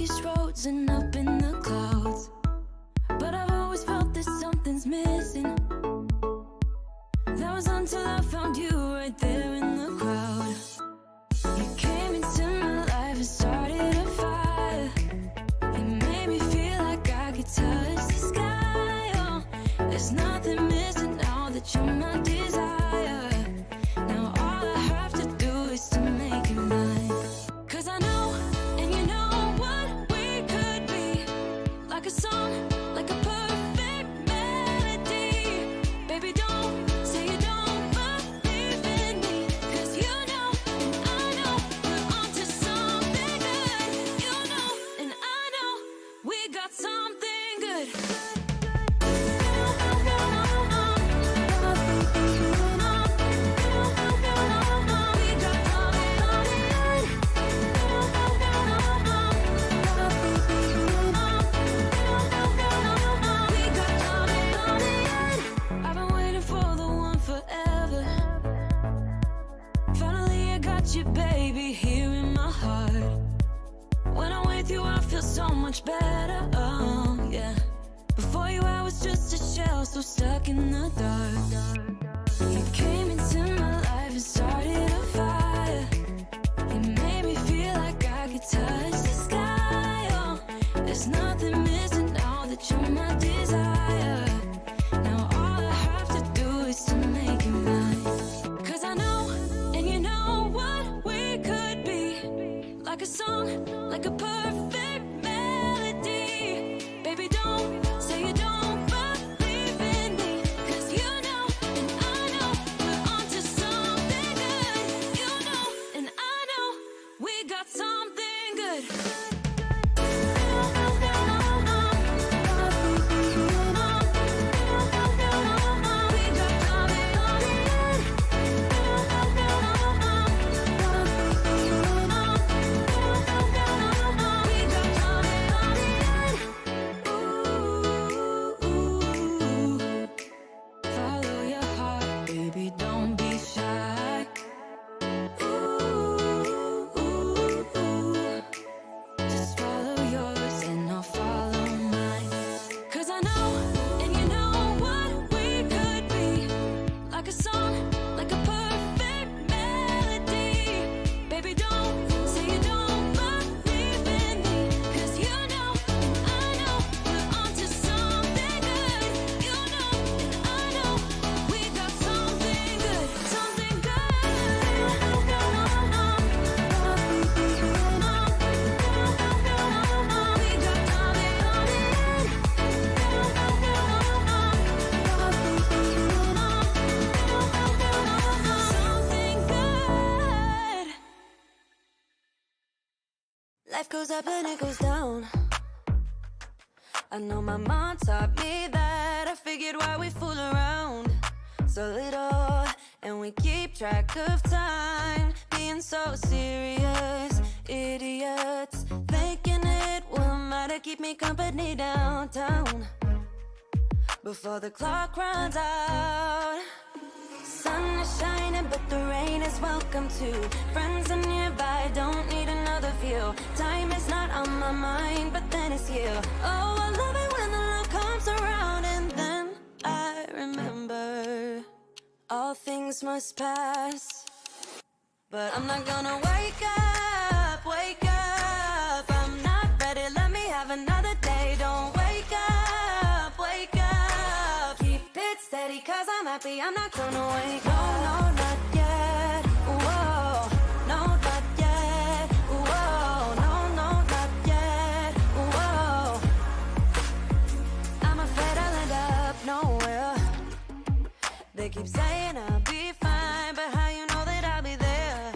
darkest roads and up in the clouds, but I've always felt that something's missing. That was until I found you right there in the crowd. You came into my life and started a fire. You made me feel like I could touch the sky. Oh, there's nothing missing now that you're my desire. Now all I have to do is to make you mine. 'Cause I know, and you know what we could be. Like a song, like a perfect melody. Baby, don't say you don't believe in me, 'cause you know, and I know, we're onto something good. You know, and I know, we got something good. I've been waiting for the one forever. Finally I got you, baby, here in my heart. When I'm with you I feel so much better, oh yeah. Before you I was just a shell, so stuck in the dark. You came into my life and started a fire. You made me feel like I could touch the sky, oh. There's nothing missing now that you're my desire. Now all I have to do is to make you mine. 'Cause I know, and you know what we could be. Like a song, like a perfect melody. Baby, don't say you don't believe in me, 'cause you know, and I know, we're onto something good. You know, and I know, we got something good. Follow your heart, baby, don't be shy. Just follow yours and I'll follow mine. 'Cause I know, and you know what we could be. Like a song, like a perfect melody. Baby, don't say you don't believe in me, 'cause you know, and I know, we're onto something good. You know, and I know, we got something good. Something good. Something good. Life goes up and it goes down. I know my mom taught me that. I figured why we fool around so little, and we keep track of time, being so serious. Idiots thinking it will matter, keep me company downtown before the clock runs out. Sun is shining, but the rain is welcome too. Friends are nearby, don't need another view. Time is not on my mind, but then it's you. Oh, I love it when the love comes around, and then I remember all things must pass. But I'm not gonna wake up, wake up. I'm not ready, let me have another day. Don't wake up, wake up. Keep it steady, 'cause I'm happy, I'm not gonna wake up. No, not yet, whoa. No, not yet, whoa. No, not yet, whoa. I'm afraid I'll end up nowhere. They keep saying I'll be fine, but how you know that I'll be there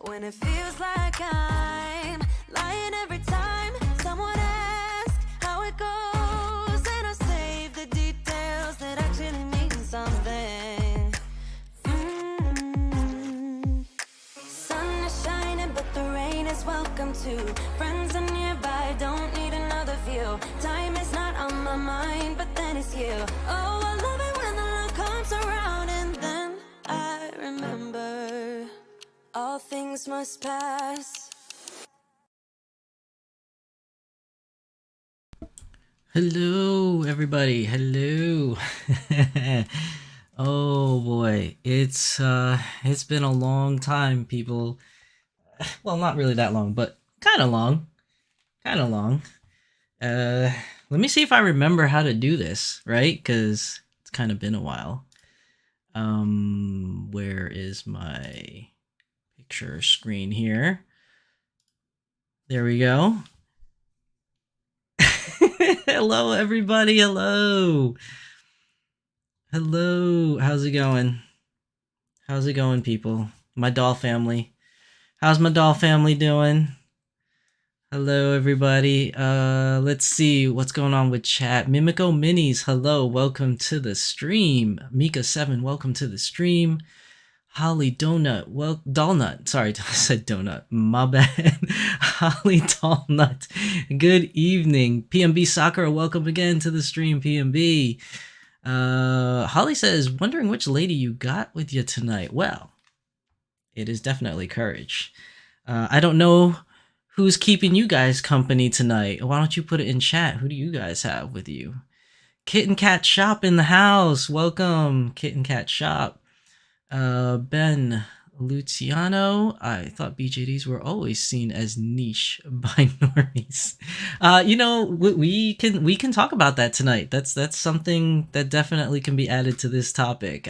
when it feels like I'm lying every time someone asks how it goes, and I save the details that actually mean something. Sun is shining, but the rain is welcome too. Friends are nearby, don't need another view. Time is not on my mind, but then it's you. Oh, I love it when the love comes around, and then I remember all things must pass. Hello, everybody. Hello. Oh boy, it's been a long time, people. Well, not really that long, but kind of long. Kind of long. Uh, Let me see if I remember how to do this, right? Cuz it's kind of been a while. Where is my picture screen here? There we go. Hello, everybody. Hello. Hello. How's it going? How's it going, people? My doll family. How's my doll family doing? Hello, everybody. Let's see what's going on with chat. Mimico Minis, hello, welcome to the stream. Mika7, welcome to the stream. Holly Donut, well, Dollnut. Sorry, I said donut. My bad. Holly Dollnut. Good evening. PMB Sakura, welcome again to the stream, PMB. Holly says, wondering which lady you got with you tonight. Well, it is definitely Courage. I don't know who's keeping you guys company tonight. Why don't you put it in chat? Who do you guys have with you? Kitten Cat Shop in the house. Welcome, Kitten Cat Shop. Ben Luciano. I thought BJDs were always seen as niche by normies. We can talk about that tonight. That's something that definitely can be added to this topic.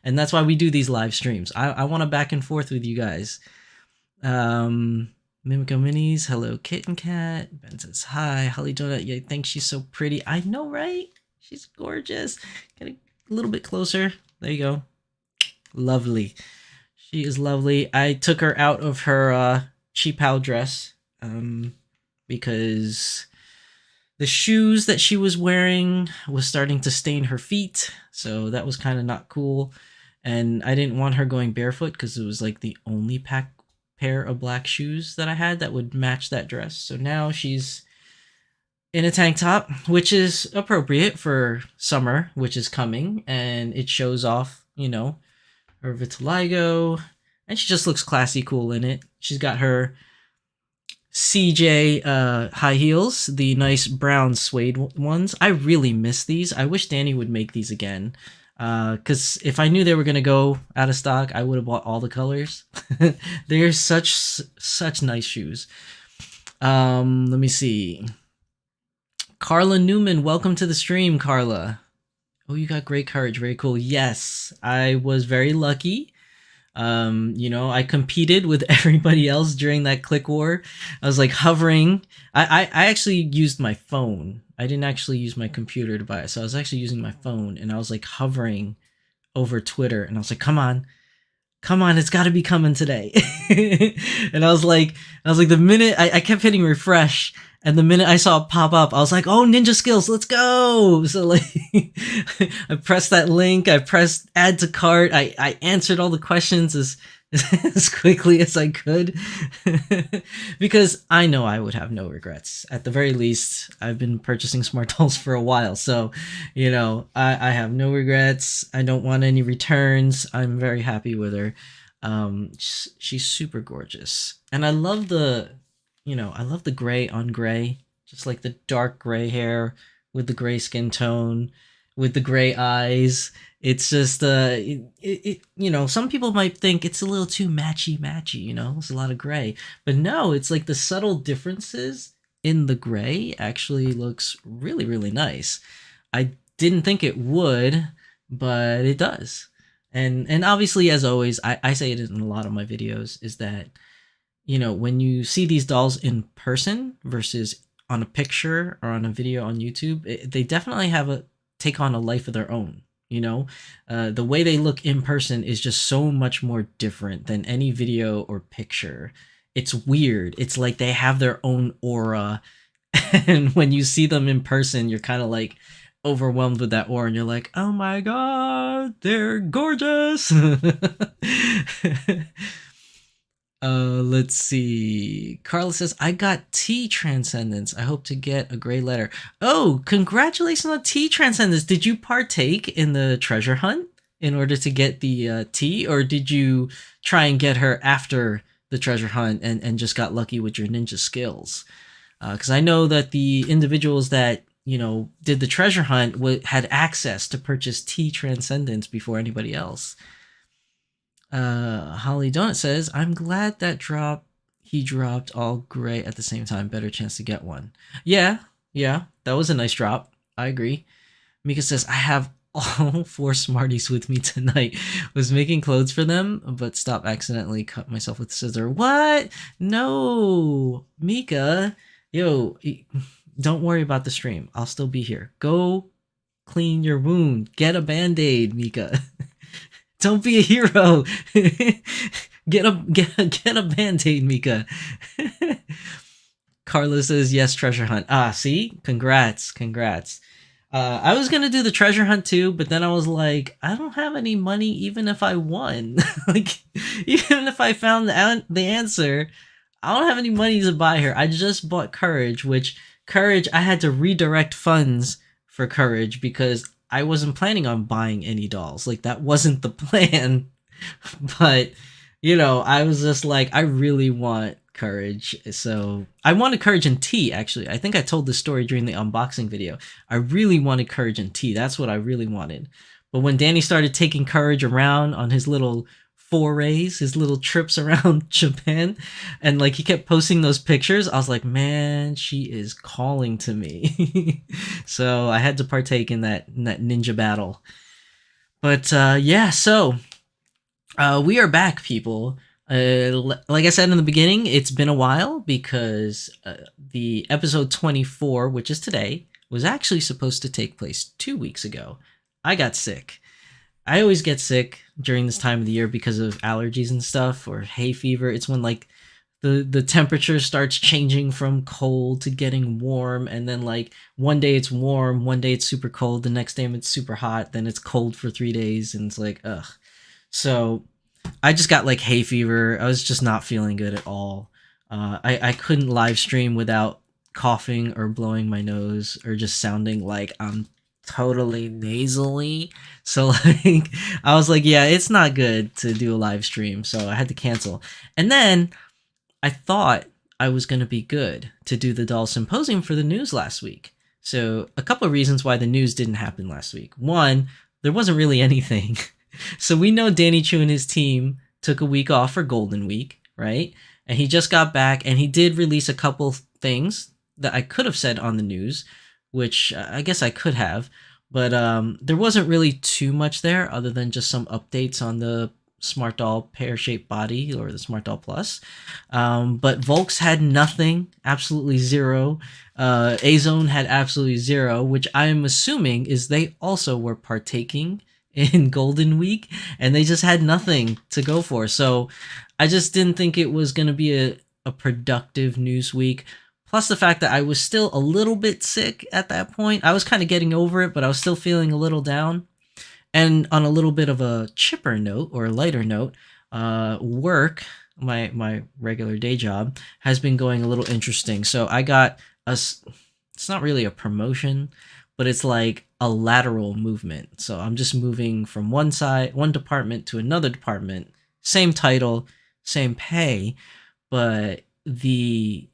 And that's why we do these live streams. I want to back and forth with you guys. Mimico Minis, hello Kitten Cat. Ben says hi. Holly Donut, yeah, I think she's so pretty. I know, right? She's gorgeous. Get a little bit closer. There you go. Lovely. She is lovely. I took her out of her cheap Pal dress because the shoes that she was wearing was starting to stain her feet, so that was kind of not cool. And I didn't want her going barefoot because it was like the only pair of black shoes that I had that would match that dress. So now she's in a tank top, which is appropriate for summer, which is coming, and it shows off, her vitiligo, and she just looks classy cool in it. She's got her CJ high heels, the nice brown suede ones. I really miss these. I wish Danny would make these again. Because if I knew they were going to go out of stock, I would have bought all the colors. They're such nice shoes. Let me see. Carla Newman, welcome to the stream, Carla. Oh, you got great courage. Very cool. Yes, I was very lucky. I competed with everybody else during that click war. I was like hovering. I actually used my phone. I didn't actually use my computer to buy it. So I was actually using my phone, and I was like hovering over Twitter, and I was like, come on, it's got to be coming today. And I was like, the minute I kept hitting refresh, and the minute I saw it pop up, I was like, oh, Ninja Skills, let's go. So like, I pressed that link, I pressed add to cart, I answered all the questions as quickly as I could. Because I know I would have no regrets. At the very least, I've been purchasing smart dolls for a while. So, I have no regrets. I don't want any returns. I'm very happy with her. She's super gorgeous. And I love the gray on gray, just like the dark gray hair with the gray skin tone, with the gray eyes. It's just some people might think it's a little too matchy, there's a lot of gray. But no, it's like the subtle differences in the gray actually looks really, really nice. I didn't think it would, but it does. And obviously, as always, I say it in a lot of my videos, is that when you see these dolls in person versus on a picture or on a video on YouTube, they definitely take on a life of their own. The way they look in person is just so much more different than any video or picture. It's weird. It's like they have their own aura. And when you see them in person, you're kind of like overwhelmed with that aura, and you're like, oh my God, they're gorgeous. Let's see. Carla says, I got T Transcendence. I hope to get a gray letter. Oh, congratulations on T Transcendence. Did you partake in the treasure hunt in order to get the T, or did you try and get her after the treasure hunt and just got lucky with your ninja skills? Because I know that the individuals that did the treasure hunt had access to purchase T Transcendence before anybody else. Holly Donut says, I'm glad that he dropped all gray at the same time. Better chance to get one. Yeah, that was a nice drop. I agree. Mika says, I have all 4 Smarties with me tonight. Was making clothes for them, but stopped accidentally cut myself with a scissor. What? No, Mika. Yo, don't worry about the stream. I'll still be here. Go clean your wound. Get a Band-Aid, Mika. Don't be a hero. get a Band-Aid, Mika. Carlos says, yes, treasure hunt. See? Congrats. I was gonna do the treasure hunt too, but then I was like, I don't have any money even if I won. Like, even if I found the answer, I don't have any money to buy her. I just bought Courage, which Courage, I had to redirect funds for Courage because I wasn't planning on buying any dolls. Like, that wasn't the plan. But, I was just like, I really want Courage. So I wanted Courage and T, actually. I think I told this story during the unboxing video. I really wanted Courage and T. That's what I really wanted. But when Danny started taking Courage around on his little forays, his little trips around Japan, and like he kept posting those pictures, I was like, man, she is calling to me. So I had to partake in that ninja battle. But so we are back, people. Like I said in the beginning, it's been a while because the episode 24, which is today, was actually supposed to take place 2 weeks ago. I got sick. I always get sick during this time of the year because of allergies and stuff, or hay fever. It's when like the temperature starts changing from cold to getting warm, and then like one day it's warm, one day it's super cold, the next day it's super hot, then it's cold for 3 days, and it's like, ugh. So I just got like hay fever. I was just not feeling good at all. I couldn't live stream without coughing or blowing my nose or just sounding like I'm totally nasally. So like I was like, yeah, it's not good to do a live stream. So I had to cancel. And then I thought I was going to be good to do the doll symposium for the news last week. So a couple of reasons why the news didn't happen last week. One, there wasn't really anything. So we know Danny Chu and his team took a week off for Golden Week, right? And he just got back, and he did release a couple things that I could have said on the news, which I guess I could have, but there wasn't really too much there other than just some updates on the Smart Doll pear-shaped body, or the Smart Doll Plus. But Volks had nothing, absolutely zero. A-Zone had absolutely zero, which I am assuming is they also were partaking in Golden Week, and they just had nothing to go for. So I just didn't think it was going to be a productive news week. Plus the fact that I was still a little bit sick at that point. I was kind of getting over it, but I was still feeling a little down. And on a little bit of a chipper note, or a lighter note, work, my regular day job, has been going a little interesting. So I got it's not really a promotion, but it's like a lateral movement. So I'm just moving from one department to another department, same title, same pay, but the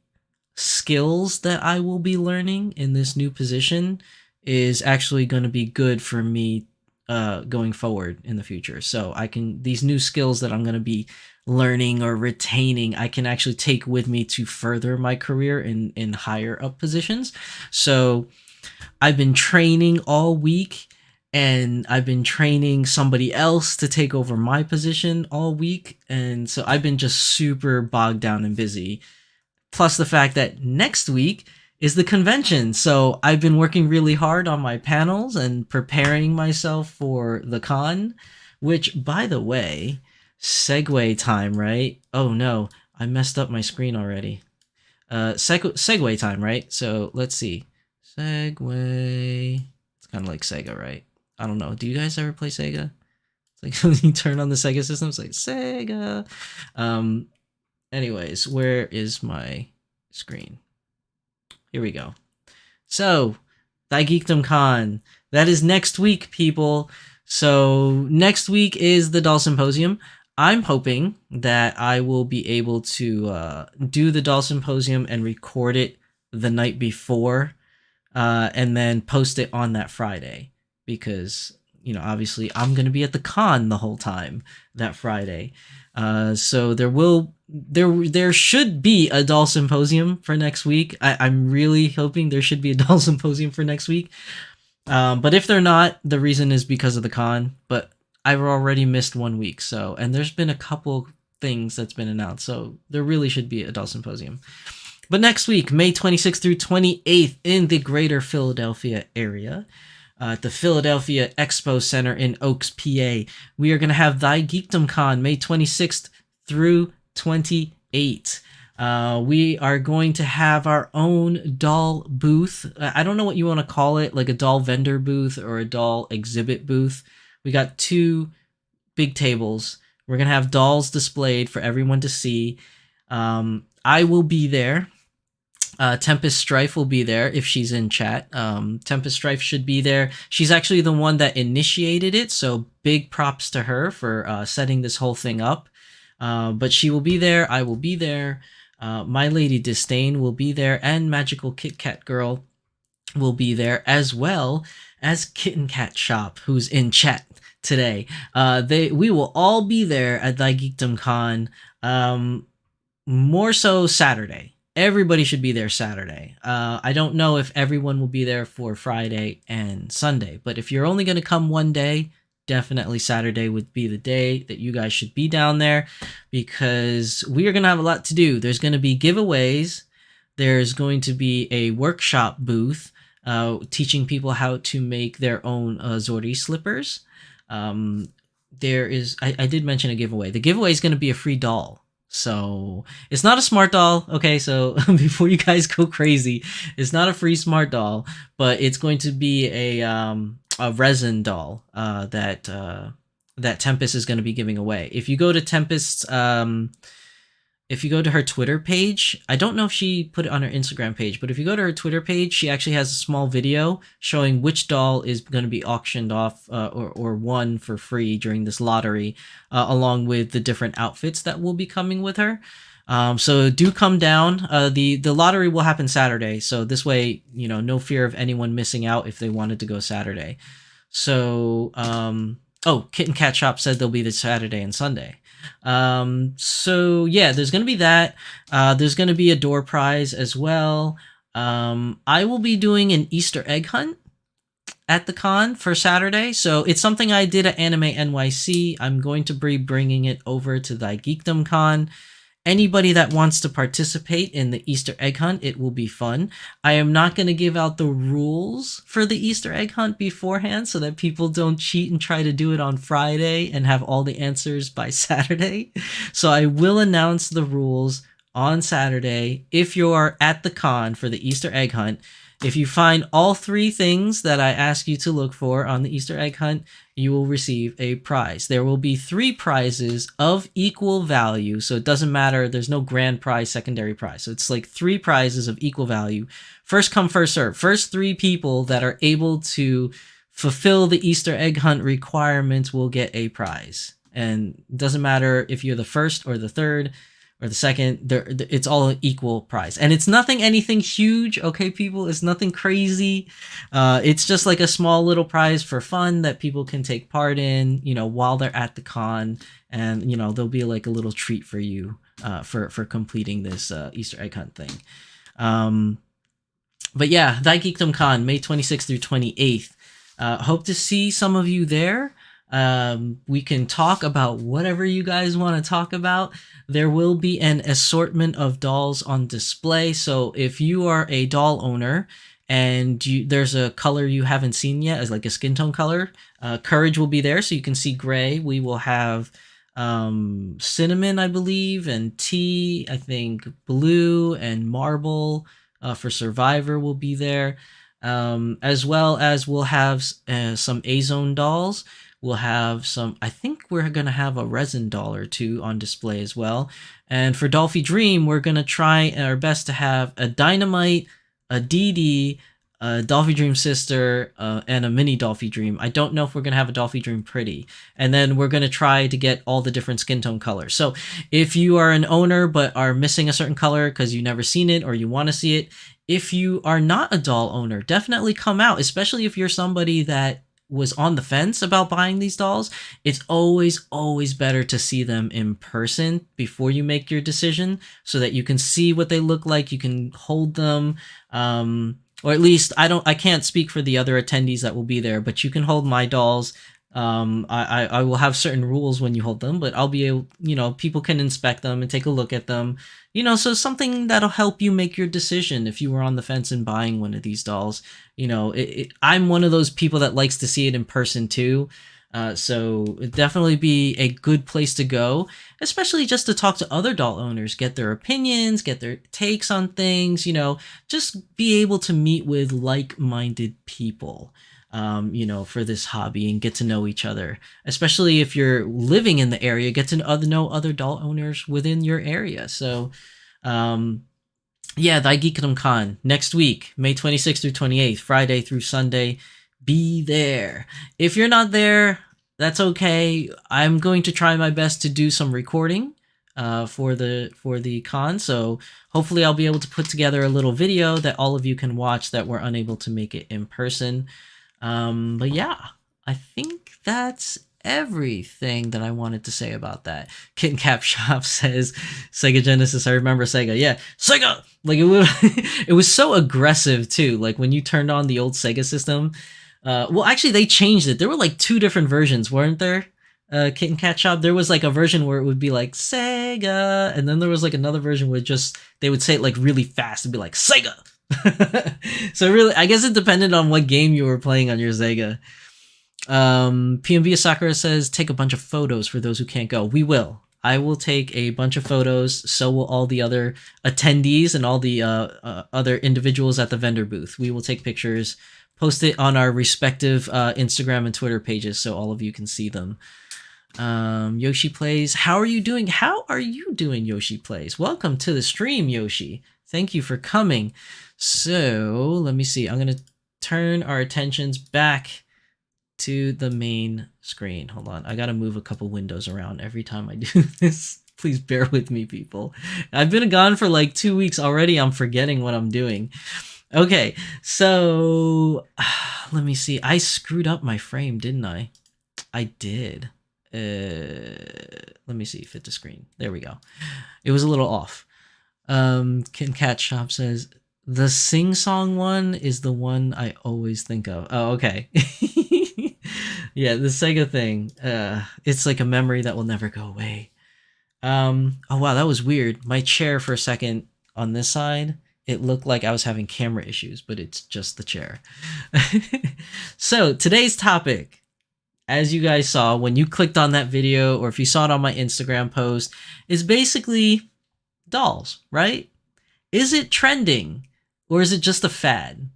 skills that I will be learning in this new position is actually going to be good for me going forward in the future. So these new skills that I'm going to be learning or retaining, I can actually take with me to further my career in higher up positions. So I've been training all week, and I've been training somebody else to take over my position all week. And so I've been just super bogged down and busy. Plus the fact that next week is the convention. So I've been working really hard on my panels and preparing myself for the con, which, by the way, segue time, right? Oh no, I messed up my screen already. Segue time, right? So let's see. Segue. It's kind of like Sega, right? I don't know. Do you guys ever play Sega? It's like when you turn on the Sega system, it's like Sega. Anyways, where is my screen? Here we go. So, Thy Geekdom Con. That is next week, people. So, next week is the Doll Symposium. I'm hoping that I will be able to do the Doll Symposium and record it the night before and then post it on that Friday because obviously I'm gonna be at the con the whole time that Friday. So there should be a doll symposium for next week. I'm really hoping there should be a doll symposium for next week. But if they're not, the reason is because of the con. But I've already missed 1 week, and there's been a couple things that's been announced, so there really should be a doll symposium. But next week, May 26th through 28th, in the greater Philadelphia area, at the Philadelphia Expo Center in Oaks, PA, we are going to have Thy Geekdom Con, May 26th through 28th. We are going to have our own doll booth. I don't know what you want to call it, like a doll vendor booth or a doll exhibit booth. We got 2 big tables. We're going to have dolls displayed for everyone to see. I will be there. Tempest Strife will be there if she's in chat. Tempest Strife should be there. She's actually the one that initiated it, so big props to her for setting this whole thing up. But she will be there. I will be there. My Lady Disdain will be there, and Magical Kit Kat Girl will be there, as well as Kitten Cat Shop, who's in chat today. We will all be there at Thy Geekdom Con. More so Saturday. Everybody should be there Saturday. I don't know if everyone will be there for Friday and Sunday, but if you're only going to come one day, definitely Saturday would be the day that you guys should be down there, because we are going to have a lot to do. There's going to be giveaways. There's going to be a workshop booth teaching people how to make their own Zordy slippers. I did mention a giveaway. The giveaway is going to be a free doll. So it's not a smart doll, okay? So before you guys go crazy, it's not a free smart doll, but it's going to be a resin doll that Tempest is going to be giving away. If you go to Tempest's, if you go to her Twitter page, I don't know if she put it on her Instagram page, but if you go to her Twitter page, she actually has a small video showing which doll is going to be auctioned off or won for free during this lottery, along with the different outfits that will be coming with her. So do come down. The lottery will happen Saturday, so this way, no fear of anyone missing out if they wanted to go Saturday. So, Kitten Cat Shop said they'll be this Saturday and Sunday. So yeah, there's going to be that. There's going to be a door prize as well. I will be doing an Easter egg hunt at the con for Saturday. So it's something I did at Anime NYC. I'm going to be bringing it over to Thy Geekdom Con. Anybody that wants to participate in the Easter egg hunt, it will be fun. I am not going to give out the rules for the Easter egg hunt beforehand so that people don't cheat and try to do it on Friday and have all the answers by Saturday. So I will announce the rules on Saturday if you're at the con for the Easter egg hunt. If you find all 3 things that I ask you to look for on the Easter egg hunt, you will receive a prize. There will be 3 prizes of equal value, so it doesn't matter. There's no grand prize, secondary prize. So it's like 3 prizes of equal value. First come, first serve. First 3 people that are able to fulfill the Easter egg hunt requirements will get a prize. And it doesn't matter if you're the first or the third or the second, it's all an equal prize. And it's anything huge, okay, people? It's nothing crazy. It's just like a small little prize for fun that people can take part in, while they're at the con. And, there'll be like a little treat for you for completing this Easter egg hunt thing. But yeah, Thy Geekdom Con, May 26th through 28th. Hope to see some of you there. We can talk about whatever you guys want to talk about. There will be an assortment of dolls on display. So if you are a doll owner and there's a color you haven't seen yet, as like a skin tone color, Courage will be there. So you can see gray. We will have cinnamon, I believe, and tea, I think blue and marble for Survivor will be there. As well as we'll have some A-Zone dolls. We'll have I think we're going to have a resin doll or 2 on display as well. And for Dolphy Dream, we're going to try our best to have a Dynamite, a Dee Dee, a Dolphy Dream sister, and a mini Dolphy Dream. I don't know if we're going to have a Dolphy Dream pretty. And then we're going to try to get all the different skin tone colors. So if you are an owner but are missing a certain color because you've never seen it or you want to see it, if you are not a doll owner, definitely come out, especially if you're somebody that was on the fence about buying these dolls. It's always better to see them in person before you make your decision so that you can see what they look like, you can hold them, or at least I can't speak for the other attendees that will be there, but you can hold my dolls. I will have certain rules when you hold them, but I'll be able, people can inspect them and take a look at them, so something that'll help you make your decision if you were on the fence in buying one of these dolls. I'm one of those people that likes to see it in person too. So it'd definitely be a good place to go, especially just to talk to other doll owners, get their opinions, get their takes on things, just be able to meet with like-minded people, for this hobby and get to know each other, especially if you're living in the area, get to know other doll owners within your area. So, yeah, Daigikidom Con next week, May 26th through 28th, Friday through Sunday. Be there. If you're not there, that's okay. I'm going to try my best to do some recording for the con, so hopefully I'll be able to put together a little video that all of you can watch that were unable to make it in person. But yeah, I think that's everything that I wanted to say about that. Kitten Cap Shop says Sega Genesis. I remember Sega. Yeah, Sega. Like it was so aggressive too. Like when you turned on the old Sega system. Well, actually, they changed it. There were like 2 different versions, weren't there? Kitten Cat Shop. There was like a version where it would be like Sega, and then there was like another version where they would say it like really fast and be like Sega. So really, I guess it depended on what game you were playing on your Sega. PMV Sakura says, take a bunch of photos for those who can't go. We will. I will take a bunch of photos. So will all the other attendees and all the other individuals at the vendor booth. We will take pictures, post it on our respective Instagram and Twitter pages so all of you can see them. Yoshi Plays. How are you doing? How are you doing, Yoshi Plays? Welcome to the stream, Yoshi. Thank you for coming. So let me see. I'm going to turn our attentions back to the main screen. Hold on. I got to move a couple windows around every time I do this. Please bear with me, people. I've been gone for like 2 weeks already. I'm forgetting what I'm doing. Okay, so let me see. I screwed up my frame, didn't I? I did. Let me see. Fit to screen. There we go. It was a little off. Kitten Cat Shop says, the sing-song one is the one I always think of. Oh, okay. Yeah, the Sega thing. It's like a memory that will never go away. Oh, wow, that was weird. My chair for a second on this side, it looked like I was having camera issues, but it's just the chair. So, today's topic, as you guys saw when you clicked on that video, or if you saw it on my Instagram post, is basically dolls, right? Is it trending? Or is it just a fad?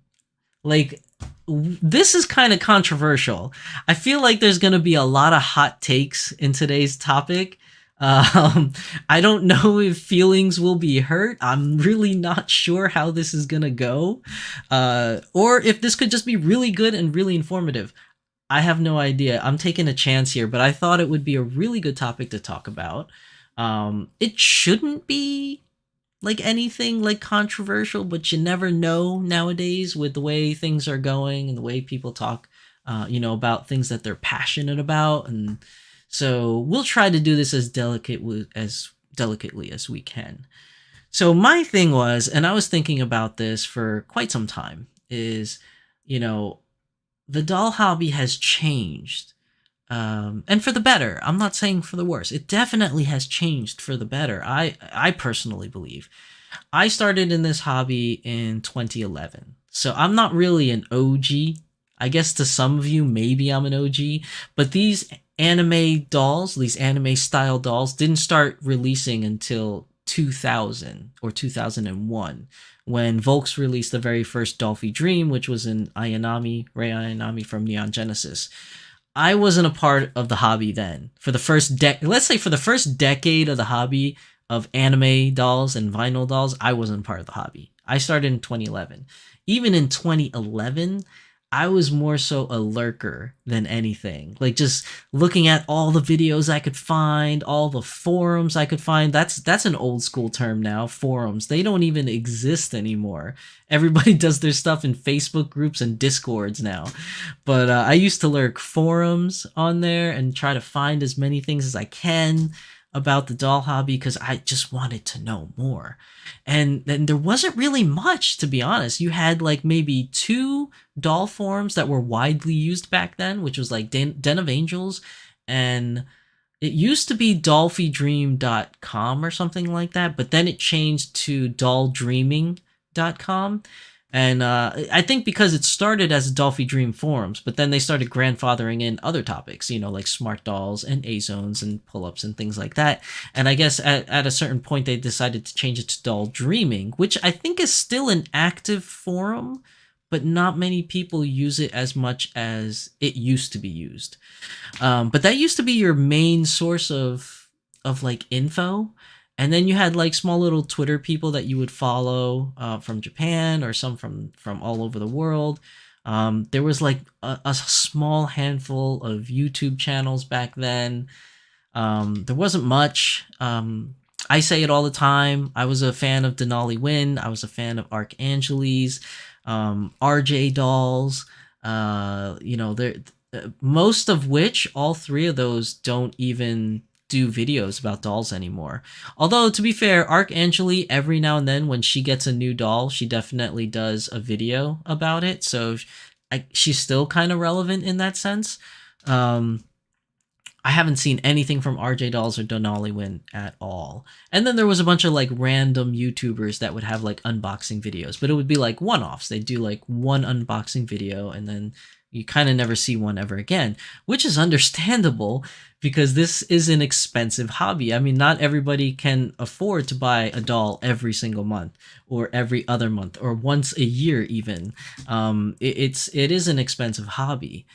Like, this is kind of controversial. I feel like there's going to be a lot of hot takes in today's topic. I don't know if feelings will be hurt. I'm really not sure how this is going to go. Or if this could just be really good and really informative. I have no idea. I'm taking a chance here, but I thought it would be a really good topic to talk about. It shouldn't be like anything like controversial, but you never know nowadays with the way things are going and the way people talk, about things that they're passionate about. And so we'll try to do this as delicately as we can. So my thing was, and I was thinking about this for quite some time, is, the doll hobby has changed. And for the better. I'm not saying for the worse. It definitely has changed for the better. I personally believe. I started in this hobby in 2011. So I'm not really an OG. I guess to some of you, maybe I'm an OG. But these anime dolls, these anime style dolls, didn't start releasing until 2000 or 2001. When Volks released the very first Dolphy Dream, which was an Rei Ayanami from Neon Genesis. I wasn't a part of the hobby then. For the first decade of the hobby of anime dolls and vinyl dolls, I wasn't part of the hobby. I started in 2011. even in 2011, I was more so a lurker than anything. Like just looking at all the videos I could find, all the forums I could find. That's an old school term now, forums. They don't even exist anymore. Everybody does their stuff in Facebook groups and Discords now. But I used to lurk forums on there and try to find as many things as I can about the doll hobby because I just wanted to know more. And then there wasn't really much, to be honest. You had like maybe 2 doll forums that were widely used back then, which was like Den of Angels, and it used to be dolphydream.com or something like that, but then it changed to dolldreaming.com. And I think because it started as Dolphy Dream forums, but then they started grandfathering in other topics, you know, like smart dolls and A-zones and pull-ups and things like that. And I guess at a certain point they decided to change it to Doll Dreaming, which I think is still an active forum, but not many people use it as much as it used to be used. But that used to be your main source of like info. And then you had like small little Twitter people that you would follow from Japan or some from all over the world. There was like a small handful of YouTube channels back then. There wasn't much. I say it all the time. I was a fan of Denali Win. I was a fan of Archangeles, RJ Dolls. You know, most of which, all 3 of those don't even do videos about dolls anymore. Although, to be fair, Arcangeli, every now and then when she gets a new doll, she definitely does a video about it. So she's still kind of relevant in that sense. I haven't seen anything from RJ Dolls or Denali Win at all. And then there was a bunch of like random YouTubers that would have like unboxing videos, but it would be like one-offs. They'd do like one unboxing video and then you kind of never see one ever again, which is understandable because this is an expensive hobby. I mean, not everybody can afford to buy a doll every single month or every other month or once a year even. It is an expensive hobby.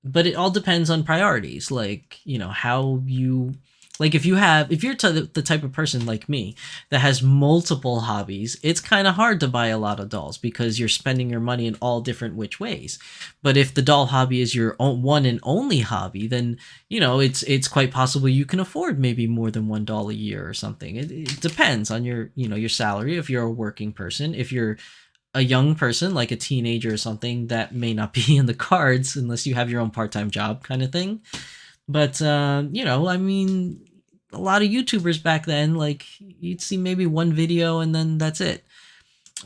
But it all depends on priorities, like, you know, how you, like, if you're the type of person like me that has multiple hobbies, it's kind of hard to buy a lot of dolls because you're spending your money in all different which ways. But if the doll hobby is your one and only hobby, then, you know, it's quite possible you can afford maybe more than one doll a year or something. It depends on your, you know, your salary. If you're a working person, if you're a young person, like a teenager or something, that may not be in the cards unless you have your own part-time job kind of thing. But, you know, I mean, a lot of YouTubers back then, like, you'd see maybe one video and then that's it.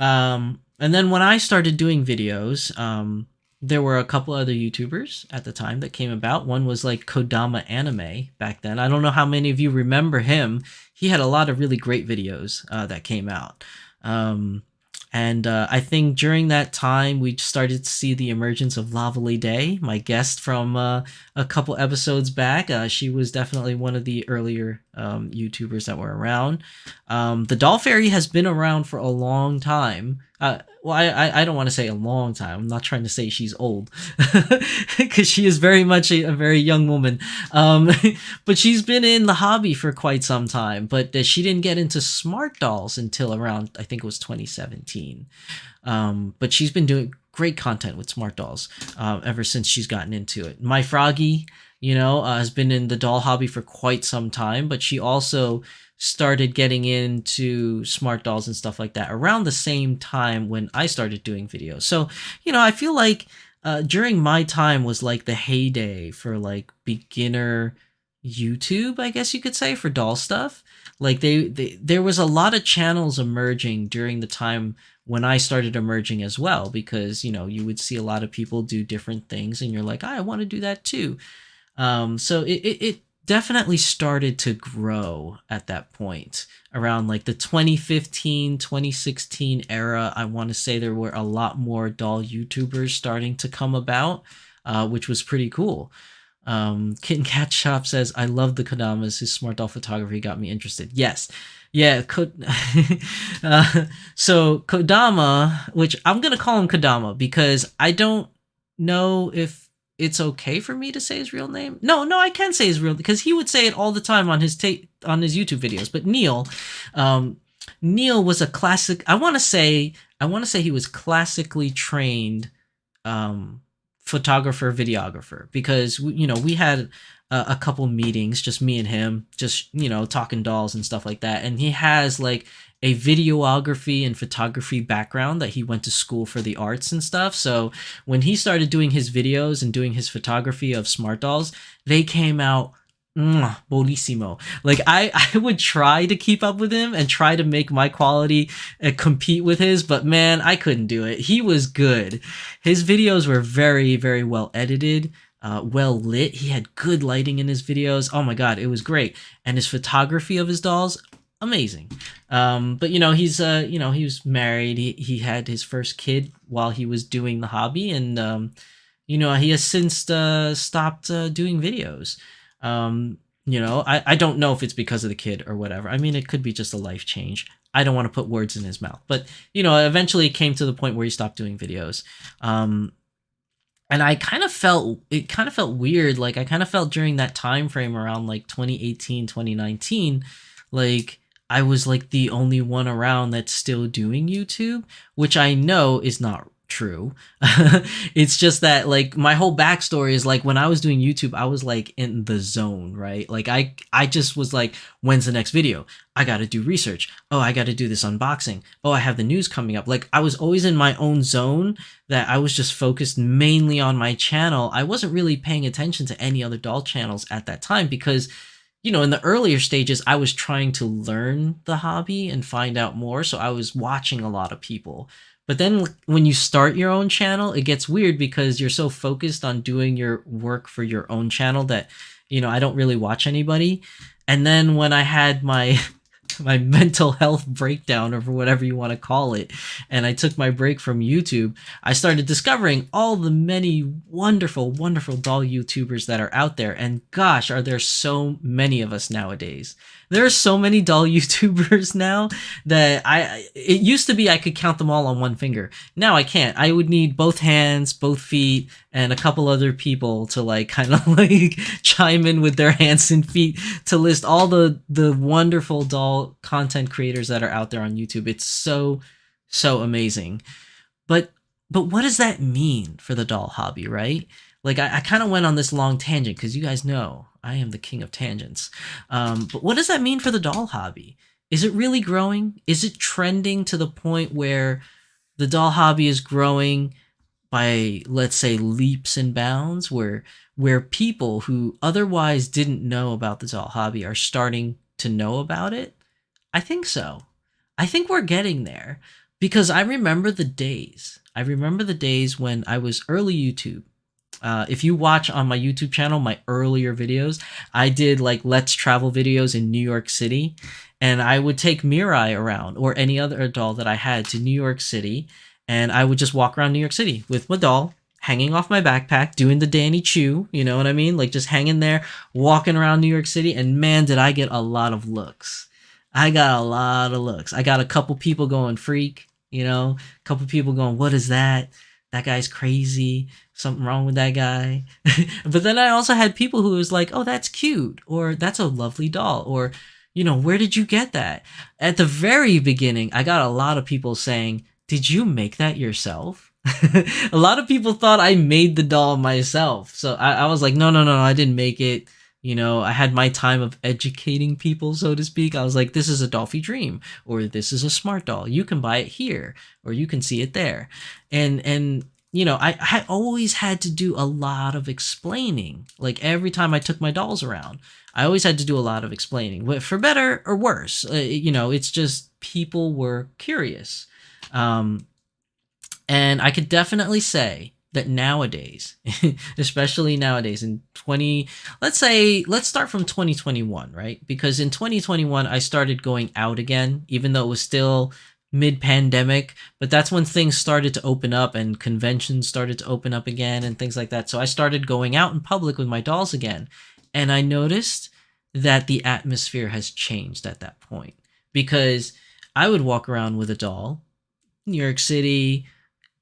And then when I started doing videos, there were a couple other YouTubers at the time that came about. One was like Kodama Anime back then. I don't know how many of you remember him. He had a lot of really great videos that came out. And I think during that time, we started to see the emergence of Lavely Day, my guest from a couple episodes back. She was definitely one of the earlier YouTubers that were around. The Doll Fairy has been around for a long time. Well, I don't want to say a long time. I'm not trying to say she's old because she is very much a very young woman. But she's been in the hobby for quite some time, but she didn't get into smart dolls until around, I think it was 2017. But she's been doing great content with smart dolls ever since she's gotten into it. My Froggy, you know, has been in the doll hobby for quite some time, but she also started getting into smart dolls and stuff like that around the same time when I started doing videos. So, you know, I feel like during my time was like the heyday for like beginner YouTube, I guess you could say, for doll stuff. Like there was a lot of channels emerging during the time when I started emerging as well, because, you know, you would see a lot of people do different things and you're like, I want to do that too. So it definitely started to grow at that point around like the 2015 2016 era. I want to say there were a lot more doll YouTubers starting to come about, which was pretty cool. Kitten Cat Shop says, I love the Kodamas. His smart doll photography got me interested. Yes. Yeah. So Kodama, which I'm going to call him Kodama because I don't know if it's okay for me to say his real name. No, I can say his real, because he would say it all the time on his YouTube videos. But Neil was a classic. I want to say I want to say he was classically trained um, photographer, videographer, because we had a couple meetings, just me and him, just talking dolls and stuff like that. And he has like a videography and photography background that he went to school for the arts and stuff. So when he started doing his videos and doing his photography of smart dolls, they came out bolissimo. Like I would try to keep up with him and try to make my quality compete with his, but man, I couldn't do it. He was good. His videos were very, very well edited, well lit. He had good lighting in his videos. Oh my god, it was great. And his photography of his dolls, amazing. But he was married. He had his first kid while he was doing the hobby, and he has since stopped doing videos. I don't know if it's because of the kid or whatever. I mean, it could be just a life change. I don't want to put words in his mouth, but eventually it came to the point where he stopped doing videos. And it kind of felt weird. Like I kind of felt during that time frame around like 2018, 2019, like I was like the only one around that's still doing YouTube, which I know is not true. It's just that like my whole backstory is like when I was doing YouTube, I was like in the zone, right? Like I just was like, when's the next video? I got to do research. Oh, I got to do this unboxing. Oh, I have the news coming up. Like I was always in my own zone, that I was just focused mainly on my channel. I wasn't really paying attention to any other doll channels at that time because in the earlier stages, I was trying to learn the hobby and find out more. So I was watching a lot of people. But then when you start your own channel, it gets weird because you're so focused on doing your work for your own channel that, I don't really watch anybody. And then when I had my my mental health breakdown, or whatever you want to call it, and I took my break from YouTube, I started discovering all the many wonderful, wonderful doll YouTubers that are out there. And gosh, are there so many of us nowadays. There are so many doll YouTubers now that it used to be I could count them all on one finger. Now I can't. I would need both hands, both feet, and a couple other people to like kind of like chime in with their hands and feet to list all the wonderful doll content creators that are out there on YouTube. It's so amazing. But what does that mean for the doll hobby, right? Like I kind of went on this long tangent because you guys know I am the king of tangents. But what does that mean for the doll hobby? Is it really growing? Is it trending to the point where the doll hobby is growing by, let's say, leaps and bounds, where people who otherwise didn't know about the doll hobby are starting to know about it? I think so. I think we're getting there because I remember the days. I remember the days when I was early YouTube. If you watch on my YouTube channel, my earlier videos, I did like Let's Travel videos in New York City. And I would take Mirai around, or any other doll that I had, to New York City. And I would just walk around New York City with my doll hanging off my backpack, doing the Danny Chew, you know what I mean? Like just hanging there, walking around New York City. And man, did I get a lot of looks. I got a lot of looks. I got a couple people going freak, a couple people going, what is that? That guy's crazy. Something wrong with that guy. But then I also had people who was like, oh, that's cute. Or that's a lovely doll. Or, where did you get that? At the very beginning, I got a lot of people saying, did you make that yourself? A lot of people thought I made the doll myself. So I was like, no, I didn't make it. I had my time of educating people, so to speak. I was like, this is a Dolphy Dream, or this is a smart doll. You can buy it here, or you can see it there. And I always had to do a lot of explaining. Like every time I took my dolls around, I always had to do a lot of explaining, for better or worse. It's just people were curious. And I could definitely say that nowadays, especially nowadays let's start from 2021, right? Because in 2021, I started going out again, even though it was still mid-pandemic, but that's when things started to open up and conventions started to open up again and things like that. So I started going out in public with my dolls again. And I noticed that the atmosphere has changed at that point, because I would walk around with a doll, New York City,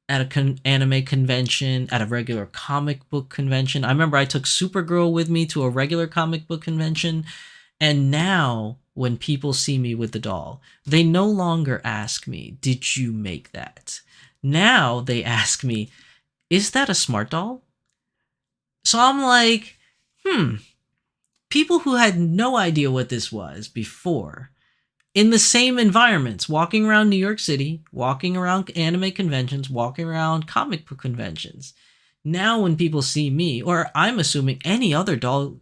at an anime convention, at a regular comic book convention. I remember I took Supergirl with me to a regular comic book convention. And now when people see me with the doll. They no longer ask me, "Did you make that?" Now they ask me, "Is that a smart doll?" So I'm like, people who had no idea what this was before, in the same environments, walking around New York City, walking around anime conventions, walking around comic book conventions. Now when people see me, or I'm assuming any other doll,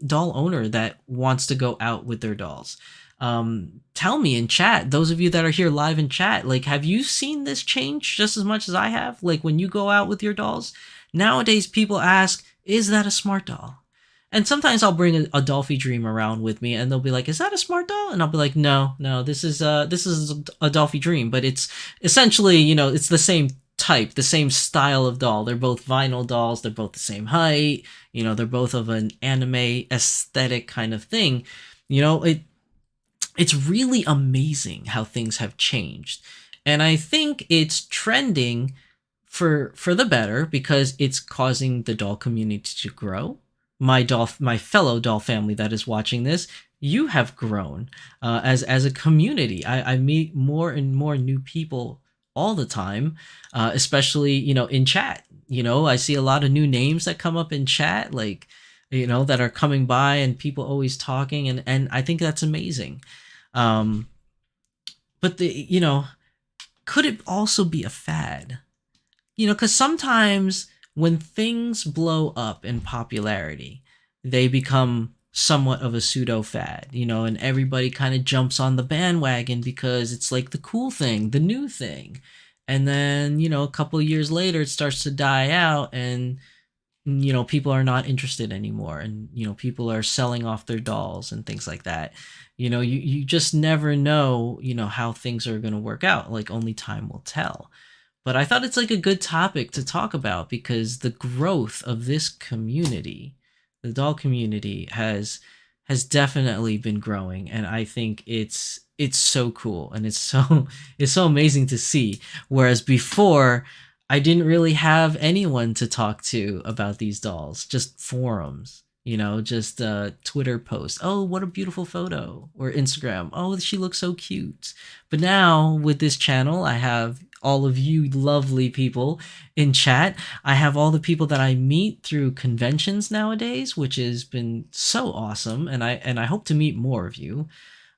doll owner that wants to go out with their dolls, tell me in chat, those of you that are here live in chat, like, have you seen this change just as much as I have? Like, when you go out with your dolls, nowadays people ask, "Is that a smart doll?" And sometimes I'll bring a Dolphy Dream around with me, and they'll be like, "Is that a smart doll?" And I'll be like, "No, this is a Dolphy Dream, but it's essentially, it's the same type, the same style of doll. They're both vinyl dolls. They're both the same height. They're both of an anime aesthetic kind of thing. It's really amazing how things have changed, and I think it's trending for the better because it's causing the doll community to grow. My fellow doll family that is watching this, you have grown as a community. I meet more and more new people all the time, especially in chat. I see a lot of new names that come up in chat, like that are coming by, and people always talking, and I think that's amazing. But could it also be a fad? Because sometimes when things blow up in popularity, they become somewhat of a pseudo fad, and everybody kind of jumps on the bandwagon because it's like the cool thing, the new thing. And then, a couple of years later, it starts to die out, and, people are not interested anymore. And, people are selling off their dolls and things like that. You just never know, how things are going to work out. Like, only time will tell. But I thought it's like a good topic to talk about because the growth of this community, the doll community, has definitely been growing, and I think it's so cool, and it's so amazing to see. Whereas before, I didn't really have anyone to talk to about these dolls, just forums. Just Twitter posts. "Oh, what a beautiful photo," or Instagram. "Oh, she looks so cute." But now with this channel, I have all of you lovely people in chat. I have all the people that I meet through conventions nowadays, which has been so awesome, and I hope to meet more of you.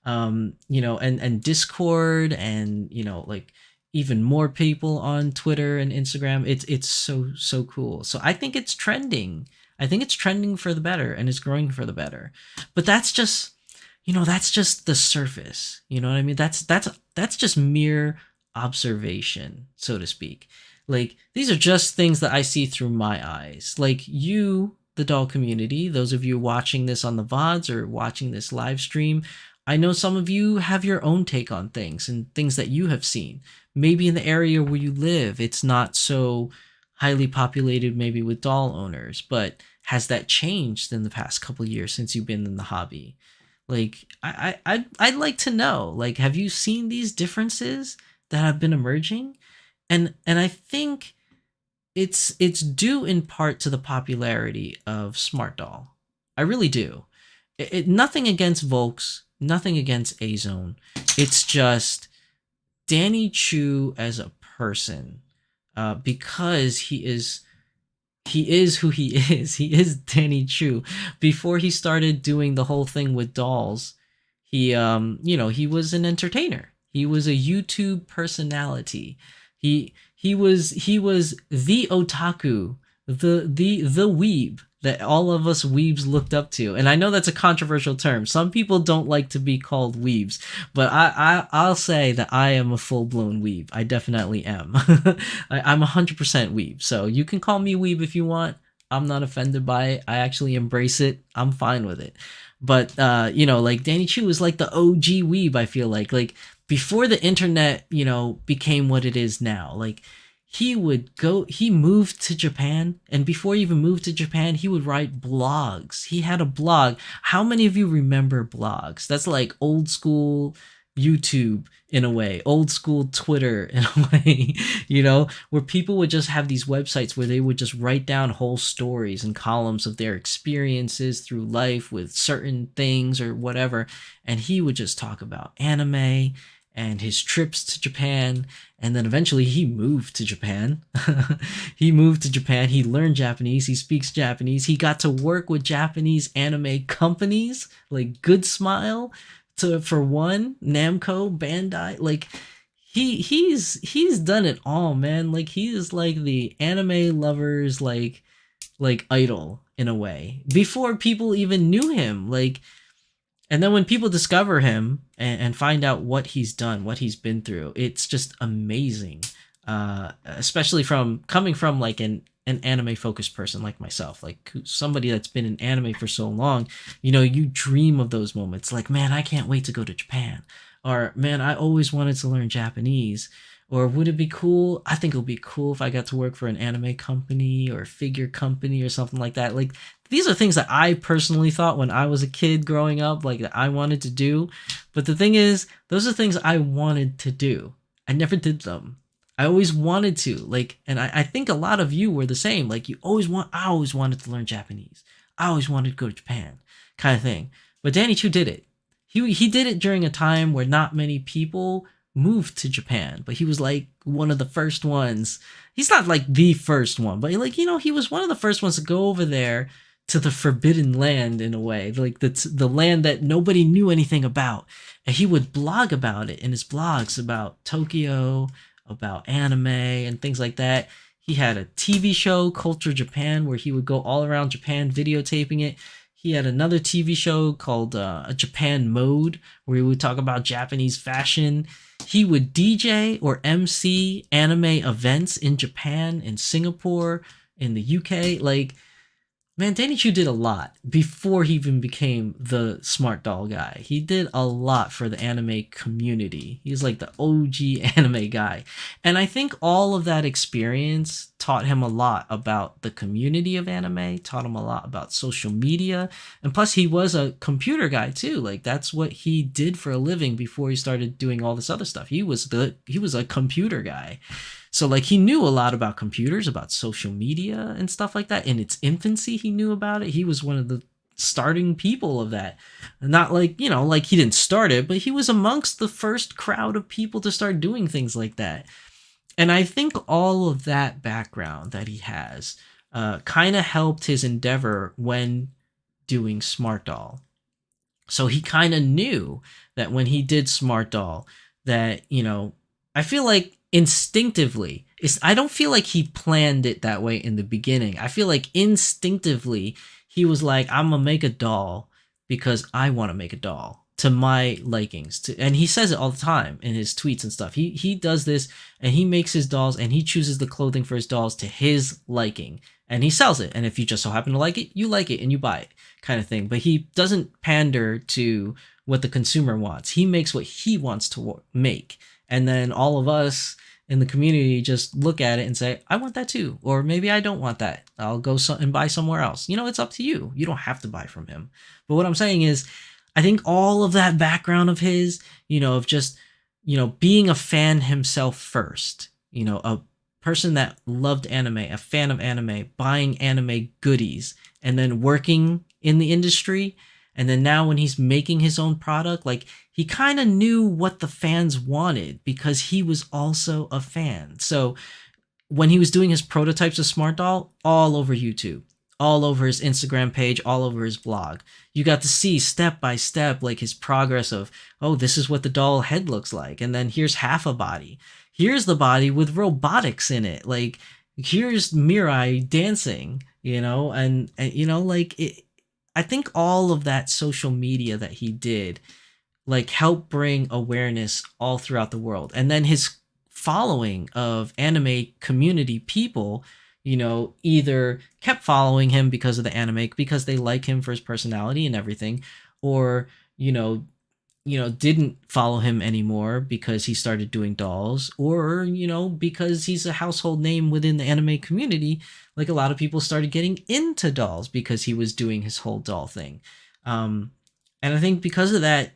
And Discord, and like even more people on Twitter and Instagram. It's so cool. So I think it's trending. I think it's trending for the better, and it's growing for the better. But that's just the surface. You know what I mean? That's just mere observation, so to speak. Like, these are just things that I see through my eyes. Like, you, the doll community, those of you watching this on the VODs or watching this live stream, I know some of you have your own take on things and things that you have seen. Maybe in the area where you live, it's not so highly populated, maybe with doll owners, but has that changed in the past couple years since you've been in the hobby? Like, I'd like to know, like, have you seen these differences that have been emerging? And I think it's due in part to the popularity of Smart Doll. I really do. Nothing against Volks, nothing against A-Zone. It's just Danny Chu as a person, because he is who he is. He is Danny Chu. Before he started doing the whole thing with dolls, he he was an entertainer. He was a YouTube personality. He was the otaku, the weeb that all of us weebs looked up to. And I know that's a controversial term. Some people don't like to be called weebs, but I'll say that I am a full-blown weeb. I definitely am. I'm 100% weeb. So you can call me weeb if you want. I'm not offended by it. I actually embrace it. I'm fine with it. But like, Danny Chu is like the OG weeb, I feel like. Like, before the internet, became what it is now. Like, he moved to Japan, and before he even moved to Japan, he would write blogs. He had a blog. How many of you remember blogs? That's like old school, YouTube in a way, old school Twitter in a way, where people would just have these websites where they would just write down whole stories and columns of their experiences through life with certain things or whatever. And he would just talk about anime and his trips to Japan. And then eventually he moved to Japan. He moved to Japan. He learned Japanese. He speaks Japanese. He got to work with Japanese anime companies like Good Smile, for one, Namco, Bandai. Like he's done it all, man. Like he is like the anime lovers like idol in a way before people even knew him. Like, and then when people discover him and find out what he's done, what he's been through, it's just amazing. Especially from coming from like an anime focused person like myself, like somebody that's been in anime for so long, you dream of those moments like, man, I can't wait to go to Japan, or man, I always wanted to learn Japanese, or would it be cool? I think it would be cool if I got to work for an anime company or a figure company or something like that. Like these are things that I personally thought when I was a kid growing up, like that I wanted to do. But the thing is, those are things I wanted to do. I never did them. I always wanted to, like, and I think a lot of you were the same. Like I always wanted to learn Japanese. I always wanted to go to Japan, kind of thing. But Danny Chu did it. He did it during a time where not many people moved to Japan, but he was like one of the first ones. He's not like the first one, but like, he was one of the first ones to go over there to the forbidden land in a way, like the land that nobody knew anything about. And he would blog about it in his blogs about Tokyo, about anime and things like that. He had a TV show, Culture Japan, where he would go all around Japan videotaping it. He had another TV show called Japan Mode, where he would talk about Japanese fashion. He would DJ or MC anime events in Japan, in Singapore, in the UK. Like, man, Danny Chu did a lot before he even became the smart doll guy. He did a lot for the anime community. He's like the OG anime guy. And I think all of that experience taught him a lot about the community of anime, taught him a lot about social media. And plus he was a computer guy too. Like that's what he did for a living before he started doing all this other stuff. He was a computer guy. So like he knew a lot about computers, about social media and stuff like that. In its infancy, he knew about it. He was one of the starting people of that. Not like, like he didn't start it, but he was amongst the first crowd of people to start doing things like that. And I think all of that background that he has kind of helped his endeavor when doing Smart Doll. So he kind of knew that when he did Smart Doll that, I feel like instinctively, I don't feel like he planned it that way in the beginning. I feel like instinctively he was like, I'm gonna make a doll because I want to make a doll to my likings. And he says it all the time in his tweets and stuff. He does this and he makes his dolls and he chooses the clothing for his dolls to his liking and he sells it. And if you just so happen to like it and you buy it, kind of thing. But he doesn't pander to what the consumer wants. He makes what he wants to make. And then all of us in the community just look at it and say, I want that too. Or maybe I don't want that. I'll go and buy somewhere else. It's up to you. You don't have to buy from him. But what I'm saying is, I think all of that background of his, of just, being a fan himself first, a person that loved anime, a fan of anime, buying anime goodies, and then working in the industry. And then now when he's making his own product, like he kind of knew what the fans wanted because he was also a fan. So when he was doing his prototypes of Smart Doll, all over YouTube, all over his Instagram page, all over his blog, you got to see step by step, like his progress of, oh, this is what the doll head looks like. And then here's half a body. Here's the body with robotics in it. Like here's Mirai dancing, and like it. I think all of that social media that he did, like, helped bring awareness all throughout the world. And then his following of anime community people, either kept following him because of the anime, because they like him for his personality and everything, or, didn't follow him anymore because he started doing dolls, or, because he's a household name within the anime community. Like a lot of people started getting into dolls because he was doing his whole doll thing. And I think because of that,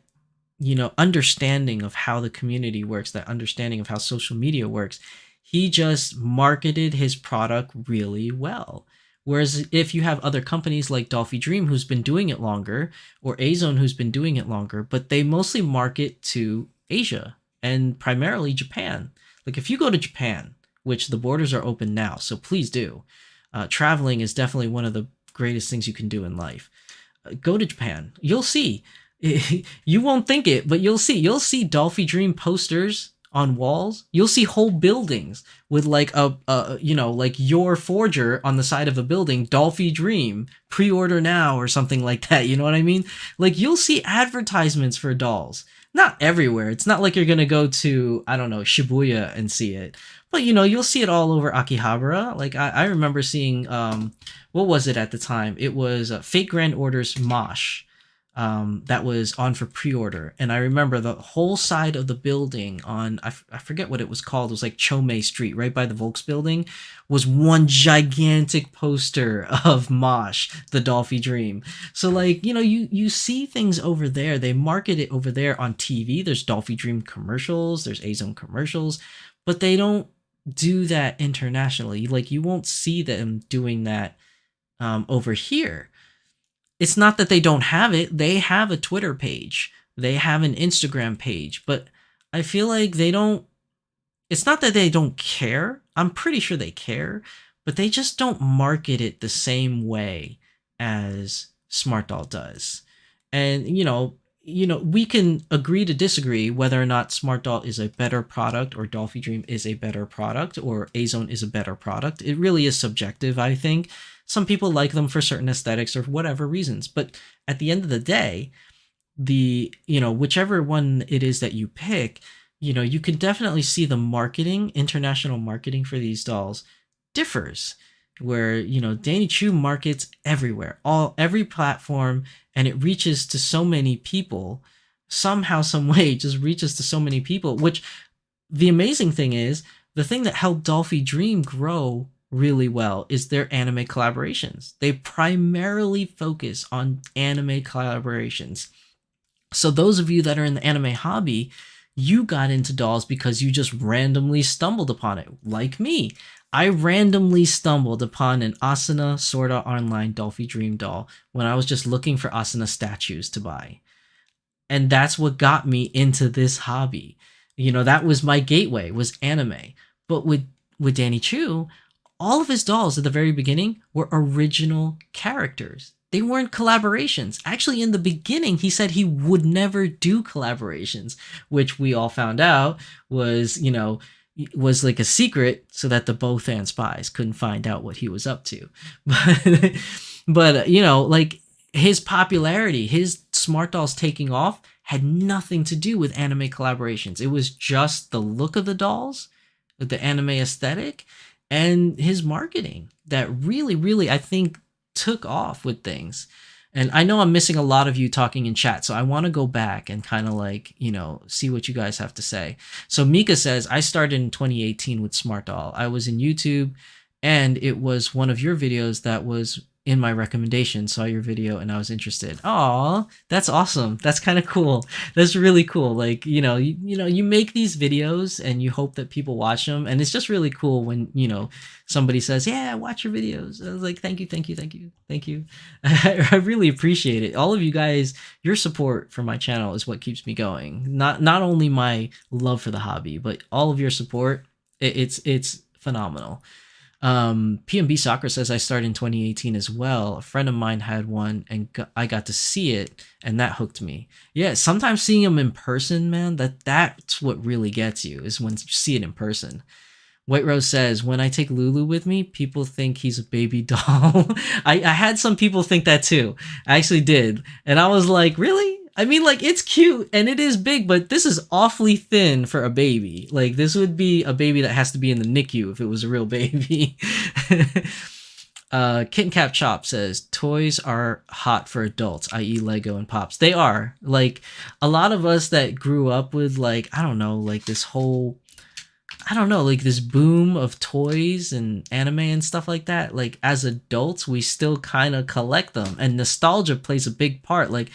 understanding of how the community works, that understanding of how social media works. He just marketed his product really well. Whereas if you have other companies like Dolphy Dream, who's been doing it longer, or Azone, who's been doing it longer, but they mostly market to Asia and primarily Japan. Like if you go to Japan, which the borders are open now, so please do. Traveling is definitely one of the greatest things you can do in life. Go to Japan. You'll see. You won't think it, but you'll see. You'll see Dolphy Dream posters on walls. You'll see whole buildings with like like your forger on the side of a building, Dolphy Dream, pre-order now or something like that. You know what I mean? Like you'll see advertisements for dolls. Not everywhere. It's not like you're going to go to, I don't know, Shibuya and see it. But you'll see it all over Akihabara. Like I remember seeing what was it at the time? It was Fate Grand Order's Mosh. That was on for pre-order, and I remember the whole side of the building on I forget what it was called. It was like Chome Street, right by the Volks building, was one gigantic poster of Mosh, the Dolphy Dream. So like you see things over there. They market it over there on TV. There's Dolphy Dream commercials. There's Azone commercials, but they don't do that internationally. Like you won't see them doing that over here. It's not that they don't have it. They have a Twitter page. They have an Instagram page. But I feel like they don't... It's not that they don't care. I'm pretty sure they care. But they just don't market it the same way as Smart Doll does. And, we can agree to disagree whether or not Smart Doll is a better product or Dolphy Dream is a better product or Azone is a better product. It really is subjective, I think. Some people like them for certain aesthetics or whatever reasons. But at the end of the day, whichever one it is that you pick, you can definitely see the marketing, international marketing for these dolls differs. Where, Danny Chu markets everywhere, every platform, and it reaches to so many people, somehow, some way, it just reaches to so many people, which the amazing thing is, the thing that helped Dolphy Dream grow really well is their anime collaborations. They primarily focus on anime collaborations. So those of you that are in the anime hobby, you got into dolls because you just randomly stumbled upon it, like me. I randomly stumbled upon an Asuna Sword Art Online Dolphy Dream doll when I was just looking for Asuna statues to buy. And that's what got me into this hobby. That was my gateway, was anime. But with Danny Chu, all of his dolls at the very beginning were original characters. They weren't collaborations. Actually, in the beginning, he said he would never do collaborations, which we all found out was like a secret so that the Bothan spies couldn't find out what he was up to. But like his popularity, his Smart Dolls taking off had nothing to do with anime collaborations. It was just the look of the dolls, the anime aesthetic, and his marketing that really, really, I think, took off with things. And I know I'm missing a lot of you talking in chat, so I want to go back and kind of like, see what you guys have to say. So Mika says, I started in 2018 with Smart Doll. I was in YouTube, and it was one of your videos that was in my recommendation, saw your video, and I was interested. Aw, that's awesome. That's kind of cool. That's really cool. Like, you make these videos and you hope that people watch them. And it's just really cool when, somebody says, yeah, watch your videos. I was like, thank you, thank you, thank you, thank you. I really appreciate it. All of you guys, your support for my channel is what keeps me going. Not only my love for the hobby, but all of your support. It's phenomenal. PMB Soccer says I started in 2018 as well. A friend of mine had one and I got to see it and that hooked me. Yeah, sometimes seeing them in person, man, that's what really gets you, is when you see it in person. White Rose says, when I take Lulu with me, people think he's a baby doll. I had some people think that too. I actually did. And I was like, really? I mean, like, it's cute and it is big, but this is awfully thin for a baby. Like, this would be a baby that has to be in the NICU if it was a real baby. Kitten Cap Chop says, toys are hot for adults, i.e. Lego and Pops. They are. Like, a lot of us that grew up with, like, I don't know, like this whole... like this boom of toys and anime and stuff like that. Like, as adults, we still kind of collect them. And nostalgia plays a big part. Like,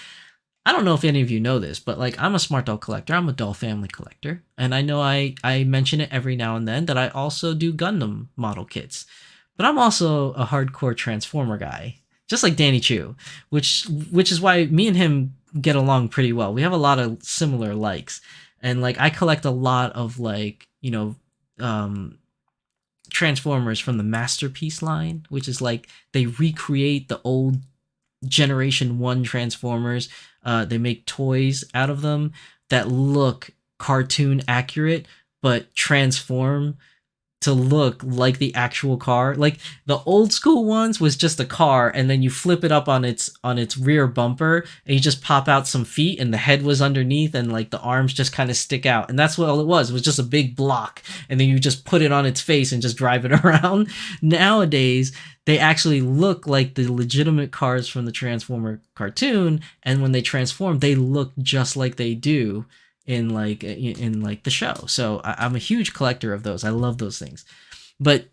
I don't know if any of you know this, but like I'm a smart doll collector. I'm a doll family collector, and I know I mention it every now and then that I also do Gundam model kits. But I'm also a hardcore Transformer guy, just like Danny Chu, which is why me and him get along pretty well. We have a lot of similar likes, and like I collect a lot of like um, Transformers from the Masterpiece line, which is like they recreate the old Generation 1 Transformers. They make toys out of them that look cartoon accurate, but transform to look like the actual car. Like the old school ones was just a car, and then you flip it up on its rear bumper, and you just pop out some feet, and the head was underneath, and like the arms just kind of stick out, and that's what all it was. It was just a big block, and then you just put it on its face and just drive it around. Nowadays, they actually look like the legitimate cars from the Transformer cartoon, and when they transform, they look just like they do in the show. So I'm a huge collector of those. I love those things. But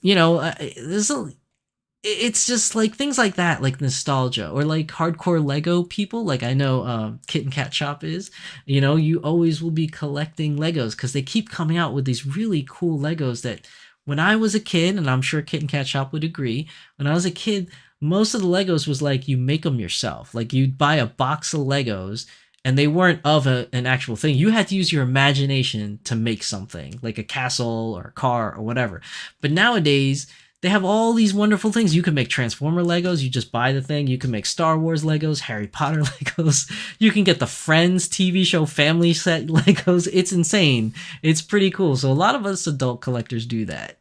it's just like things like that, like nostalgia, or like hardcore Lego people. Like I know Kit and Cat Shop is. You always will be collecting Legos because they keep coming out with these really cool Legos that when I was a kid, and I'm sure Kit and Cat Shop would agree, when I was a kid, most of the Legos was like you make them yourself. Like you'd buy a box of Legos and they weren't of an actual thing. You had to use your imagination to make something, like a castle or a car or whatever. But nowadays, they have all these wonderful things. You can make Transformer Legos. You just buy the thing. You can make Star Wars Legos, Harry Potter Legos. You can get the Friends TV show family set Legos. It's insane. It's pretty cool. So a lot of us adult collectors do that.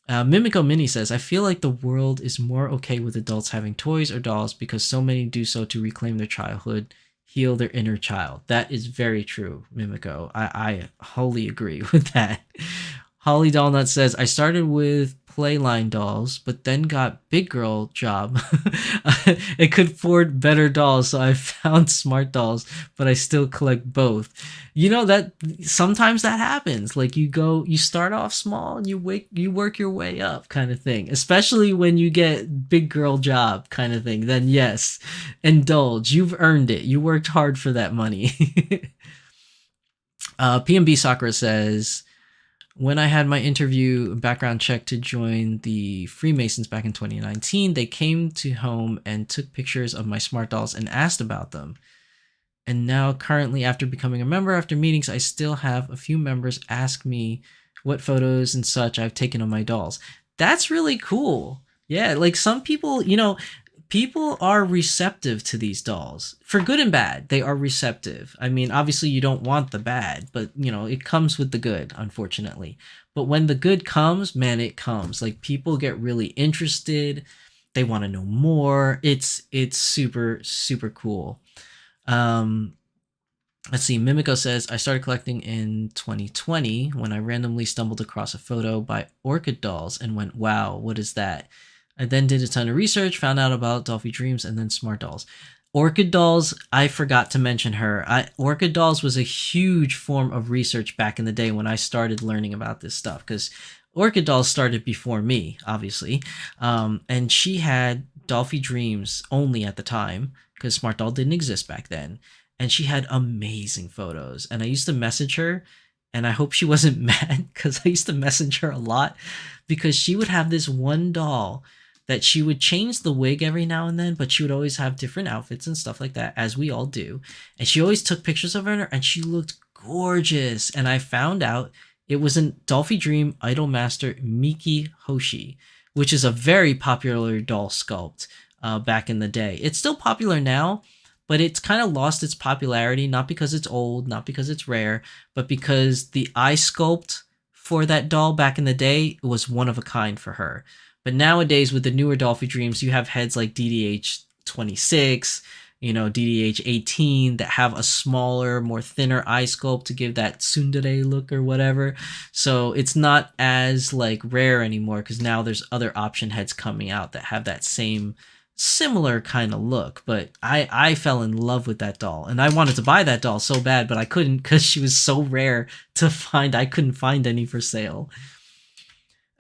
Mimico Mini says, I feel like the world is more okay with adults having toys or dolls because so many do so to reclaim their childhood, heal their inner child. That is very true, Mimico. I wholly agree with that. Holly Dollnut says, I started with Playline dolls, but then got big girl job. It could afford better dolls, so I found smart dolls, but I still collect both. That sometimes that happens. Like you start off small and you work your way up, kind of thing. Especially when you get big girl job, kind of thing. Then yes, indulge. You've earned it. You worked hard for that money. PMB Sakura says, when I had my interview background check to join the Freemasons back in 2019, they came to home and took pictures of my smart dolls and asked about them. And now currently, after becoming a member, after meetings, I still have a few members ask me what photos and such I've taken of my dolls. That's really cool. Yeah, like some people, people are receptive to these dolls. For good and bad, they are receptive. I mean, obviously you don't want the bad, but it comes with the good, unfortunately. But when the good comes, man, it comes. Like people get really interested. They want to know more. It's super, super cool. Let's see. Mimico says, I started collecting in 2020 when I randomly stumbled across a photo by Orchid Dolls and went, wow, what is that? I then did a ton of research, found out about Dolphy Dreams, and then Smart Dolls. Orchid Dolls, I forgot to mention her. Orchid Dolls was a huge form of research back in the day when I started learning about this stuff, because Orchid Dolls started before me, obviously. And she had Dolphy Dreams only at the time, because Smart Doll didn't exist back then. And she had amazing photos. And I used to message her, and I hope she wasn't mad, because I used to message her a lot, because she would have this one doll that she would change the wig every now and then, but she would always have different outfits and stuff like that, as we all do. And she always took pictures of her, and she looked gorgeous. And I found out it was a Dolphy Dream Idol Master Miki Hoshi, which is a very popular doll sculpt back in the day. It's still popular now, but it's kind of lost its popularity, not because it's old, not because it's rare, but because the eye sculpt for that doll back in the day was one of a kind for her. But nowadays, with the newer Dolphy Dreams, you have heads like DDH 26, DDH 18 that have a smaller, more thinner eye sculpt to give that tsundere look or whatever. So it's not as like rare anymore, because now there's other option heads coming out that have that same similar kind of look. But I fell in love with that doll, and I wanted to buy that doll so bad, but I couldn't because she was so rare to find. I couldn't find any for sale.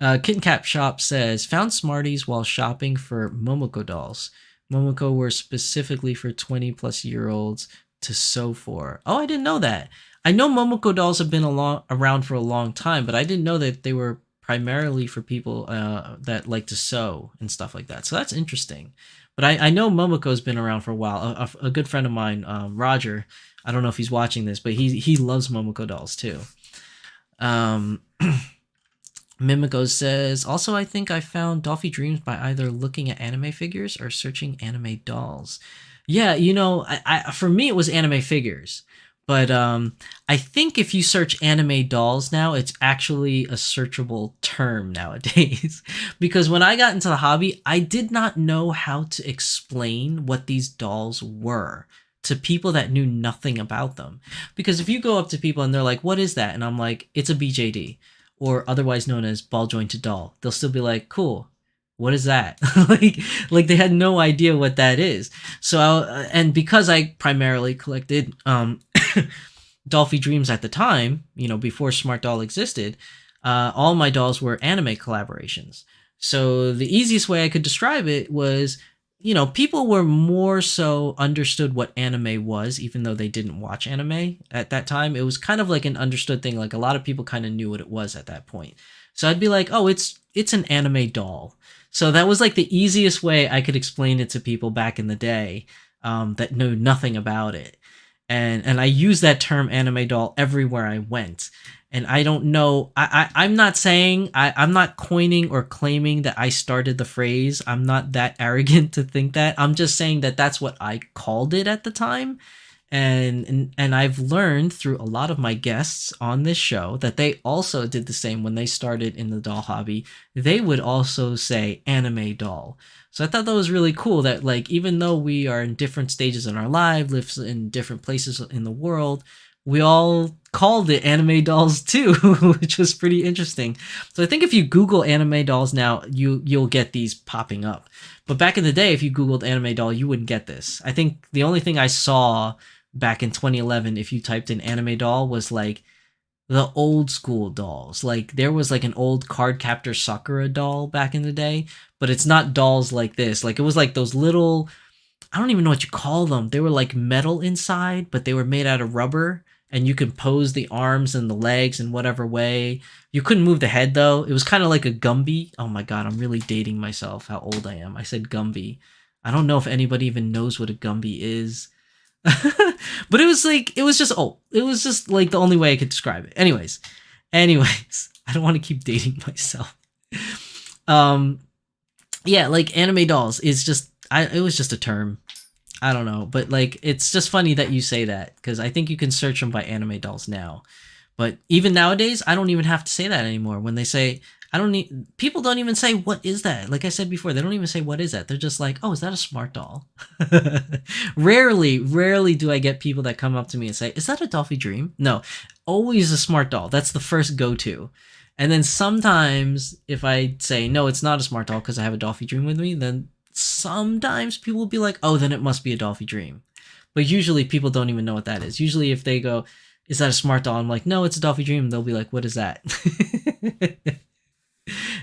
Kitten Cap Shop says, found Smarties while shopping for Momoko dolls. Momoko were specifically for 20 plus year olds, to sew for. Oh, I didn't know that. I know Momoko dolls have been around for a long time, but I didn't know that they were primarily for people that like to sew and stuff like that. So that's interesting. But I know Momoko's been around for a while. A good friend of mine, Roger, I don't know if he's watching this, but he loves Momoko dolls too. Mimiko says, also, I think I found Dolphy Dreams by either looking at anime figures or searching anime dolls. Yeah, you know, I for me, it was anime figures. But I think if you search anime dolls now, it's actually a searchable term nowadays. Because when I got into the hobby, I did not know how to explain what these dolls were to people that knew nothing about them. Because if you go up to people and they're like, what is that? And I'm like, it's a BJD, or otherwise known as ball jointed doll. They'll still be like, cool. What is that? like they had no idea what that is. So, and because I primarily collected Dolphy Dreams at the time, you know, before Smart Doll existed, all my dolls were anime collaborations. So the easiest way I could describe it was, you know, people were more so understood what anime was, even though they didn't watch anime at that time. It was kind of like an understood thing. Like a lot of people kind of knew what it was at that point. So I'd be like, oh, it's an anime doll. So that was like the easiest way I could explain it to people back in the day that knew nothing about it. And I use that term anime doll everywhere I went. And I don't know, I'm not saying, I'm not coining or claiming that I started the phrase. I'm not that arrogant to think that. I'm just saying that that's what I called it at the time. And I've learned through a lot of my guests on this show that they also did the same when they started in the doll hobby. They would also say anime doll. So I thought that was really cool that, like, even though we are in different stages in our lives, lives in different places in the world, we all called it anime dolls too, which was pretty interesting. So I think if you Google anime dolls now, you'll get these popping up. But back in the day, if you Googled anime doll, you wouldn't get this. I think the only thing I saw back in 2011, if you typed in anime doll, was like the old school dolls. Like there was like an old Card Captor Sakura doll back in the day, but it's not dolls like this. Like it was like those little, I don't even know what you call them. They were like metal inside, but they were made out of rubber, and you could pose the arms and the legs in whatever way. You couldn't move the head though. It was kind of like a Gumby. Oh my god, I'm really dating myself how old I am. I said Gumby. I don't know if anybody even knows what a Gumby is. But it was just it was just like the only way I could describe it. Anyways, I don't want to keep dating myself. Yeah, like anime dolls is just it was just a term. I don't know, but like it's just funny that you say that, because I think you can search them by anime dolls now. But even nowadays, I don't even have to say that anymore. When they say, people don't even say, what is that? Like I said before, they don't even say, what is that? They're just like, oh, is that a smart doll? Rarely do I get people that come up to me and say, is that a Dolphy Dream? No, always a smart doll. That's the first go-to. And then sometimes if I say, no, it's not a smart doll because I have a Dolphy Dream with me, then sometimes people will be like, oh, then it must be a Dolphy Dream. But usually people don't even know what that is. Usually if they go, is that a smart doll? I'm like, no, it's a Dolphy Dream. They'll be like, what is that?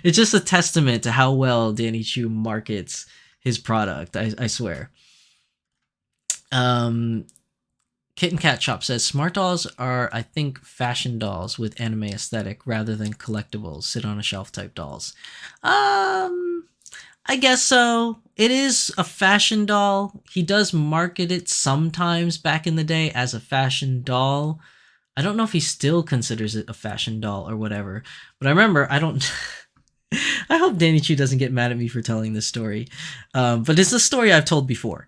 It's just a testament to how well Danny Chu markets his product, I swear. Kitten Cat Shop says, smart dolls are, I think, fashion dolls with anime aesthetic rather than collectibles, sit on a shelf type dolls. I guess so. It is a fashion doll. He does market it sometimes back in the day as a fashion doll. I don't know if he still considers it a fashion doll or whatever. But I remember, I hope Danny Chu doesn't get mad at me for telling this story. But it's a story I've told before.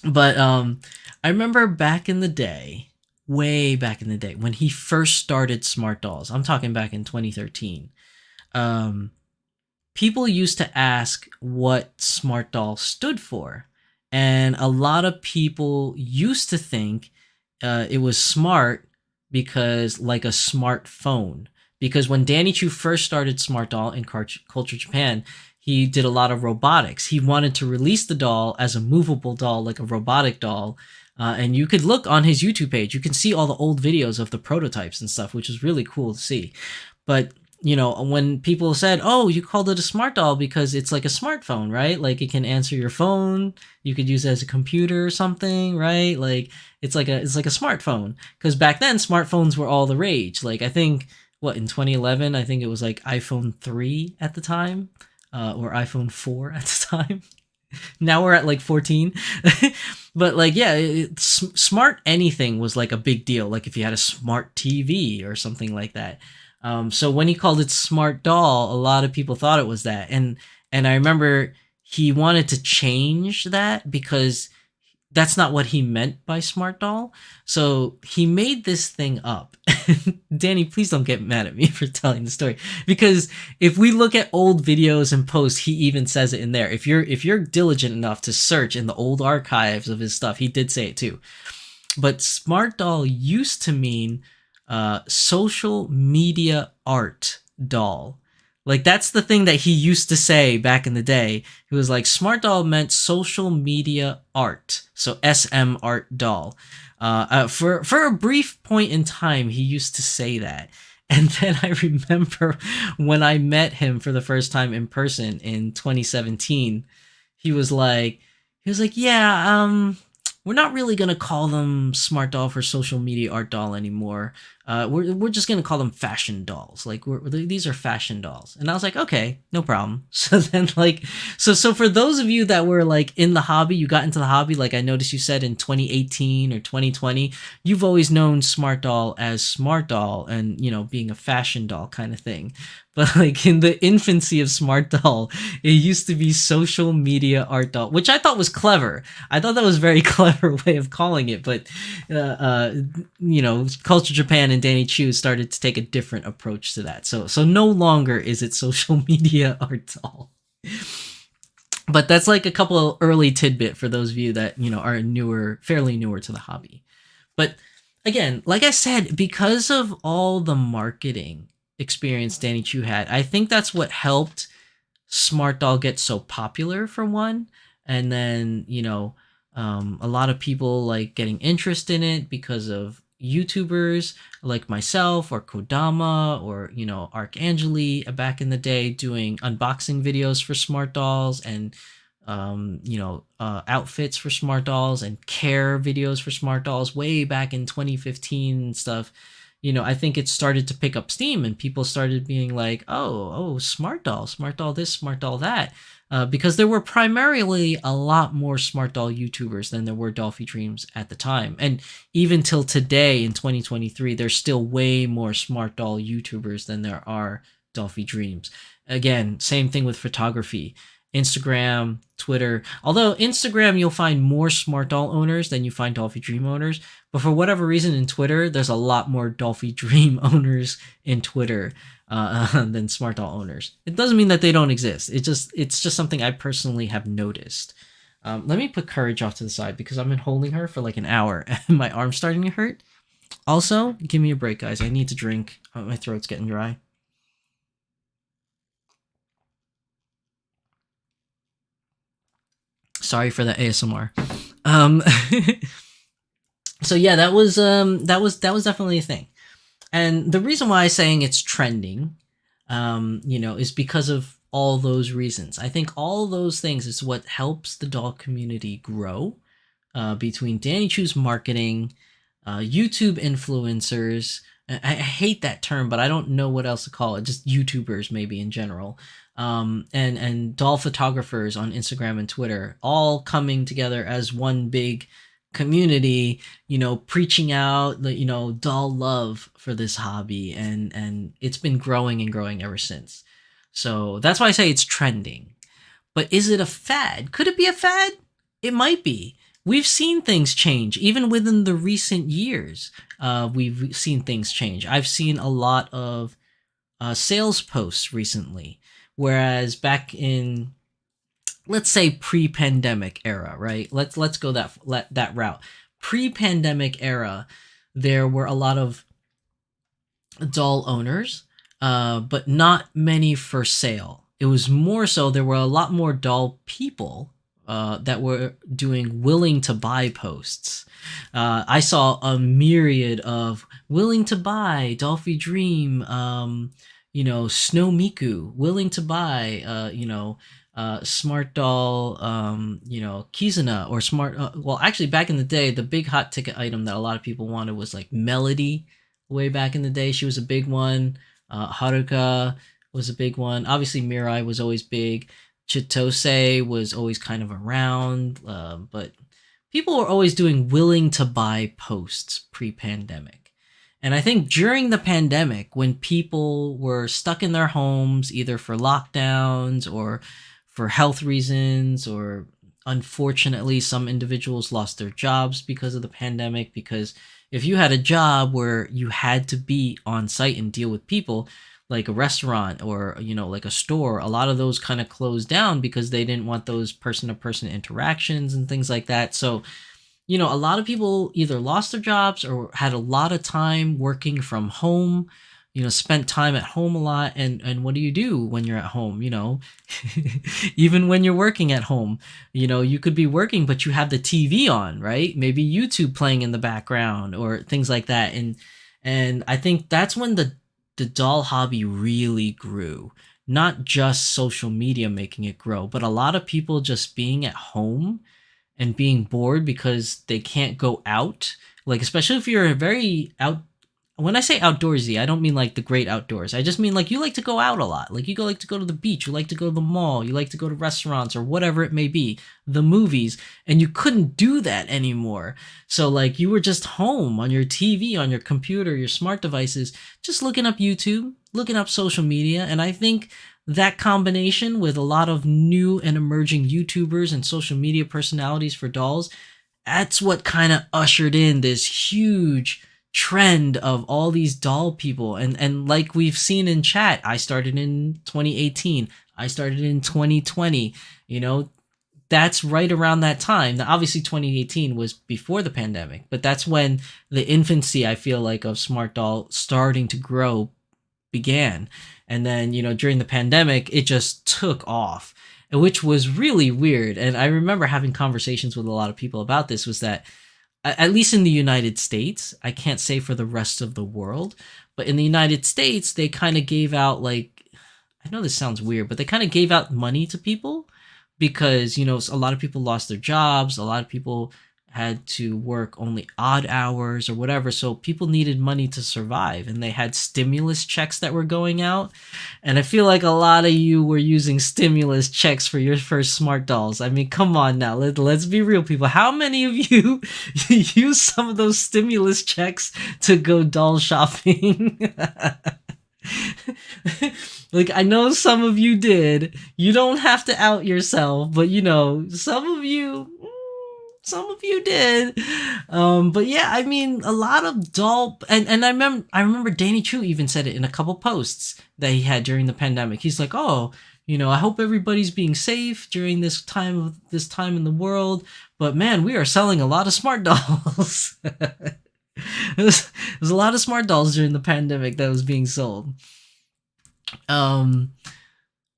But I remember back in the day, way back in the day, when he first started Smart Dolls, I'm talking back in 2013, people used to ask what Smart Doll stood for. And a lot of people used to think it was smart because like a smartphone. Because when Danny Chu first started Smart Doll in Culture Japan, he did a lot of robotics. He wanted to release the doll as a movable doll, like a robotic doll. And you could look on his YouTube page. You can see all the old videos of the prototypes and stuff, which is really cool to see. But you know, when people said, "Oh, you called it a smart doll because it's like a smartphone, right? Like it can answer your phone. You could use it as a computer or something, right? Like it's like a smartphone." Because back then, smartphones were all the rage. Like I think what in 2011, I think it was like iPhone 3 at the time, or iPhone 4 at the time. Now we're at like 14. But like yeah, smart anything was like a big deal, like if you had a smart TV or something like that. So when he called it smart doll, a lot of people thought it was that. And I remember he wanted to change that because that's not what he meant by smart doll. So he made this thing up. Danny, please don't get mad at me for telling the story, because if we look at old videos and posts, he even says it in there. If you're diligent enough to search in the old archives of his stuff, he did say it too. But smart doll used to mean social media art doll. Like that's the thing that he used to say back in the day. He was like, smart doll meant social media art, so SM art doll. For a brief point in time, he used to say that. And then I remember when I met him for the first time in person in 2017, he was like, yeah, we're not really gonna call them smart doll for social media art doll anymore. We're just gonna call them fashion dolls. Like these are fashion dolls. And I was like, okay, no problem. So then like, so for those of you that were like in the hobby, you got into the hobby, like I noticed you said in 2018 or 2020, you've always known smart doll as smart doll and, you know, being a fashion doll kind of thing. But like in the infancy of smart doll, it used to be social media art doll, which I thought was clever. I thought that was a very clever way of calling it. But, you know, Culture Japan and Danny Chu started to take a different approach to that. So no longer is it social media art doll. But that's like a couple of early tidbit for those of you that, you know, are fairly newer to the hobby. But again, like I said, because of all the marketing experience Danny Chu had, I think that's what helped Smart Doll get so popular, for one. And then, you know, a lot of people like getting interest in it because of YouTubers like myself or Kodama or, you know, Arcangeli back in the day doing unboxing videos for Smart Dolls and you know, outfits for Smart Dolls and care videos for Smart Dolls way back in 2015 and stuff. You know, I think it started to pick up steam and people started being like, oh, smart doll this, smart doll that. Because there were primarily a lot more smart doll YouTubers than there were Dolphy Dreams at the time. And even till today in 2023, there's still way more smart doll YouTubers than there are Dolphy Dreams. Again, same thing with photography. Instagram, Twitter. Although Instagram, you'll find more smart doll owners than you find Dolphy Dream owners. But for whatever reason in Twitter, there's a lot more Dolphy Dream owners in Twitter than smart doll owners. It doesn't mean that they don't exist. It's just something I personally have noticed. Let me put Courage off to the side because I've been holding her for like an hour and my arm's starting to hurt. Also, give me a break, guys. I need to drink. My throat's getting dry. Sorry for the ASMR. So yeah, that was definitely a thing. And the reason why I'm saying it's trending, you know, is because of all those reasons. I think all those things is what helps the doll community grow, between Danny Chu's marketing, YouTube influencers. I hate that term, but I don't know what else to call it. Just YouTubers, maybe in general. And doll photographers on Instagram and Twitter, all coming together as one big community, you know, preaching out the, you know, doll love for this hobby, and it's been growing and growing ever since. So that's why I say it's trending. But is it a fad? Could it be a fad? It might be. We've seen things change even within the recent years. We've seen things change. I've seen a lot of sales posts recently, whereas back in, let's say, pre-pandemic era, right? Let's go that route. Pre-pandemic era, there were a lot of doll owners, but not many for sale. It was more so there were a lot more doll people that were doing willing to buy posts. I saw a myriad of willing to buy, Dolphy Dream, Snow Miku, willing to buy, smart doll, Kizuna, or smart. Well, actually, back in the day, the big hot ticket item that a lot of people wanted was like Melody. Way back in the day, she was a big one. Haruka was a big one. Obviously, Mirai was always big. Chitose was always kind of around, but people were always doing willing to buy posts pre-pandemic. And I think during the pandemic, when people were stuck in their homes, either for lockdowns or for health reasons, or unfortunately, some individuals lost their jobs because of the pandemic. Because if you had a job where you had to be on site and deal with people, like a restaurant or like a store, a lot of those kind of closed down because they didn't want those person to person interactions and things like that. So a lot of people either lost their jobs or had a lot of time working from home, spent time at home a lot. And what do you do when you're at home? Even when you're working at home, you could be working, but you have the TV on, right? Maybe YouTube playing in the background or things like that. And I think that's when the doll hobby really grew. Not just social media making it grow, but a lot of people just being at home and being bored because they can't go out. Like, especially if you're a very when I say outdoorsy, I don't mean like the great outdoors. I just mean like you like to go out a lot. Like like to go to the beach, you like to go to the mall, you like to go to restaurants or whatever it may be, the movies, and you couldn't do that anymore. So like you were just home on your TV, on your computer, your smart devices, just looking up YouTube, looking up social media. And I think that combination with a lot of new and emerging YouTubers and social media personalities for dolls, that's what kind of ushered in this huge trend of all these doll people. And like we've seen in chat, I started in 2018, I started in 2020, that's right around that time. Now, obviously 2018 was before the pandemic, but that's when the infancy, I feel like, of smart doll starting to grow began. And then, during the pandemic, it just took off, which was really weird. And I remember having conversations with a lot of people about this, was that, at least in the United States, I can't say for the rest of the world, but in the United States, they kind of gave out, like, I know this sounds weird, but they kind of gave out money to people because, a lot of people lost their jobs. A lot of people had to work only odd hours or whatever. So people needed money to survive, and they had stimulus checks that were going out. And I feel like a lot of you were using stimulus checks for your first smart dolls. I mean, come on now. Let's be real, people. How many of you use some of those stimulus checks to go doll shopping? Like, I know some of you did. You don't have to out yourself, but some of you did. But yeah, I mean, a lot of doll, and I remember Danny Chu even said it in a couple posts that he had during the pandemic. He's like, oh, I hope everybody's being safe during this time in the world. But man, we are selling a lot of smart dolls. There's a lot of smart dolls during the pandemic that was being sold.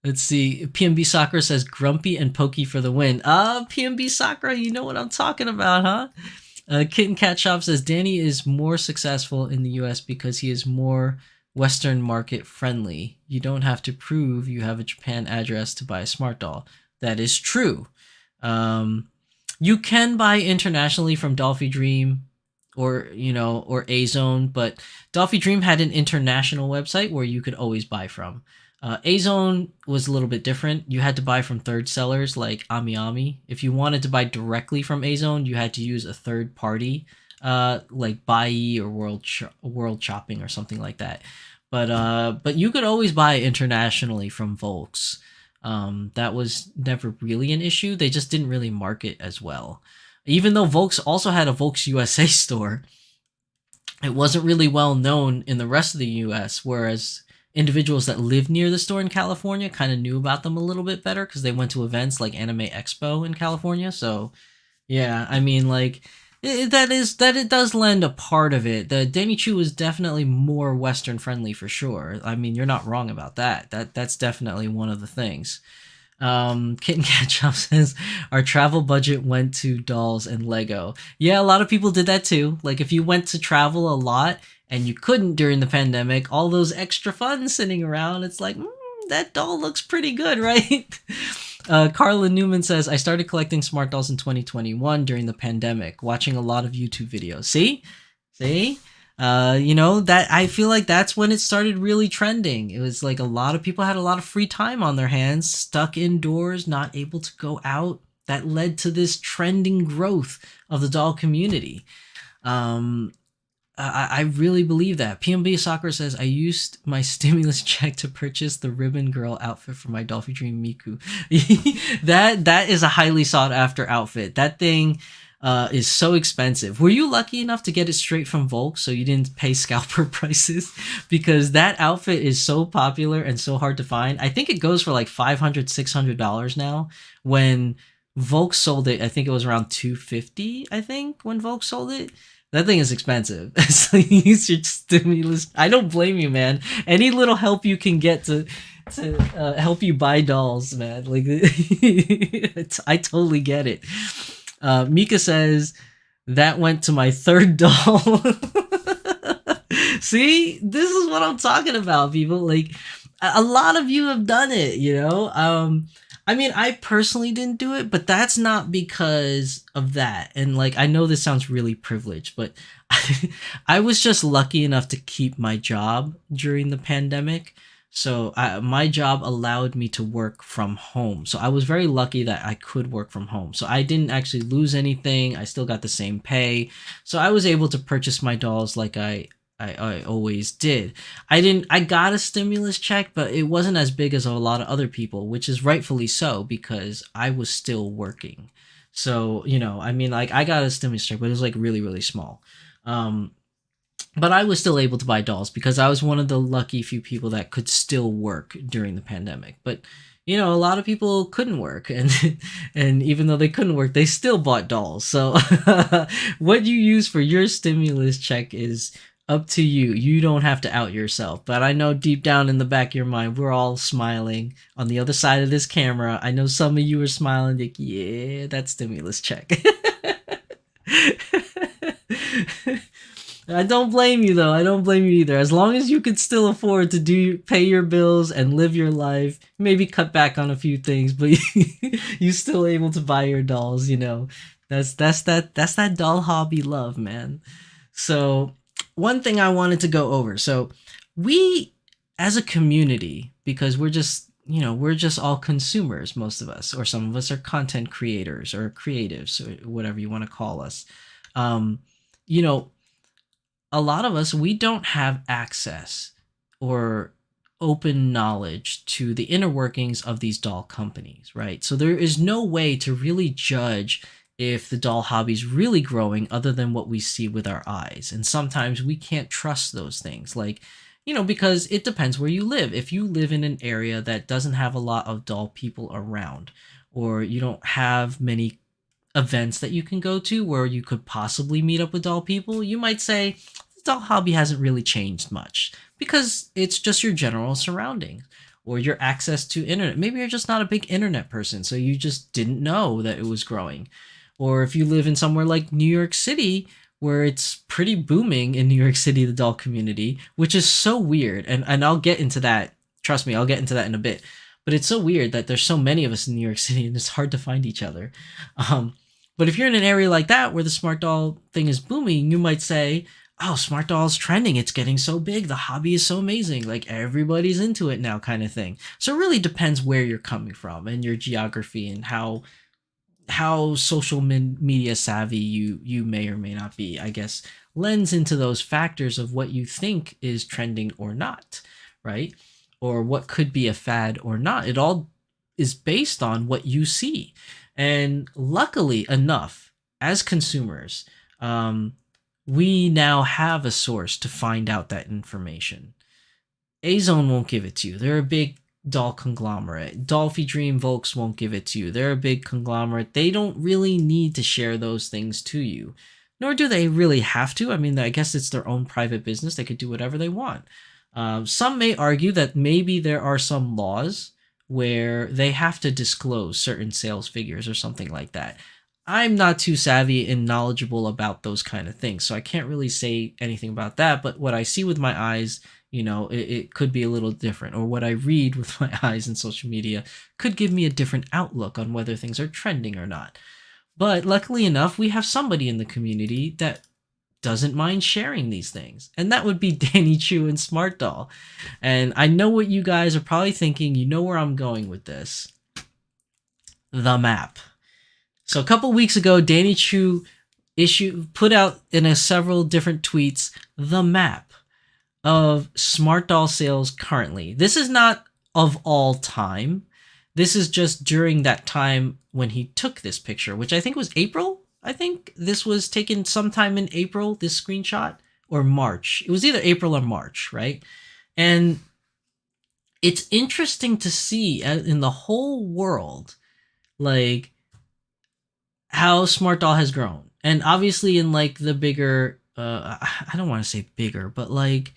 Let's see. PMB Sakura says Grumpy and Pokey for the win. PMB Sakura, you know what I'm talking about, huh? Kitten Cat Shop says Danny is more successful in the US because he is more Western market friendly. You don't have to prove you have a Japan address to buy a smart doll. That is true. You can buy internationally from Dolphy Dream or A-Zone, but Dolphy Dream had an international website where you could always buy from. A-Zone was a little bit different. You had to buy from third sellers like AmiAmi. If you wanted to buy directly from A-Zone, you had to use a third party, like Buy or World Shopping or something like that. But you could always buy internationally from Volks. That was never really an issue. They just didn't really market as well. Even though Volks also had a Volks USA store, it wasn't really well known in the rest of the US, whereas individuals that lived near the store in California kind of knew about them a little bit better because they went to events like Anime Expo in California. So yeah, I mean, like, it does lend a part of it. The Danny Chu was definitely more Western friendly for sure. I mean, you're not wrong about that. That's definitely one of the things. Kitten Cat Shop says our travel budget went to dolls and Lego. Yeah, a lot of people did that too. Like if you went to travel a lot and you couldn't during the pandemic, all those extra funds sitting around, it's like, that doll looks pretty good, right? Carla Newman says, I started collecting smart dolls in 2021 during the pandemic, watching a lot of YouTube videos. See? See? That I feel like that's when it started really trending. It was like a lot of people had a lot of free time on their hands, stuck indoors, not able to go out. That led to this trending growth of the doll community. I really believe that. PMB Soccer says, I used my stimulus check to purchase the Ribbon Girl outfit for my Dolphy Dream Miku. That is a highly sought after outfit. That thing is so expensive. Were you lucky enough to get it straight from Volk so you didn't pay scalper prices? Because that outfit is so popular and so hard to find. I think it goes for like $500, $600 now. When Volk sold it, I think it was around $250, I think, when Volk sold it. That thing is expensive. So use your stimulus. I don't blame you, man. Any little help you can get to help you buy dolls, man. Like, I totally get it. Mika says, that went to my third doll. See, this is what I'm talking about, people. Like, a lot of you have done it, you know? I mean, I personally didn't do it, but that's not because of that. And like, I know this sounds really privileged, but I was just lucky enough to keep my job during the pandemic. So my job allowed me to work from home. So I was very lucky that I could work from home. So I didn't actually lose anything. I still got the same pay. So I was able to purchase my dolls like I always did. I got a stimulus check, but it wasn't as big as a lot of other people, which is rightfully so because I was still working. So, I mean, like I got a stimulus check, but it was like really, really small. But I was still able to buy dolls because I was one of the lucky few people that could still work during the pandemic. But a lot of people couldn't work, and even though they couldn't work, they still bought dolls. So what you use for your stimulus check is up to you. You don't have to out yourself. But I know deep down in the back of your mind, we're all smiling on the other side of this camera. I know some of you are smiling like, yeah, that stimulus check. I don't blame you though. I don't blame you either. As long as you can still afford to pay your bills and live your life, maybe cut back on a few things, but you still able to buy your dolls, That's that doll hobby love, man. So one thing I wanted to go over. So we as a community, because we're just all consumers, most of us, or some of us are content creators or creatives or whatever you want to call us. A lot of us, we don't have access or open knowledge to the inner workings of these doll companies, right? So there is no way to really judge if the doll hobby is really growing other than what we see with our eyes. And sometimes we can't trust those things, like, because it depends where you live. If you live in an area that doesn't have a lot of doll people around, or you don't have many events that you can go to where you could possibly meet up with doll people, you might say the doll hobby hasn't really changed much because it's just your general surroundings or your access to internet. Maybe you're just not a big internet person, so you just didn't know that it was growing. Or if you live in somewhere like New York City, where it's pretty booming in New York City, the doll community, which is so weird. And I'll get into that. Trust me, I'll get into that in a bit. But it's so weird that there's so many of us in New York City and it's hard to find each other. But if you're in an area like that where the smart doll thing is booming, you might say, oh, smart doll's trending. It's getting so big. The hobby is so amazing. Like everybody's into it now, kind of thing. So it really depends where you're coming from and your geography and how social media savvy you may or may not be, I guess, lends into those factors of what you think is trending or not, right? Or what could be a fad or not. It all is based on what you see. And luckily enough, as consumers, we now have a source to find out that information. A-Zone won't give it to you. They're a big doll conglomerate. Dolphy Dream Volks won't give it to you. They're a big conglomerate. They don't really need to share those things to you. Nor do they really have to. I mean, I guess it's their own private business. They could do whatever they want. Some may argue that maybe there are some laws where they have to disclose certain sales figures or something like that. I'm not too savvy and knowledgeable about those kind of things, so I can't really say anything about that. But what I see with my eyes, it could be a little different, or what I read with my eyes in social media could give me a different outlook on whether things are trending or not. But luckily enough, we have somebody in the community that doesn't mind sharing these things, and that would be Danny Chu and Smart Doll. And I know what you guys are probably thinking. You know where I'm going with this. The map. So a couple weeks ago, Danny Chu put out in several different tweets the map of Smart Doll sales currently. This is not of all time. This is just during that time when he took this picture, which I think was April. I think this was taken sometime in April, this screenshot, or March. It was either April or March, right? And it's interesting to see in the whole world, like, how Smart Doll has grown. And obviously in like the bigger, I don't want to say bigger, but like,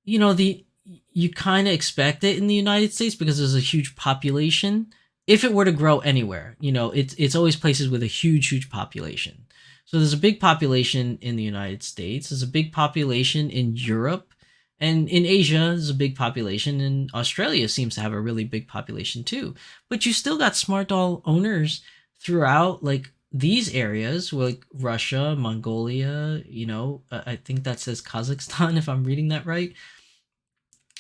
you kind of expect it in the United States because there's a huge population. If it were to grow anywhere, it's always places with a huge population. So there's a big population in the United States. There's a big population in Europe, and in Asia, there's a big population, and Australia seems to have a really big population too. But you still got Smart Doll owners throughout like these areas, like Russia, Mongolia, I think that says Kazakhstan if I'm reading that right.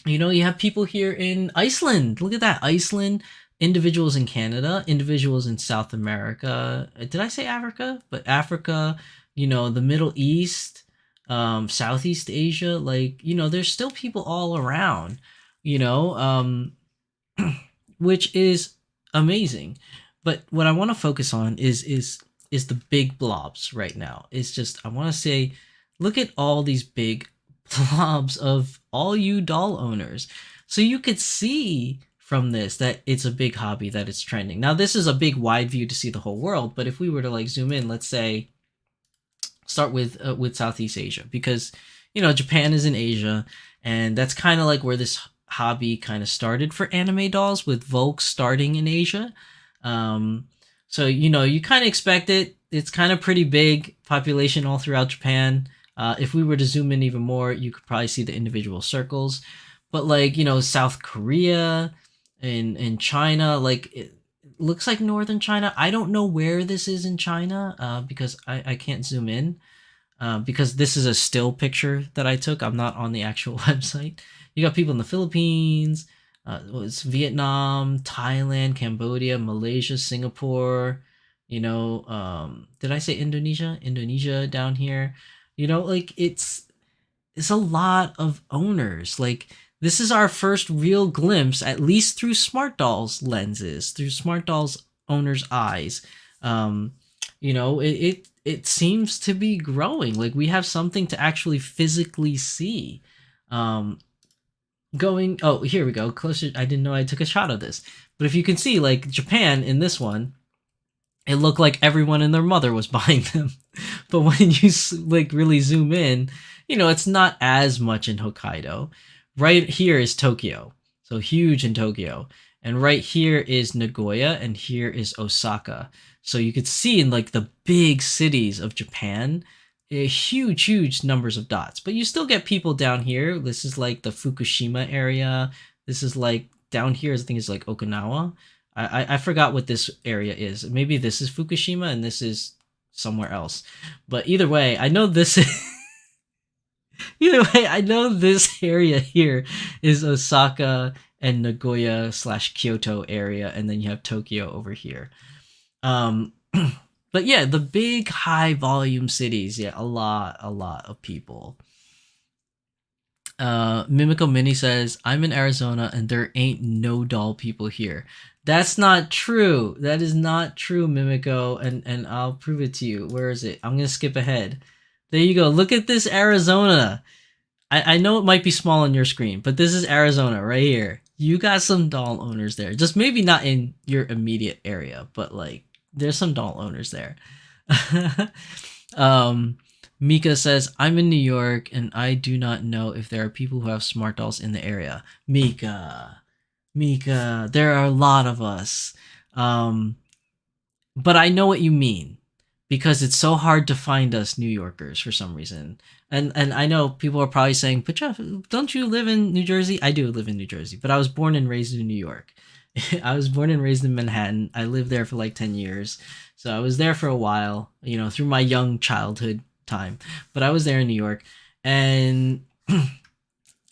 You have people here in Iceland. Look at that. Iceland, individuals in Canada, individuals in South America. Did I say Africa? But Africa, the Middle East, Southeast Asia, like, there's still people all around, which is amazing. But what I want to focus on is the big blobs right now. It's just, I want to say, look at all these big blobs of all you doll owners. So you could see from this that it's a big hobby, that it's trending. Now, this is a big wide view to see the whole world, but if we were to like zoom in, let's say, start with Southeast Asia, because, Japan is in Asia, and that's kind of like where this hobby kind of started for anime dolls, with Volk starting in Asia. So, you kind of expect it. It's kind of pretty big population all throughout Japan. If we were to zoom in even more, you could probably see the individual circles. But like, South Korea and China, like it looks like northern China. I don't know where this is in China because I can't zoom in because this is a still picture that I took. I'm not on the actual website. You got people in the Philippines, it's Vietnam, Thailand, Cambodia, Malaysia, Singapore, did I say Indonesia? Indonesia down here. Like it's a lot of owners. Like, this is our first real glimpse, at least through Smart Doll's lenses, through Smart Doll's owners' eyes. It seems to be growing. Like, we have something to actually physically see. Oh, here we go. Closer. I didn't know I took a shot of this. But if you can see, like, Japan in this one, it looked like everyone and their mother was buying them. But when you like really zoom in, it's not as much in Hokkaido. Right here is Tokyo. So huge in Tokyo. And right here is Nagoya, and here is Osaka. So you could see in like the big cities of Japan, huge numbers of dots. But you still get people down here. This is like the Fukushima area. This is like down here, I think is like Okinawa. I forgot what this area is. Maybe this is Fukushima and this is somewhere else. But either way, I know this I know this area here is Osaka and Nagoya / Kyoto area, and then you have Tokyo over here. But yeah, the big high volume cities, yeah, a lot of people. Mimico Mini says, I'm in Arizona and there ain't no doll people here. That's not true. That is not true, Mimico, and I'll prove it to you. Where is it? I'm gonna skip ahead. There you go. Look at this Arizona. I know it might be small on your screen, but this is Arizona right here. You got some doll owners there. Just maybe not in your immediate area, but like there's some doll owners there. Mika says, I'm in New York and I do not know if there are people who have Smart Dolls in the area. Mika, Mika, there are a lot of us. Um, but I know what you mean because it's so hard to find us New Yorkers for some reason. And I know people are probably saying, "But Jeff, don't you live in New Jersey?" I do live in New Jersey, but I was born and raised in New York. I was born and raised in Manhattan. I lived there for like 10 years. So I was there for a while, through my young childhood time. But I was there in New York, and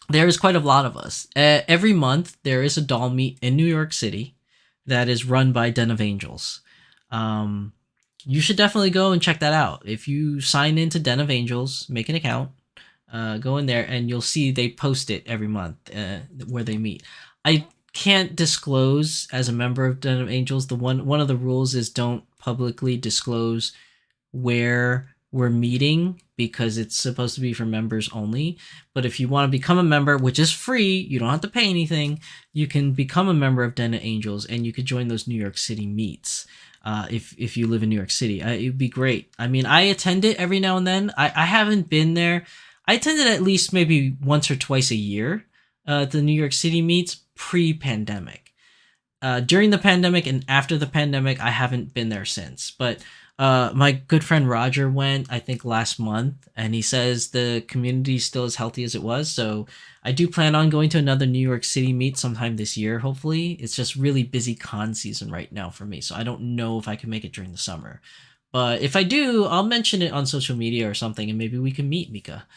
there is quite a lot of us. Every month there is a doll meet in New York City that is run by Den of Angels. Um, you should definitely go and check that out. If you sign into Den of Angels, make an account, go in there, and you'll see they post it every month where they meet. I can't disclose as a member of Den of Angels. One of the rules is don't publicly disclose where we're meeting because it's supposed to be for members only. But if you want to become a member, which is free, you don't have to pay anything, you can become a member of Den of Angels and you could join those New York City meets. If you live in New York City, it'd be great. I mean, I attend it every now and then. I haven't been there. I attended at least maybe once or twice a year. The New York City meets pre-pandemic. During the pandemic and after the pandemic, I haven't been there since. But my good friend Roger went, I think, last month, and he says the community is still as healthy as it was. So I do plan on going to another New York City meet sometime this year, hopefully. It's just really busy con season right now for me, so I don't know if I can make it during the summer. But if I do, I'll mention it on social media or something, and maybe we can meet, Mika.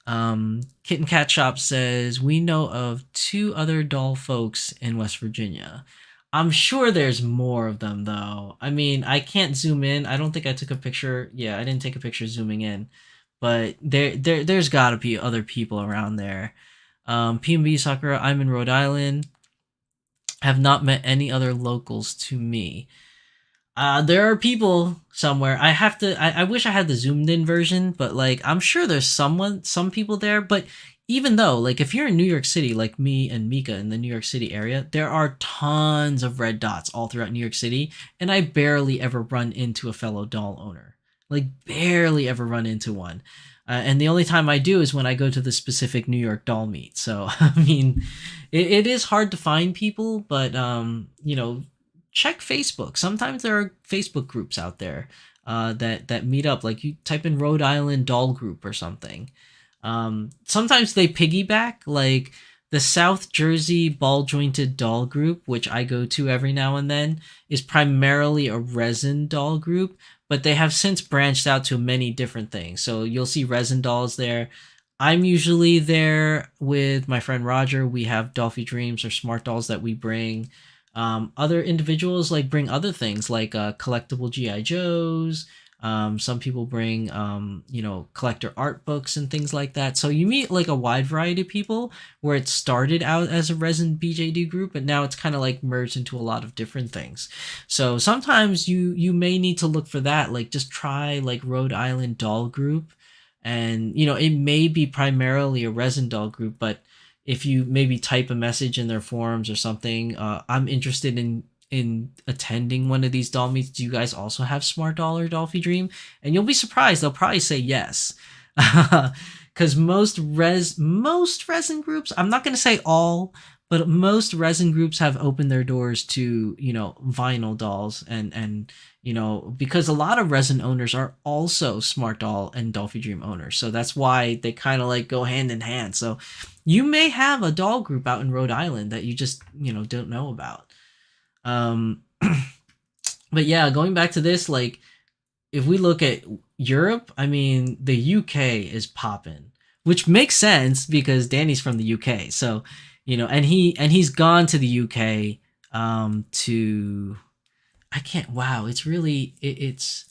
Kitten Cat Shop says, we know of two other doll folks in West Virginia. I'm sure there's more of them though. I mean, I can't zoom in. I don't think I took a picture. Yeah, I didn't take a picture zooming in. But there's gotta be other people around there. PMB Sakura, I'm in Rhode Island. Have not met any other locals to me. There are people somewhere. I have to. I wish I had the zoomed in version, but like I'm sure there's some people there. But even though, like, if you're in New York City, like me and Mika in the New York City area, there are tons of red dots all throughout New York City, and I barely ever run into a fellow doll owner. Like barely ever run into one. And the only time I do is when I go to the specific New York doll meet. So I mean, it is hard to find people, but check Facebook. Sometimes there are Facebook groups out there that meet up. Like you type in Rhode Island Doll Group or something. Sometimes they piggyback, like the South Jersey Ball Jointed Doll Group, which I go to every now and then, is primarily a resin doll group, but they have since branched out to many different things. So you'll see resin dolls there. I'm usually there with my friend Roger. We have Dolphy Dreams or Smart Dolls that we bring. Other individuals like bring other things like collectible GI Joes. Some people bring collector art books and things like that. So you meet like a wide variety of people where it started out as a resin BJD group, but now it's kind of like merged into a lot of different things. So sometimes you may need to look for that. Like just try like Rhode Island Doll Group, and it may be primarily a resin doll group, but if you maybe type a message in their forums or something, I'm interested in attending one of these doll meets. Do you guys also have Smart Doll or Dolphy Dream? And you'll be surprised, they'll probably say yes. Because most resin groups, I'm not going to say all, but most resin groups have opened their doors to vinyl dolls, and because a lot of resin owners are also Smart Doll and Dolphy Dream owners, so that's why they kind of like go hand in hand. So you may have a doll group out in Rhode Island that you just don't know about. But yeah, going back to this, like if we look at Europe, I mean the UK is popping, which makes sense because Danny's from the UK. So and he's gone to the UK to I can't wow, it's really it's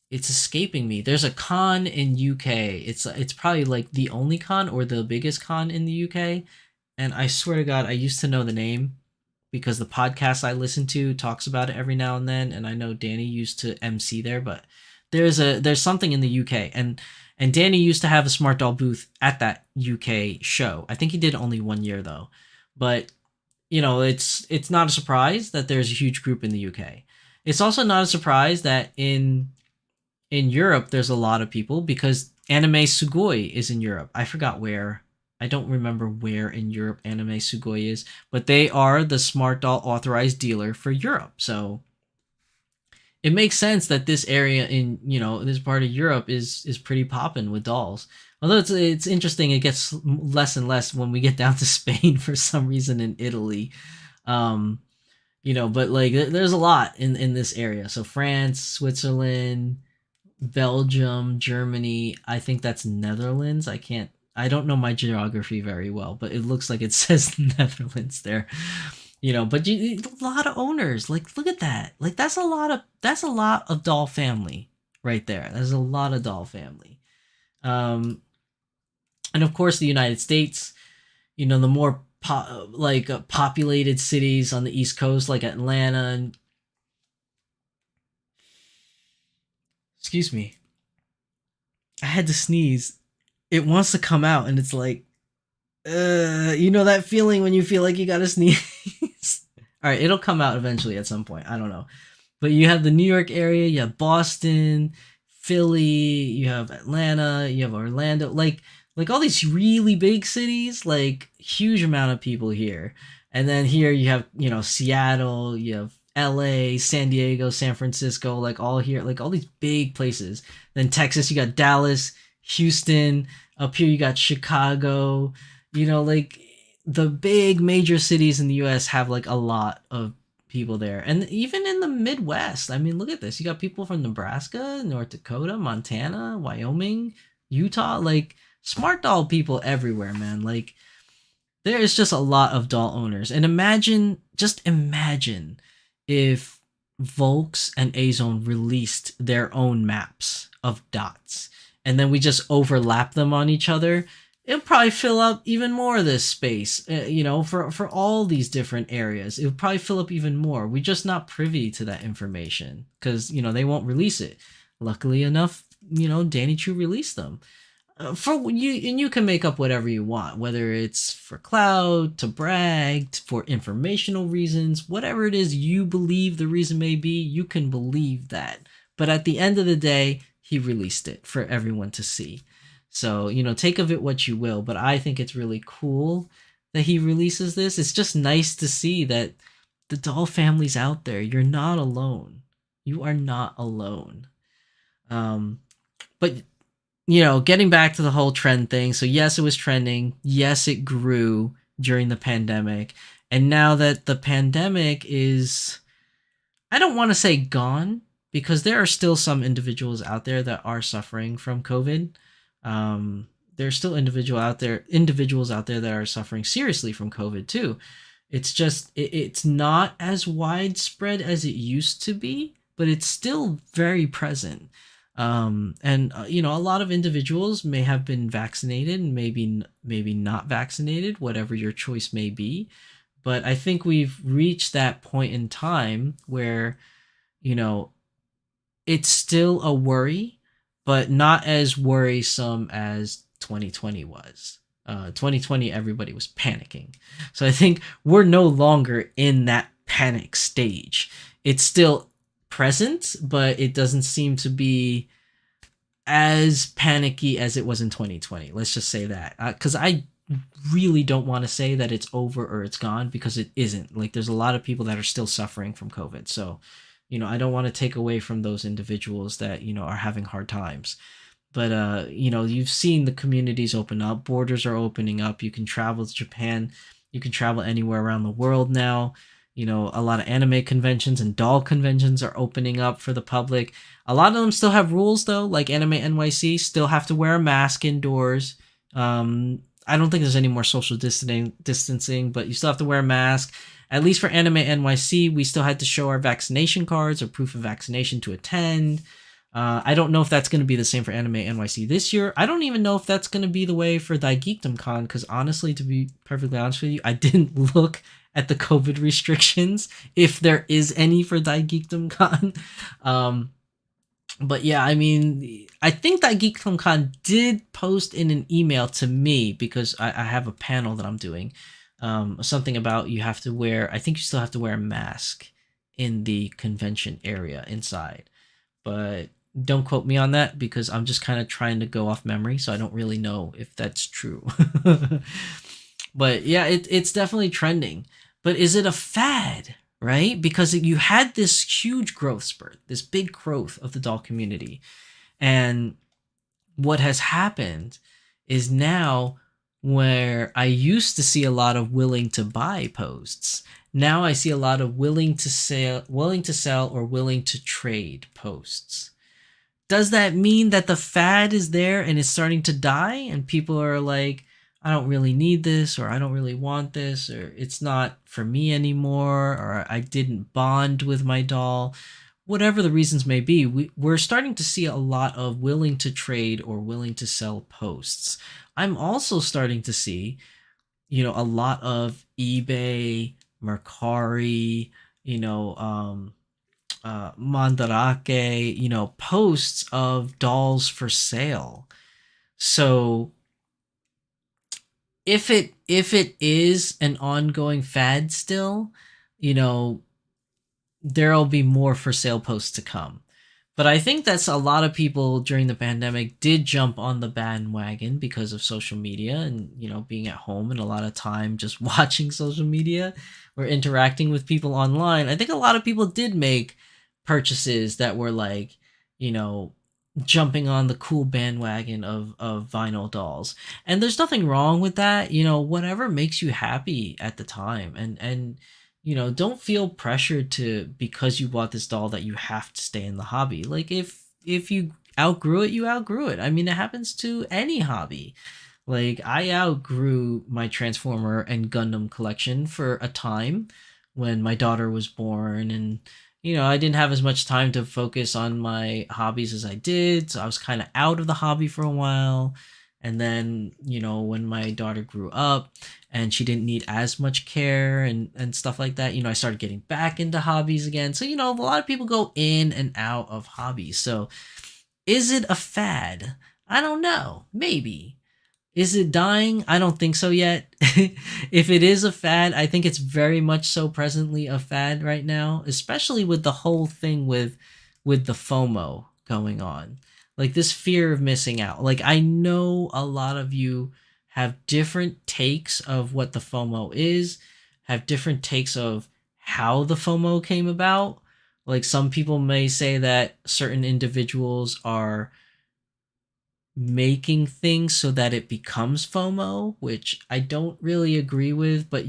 escaping me. There's a con in UK. It's probably like the only con or the biggest con in the UK, and I swear to God, I used to know the name because the podcast I listen to talks about it every now and then, and I know Danny used to MC there, but there's something in the UK, and Danny used to have a Smart Doll booth at that UK show. I think he did only 1 year though, but it's not a surprise that there's a huge group in the UK. It's also not a surprise that in Europe there's a lot of people because Anime Sugoi is in Europe. I forgot where. I don't remember where in Europe Anime Sugoi is, but they are the Smart Doll authorized dealer for Europe. So it makes sense that this area in, this part of Europe is pretty poppin' with dolls. Although it's interesting, it gets less and less when we get down to Spain for some reason in Italy. Um, but like there's a lot in this area. So France, Switzerland, Belgium, Germany. I think that's Netherlands. I don't know my geography very well, but it looks like it says Netherlands there. But a lot of owners. Like, look at that. Like, that's a lot of doll family right there. There's a lot of doll family. Um, and of course, the United States. The more populated cities on the East Coast, like Atlanta. And excuse me, I had to sneeze. It wants to come out, and it's like, that feeling when you feel like you gotta sneeze. All right, it'll come out eventually at some point. I don't know, but you have the New York area, you have Boston, Philly, you have Atlanta, you have Orlando, like all these really big cities, like huge amount of people here. And then here you have, Seattle, you have LA, San Diego, San Francisco, like all here, like all these big places. Then Texas, you got Dallas, Houston, up here you got Chicago, like the big major cities in the US have like a lot of people there. And even in the Midwest, I mean, look at this. You got people from Nebraska, North Dakota, Montana, Wyoming, Utah, like smart doll people everywhere, man. Like there is just a lot of doll owners. And just imagine if Volks and Azone released their own maps of dots and then we just overlap them on each other. It'll probably fill up even more of this space, for all these different areas. It would probably fill up even more. We're just not privy to that information because, they won't release it. Luckily enough, Danny Chu released them. For you, and you can make up whatever you want, whether it's for clout, to brag, for informational reasons, whatever it is you believe the reason may be, you can believe that. But at the end of the day, he released it for everyone to see. So, take of it what you will, but I think it's really cool that he releases this. It's just nice to see that the doll family's out there. You're not alone. You are not alone. But getting back to the whole trend thing. So yes, it was trending. Yes, it grew during the pandemic. And now that the pandemic is, I don't want to say gone, because there are still some individuals out there that are suffering from COVID. There's still individuals out there that are suffering seriously from COVID too. It's just it's not as widespread as it used to be, but it's still very present. And a lot of individuals may have been vaccinated, and maybe not vaccinated, whatever your choice may be. But I think we've reached that point in time where, it's still a worry, but not as worrisome as 2020 was. 2020, everybody was panicking. So I think we're no longer in that panic stage. It's still present, but it doesn't seem to be as panicky as it was in 2020. Let's just say that. Because I really don't want to say that it's over or it's gone, because it isn't. Like, there's a lot of people that are still suffering from COVID. So, I don't want to take away from those individuals that, are having hard times. But, you've seen the communities open up. Borders are opening up. You can travel to Japan. You can travel anywhere around the world now. A lot of anime conventions and doll conventions are opening up for the public. A lot of them still have rules, though, like Anime NYC, still have to wear a mask indoors. I don't think there's any more social distancing, but you still have to wear a mask. At least for Anime NYC, we still had to show our vaccination cards or proof of vaccination to attend. I don't know if that's going to be the same for Anime NYC this year. I don't even know if that's going to be the way for Daigeekdom Con, because honestly, to be perfectly honest with you, I didn't look at the COVID restrictions, if there is any for Daigeekdom Con. But yeah, I mean, I think that Geekdom Con did post in an email to me, because I have a panel that I'm doing. Something about I think you still have to wear a mask in the convention area inside. But Don't quote me on that because I'm just kind of trying to go off memory, so I don't really know if that's true. But yeah, it's definitely trending. But is it a fad, right? Because you had this huge growth spurt, this big growth of the doll community. And what has happened is now where I used to see a lot of willing to buy posts. Now I see a lot of willing to sell or willing to trade posts. Does that mean that the fad is there and it's starting to die and people are like, I don't really need this, or I don't really want this, or it's not for me anymore, or I didn't bond with my doll? Whatever the reasons may be, we're starting to see a lot of willing to trade or willing to sell posts. I'm also starting to see, a lot of eBay, Mercari, Mandarake, posts of dolls for sale. So if it is an ongoing fad still, you know, there'll be more for sale posts to come. But I think that's a lot of people during the pandemic did jump on the bandwagon because of social media and, being at home and a lot of time just watching social media or interacting with people online. I think a lot of people did make purchases that were like, you know, jumping on the cool bandwagon of vinyl dolls. And there's nothing wrong with that, whatever makes you happy at the time. And don't feel pressured to, because you bought this doll, that you have to stay in the hobby. Like if you outgrew it, you outgrew it. I mean, it happens to any hobby. Like I outgrew my Transformer and Gundam collection for a time when my daughter was born, and I didn't have as much time to focus on my hobbies as I did, so I was kind of out of the hobby for a while. And then, when my daughter grew up and she didn't need as much care and stuff like that, I started getting back into hobbies again. So, a lot of people go in and out of hobbies. So, is it a fad? I don't know. Maybe. Is it dying? I don't think so yet. If it is a fad, I think it's very much so presently a fad right now, especially with the whole thing with the FOMO going on. Like this fear of missing out. Like I know a lot of you have different takes of what the FOMO is, have different takes of how the FOMO came about. Like some people may say that certain individuals are making things so that it becomes FOMO, which I don't really agree with, but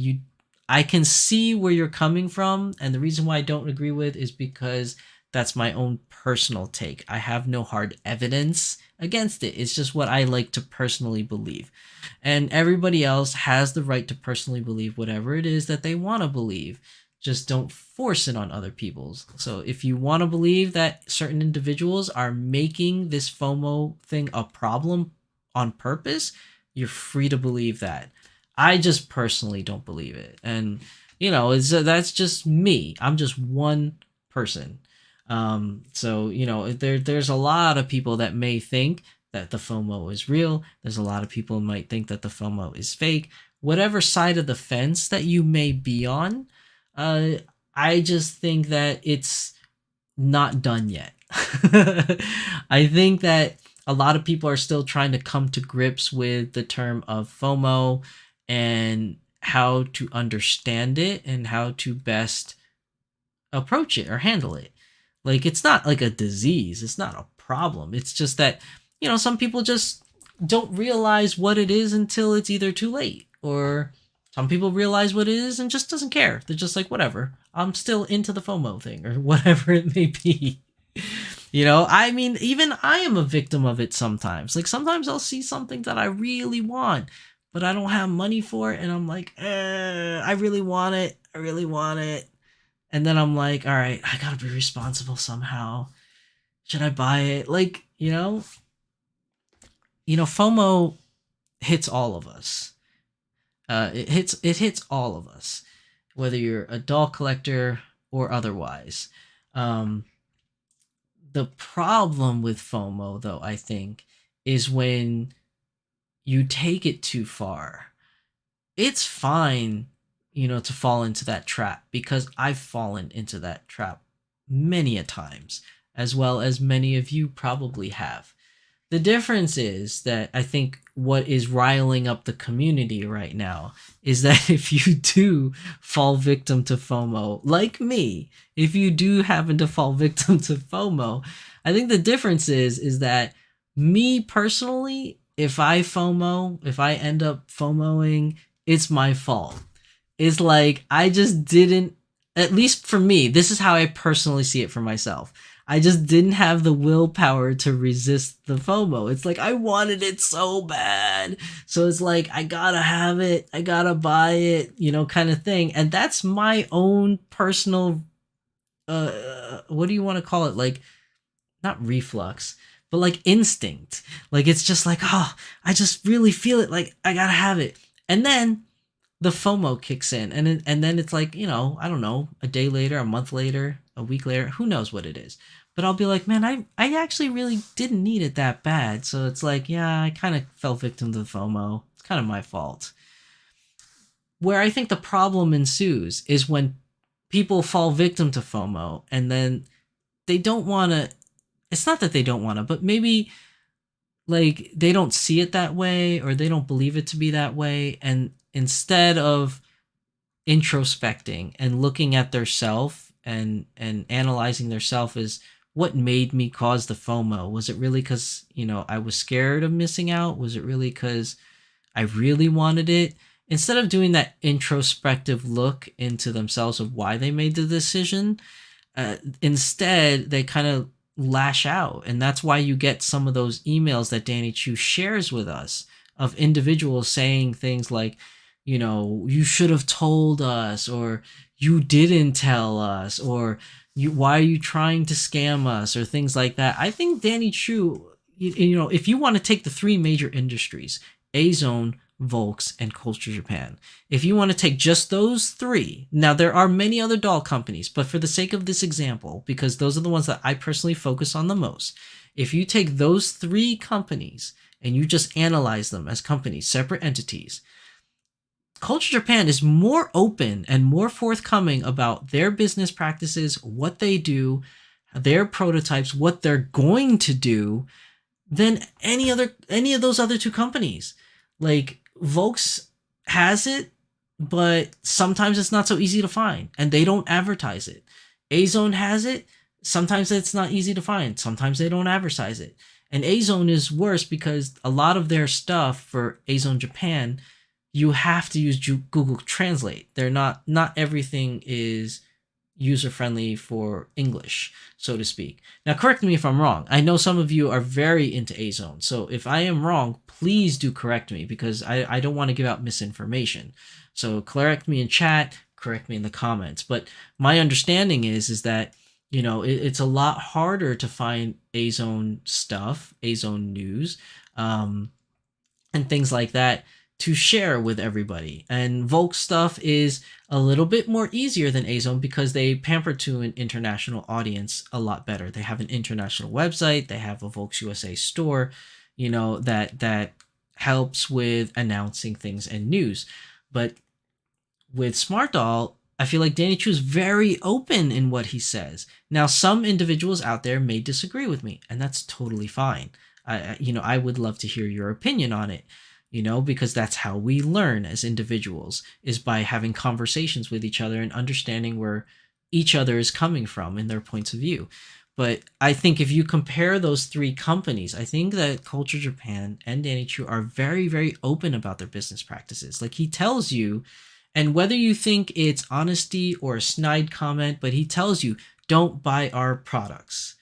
I can see where you're coming from, and the reason why I don't agree with is because that's my own personal take. I have no hard evidence against it. It's just what I like to personally believe. And everybody else has the right to personally believe whatever it is that they want to believe. Just don't force it on other people's. So if you want to believe that certain individuals are making this FOMO thing a problem on purpose, you're free to believe that. I just personally don't believe it. And, that's just me. I'm just one person. So, there's a lot of people that may think that the FOMO is real. There's a lot of people who might think that the FOMO is fake. Whatever side of the fence that you may be on, I just think that it's not done yet. I think that a lot of people are still trying to come to grips with the term of FOMO and how to understand it and how to best approach it or handle it. Like, it's not like a disease, it's not a problem. It's just that, some people just don't realize what it is until it's either too late, or some people realize what it is and just doesn't care. They're just like, whatever, I'm still into the FOMO thing, or whatever it may be. I mean, even I am a victim of it sometimes. Like, sometimes I'll see something that I really want, but I don't have money for it, and I'm like, I really want it. I really want it. And then I'm like, all right, I gotta be responsible somehow. Should I buy it? Like, FOMO hits all of us. It hits all of us, whether you're a doll collector or otherwise. The problem with FOMO, though, I think, is when you take it too far. It's fine, to fall into that trap, because I've fallen into that trap many a times. as well as many of you probably have. The difference is that I think what is riling up the community right now is that if you do fall victim to FOMO, like me, if you do happen to fall victim to FOMO, I think the difference is that me personally, if I FOMO, if I end up FOMOing, it's my fault. It's like I just didn't, at least for me, this is how I personally see it for myself. I just didn't have the willpower to resist the FOMO. It's like I wanted it so bad. So it's like I gotta have it, I gotta buy it, kind of thing. And that's my own personal what do you want to call it? Like, not reflux, but like instinct. Like it's just like, oh, I just really feel it, like I gotta have it. And then the FOMO kicks in, and then it's like, I don't know, a day later, a month later, a week later, who knows what it is. But I'll be like, man, I actually really didn't need it that bad. So it's like, yeah, I kind of fell victim to the FOMO. It's kind of my fault. Where I think the problem ensues is when people fall victim to FOMO and then they don't want to, it's not that they don't want to, but maybe like they don't see it that way or they don't believe it to be that way. And instead of introspecting and looking at their self and analyzing their self as what made me cause the FOMO? Was it really because, I was scared of missing out? Was it really because I really wanted it? Instead of doing that introspective look into themselves of why they made the decision, instead they kind of lash out. And that's why you get some of those emails that Danny Chu shares with us of individuals saying things like, you should have told us, or you didn't tell us, or why are you trying to scam us, or things like that. I think Danny Chu, if you want to take the three major industries, A-Zone, Volks, and Culture Japan, if you want to take just those three, now there are many other doll companies, but for the sake of this example, because those are the ones that I personally focus on the most, if you take those three companies and you just analyze them as companies, separate entities, Culture Japan is more open and more forthcoming about their business practices, what they do, their prototypes, what they're going to do than any of those other two companies. Like Volks has it, but sometimes it's not so easy to find and they don't advertise it. A-Zone has it, sometimes it's not easy to find, sometimes they don't advertise it. And A-Zone is worse because a lot of their stuff for A-Zone Japan, you have to use Google Translate. They're not everything is user-friendly for English, so to speak. Now, correct me if I'm wrong. I know some of you are very into A-Zone, so if I am wrong, please do correct me because I don't want to give out misinformation. So correct me in chat, correct me in the comments. But my understanding is that, it's a lot harder to find A-Zone stuff, A-Zone news, and things like that to share with everybody. And Volk stuff is a little bit more easier than A-Zone because they pamper to an international audience a lot better. They have an international website, they have a Volks USA store, that helps with announcing things and news. But with Smart Doll, I feel like Danny Chu is very open in what he says. Now, some individuals out there may disagree with me, and that's totally fine. I would love to hear your opinion on it. Because that's how we learn as individuals, is by having conversations with each other and understanding where each other is coming from in their points of view. But I think if you compare those three companies, I think that Culture Japan and Danny Chu are very, very open about their business practices. Like he tells you, and whether you think it's honesty or a snide comment, but he tells you, don't buy our products.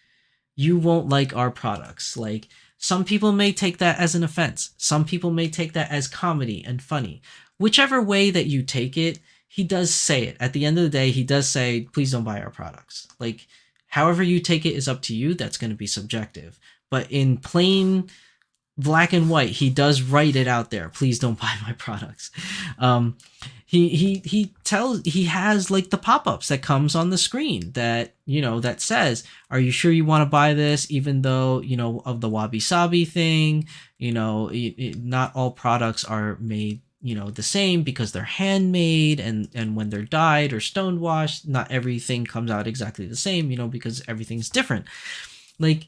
You won't like our products. Like, some people may take that as an offense. Some people may take that as comedy and funny. Whichever way that you take it, he does say it. At the end of the day, he does say, please don't buy our products. Like, however you take it is up to you. That's going to be subjective. But in plain black and white, he does write it out there. Please don't buy my products. He has like the pop-ups that comes on the screen that, that says, are you sure you want to buy this? Even though, of the wabi-sabi thing, not all products are made, the same because they're handmade, and when they're dyed or stone washed, not everything comes out exactly the same, because everything's different. Like,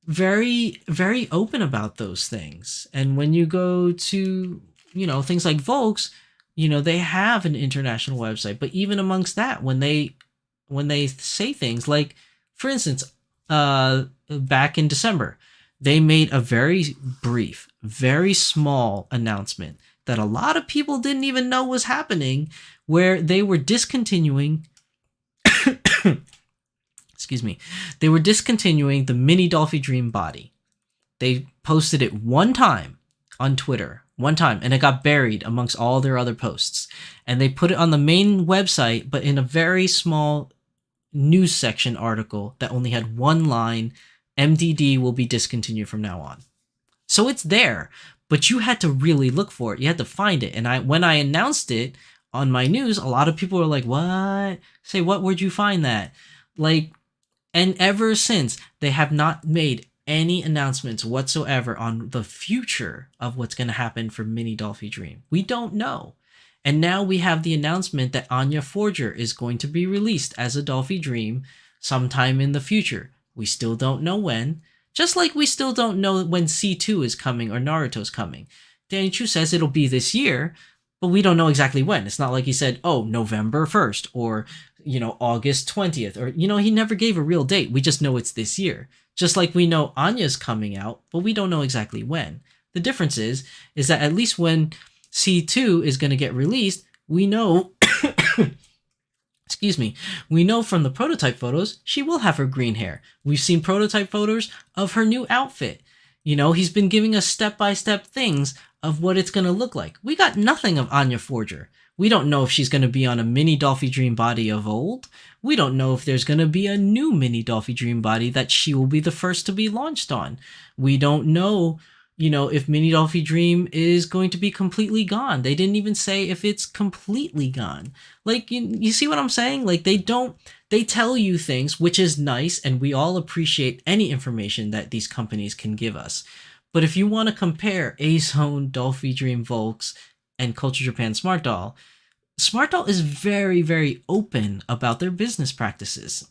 very, very open about those things. And when you go to, things like Volks, they have an international website, but even amongst that, when they say things like, for instance, back in December, they made a very brief, very small announcement that a lot of people didn't even know was happening, where they were discontinuing excuse me, they were discontinuing the mini Dolphy Dream body. They posted it one time on Twitter, and it got buried amongst all their other posts. And they put it on the main website, but in a very small news section article that only had one line: MDD will be discontinued from now on. So it's there, but you had to really look for it. You had to find it. And when I announced it on my news, a lot of people were like, what? Say, what? Where'd you find that? Like, and ever since, they have not made any announcements whatsoever on the future of what's going to happen for Mini Dolphy Dream. We don't know. And now we have the announcement that Anya Forger is going to be released as a Dolphy Dream sometime in the future. We still don't know when. Just like we still don't know when C2 is coming or Naruto's coming. Danny Chu says it'll be this year, but we don't know exactly when. It's not like he said, November 1st or, August 20th, or, he never gave a real date. We just know it's this year. Just like we know Anya's coming out, but we don't know exactly when. The difference is that at least when C2 is going to get released, we know, excuse me, we know from the prototype photos, she will have her green hair. We've seen prototype photos of her new outfit. He's been giving us step-by-step things of what it's going to look like. We got nothing of Anya Forger. We don't know if she's going to be on a mini Dolphy Dream body of old. We don't know if there's going to be a new mini Dolphy Dream body that she will be the first to be launched on. We don't know, if mini Dolphy Dream is going to be completely gone. They didn't even say if it's completely gone. Like, you see what I'm saying? Like, they tell you things, which is nice, and we all appreciate any information that these companies can give us. But if you want to compare A-Zone, Dolphy Dream, Volks, and Culture Japan Smart Doll is very, very open about their business practices.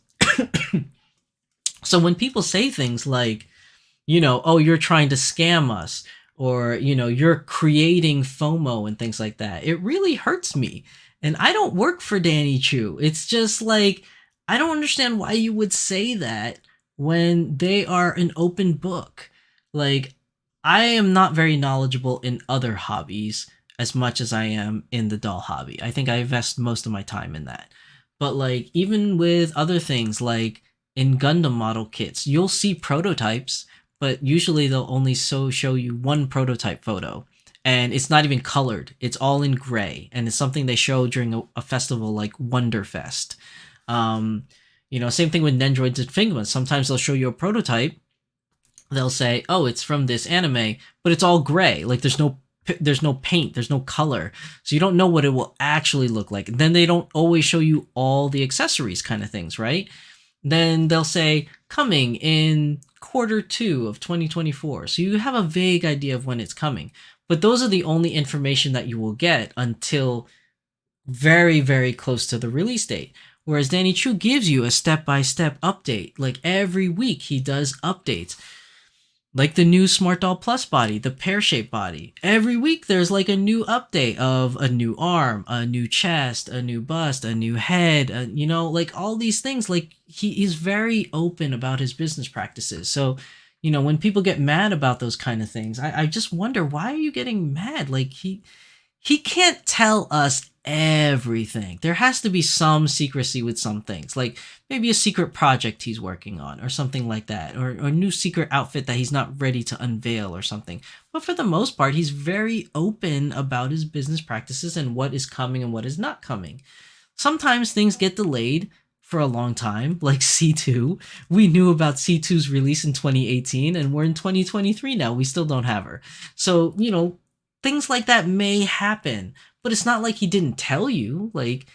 So when people say things like, you're trying to scam us, or, you're creating FOMO and things like that, it really hurts me. And I don't work for Danny Chu. It's just like, I don't understand why you would say that when they are an open book. Like, I am not very knowledgeable in other hobbies as much as I am in the doll hobby. I think I invest most of my time in that. But like, even with other things, like in Gundam model kits, you'll see prototypes, but usually they'll only show you one prototype photo. And it's not even colored. It's all in gray. And it's something they show during a festival like Wonderfest. Same thing with Nendroids and Figma. Sometimes they'll show you a prototype. They'll say, it's from this anime, but it's all gray. Like, there's no paint, there's no color, so you don't know what it will actually look like. Then they don't always show you all the accessories kind of things, right? Then they'll say coming in Q2 of 2024, so you have a vague idea of when it's coming. But those are the only information that you will get until very, very close to the release date. Whereas Danny Chu gives you a step-by-step update. Like, every week he does updates. Like the new Smart Doll Plus body, the pear-shaped body. Every week there's like a new update of a new arm, a new chest, a new bust, a new head, like all these things. Like, he's very open about his business practices. So, when people get mad about those kind of things, I just wonder, why are you getting mad? Like, he can't tell us everything. There has to be some secrecy with some things, like maybe a secret project he's working on or something like that, or a new secret outfit that he's not ready to unveil or something. But for the most part, he's very open about his business practices and what is coming and what is not coming. Sometimes things get delayed for a long time, like C2. We knew about C2's release in 2018 and we're in 2023 now. We still don't have her. So, things like that may happen, but it's not like he didn't tell you. Like,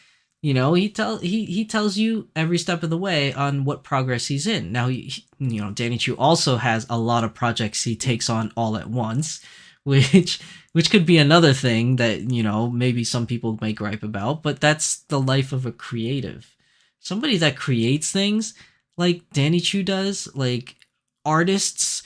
he tells you every step of the way on what progress he's in. Now, Danny Chu also has a lot of projects he takes on all at once, which which could be another thing that, maybe some people may gripe about, but that's the life of a creative. Somebody that creates things like Danny Chu does, like artists,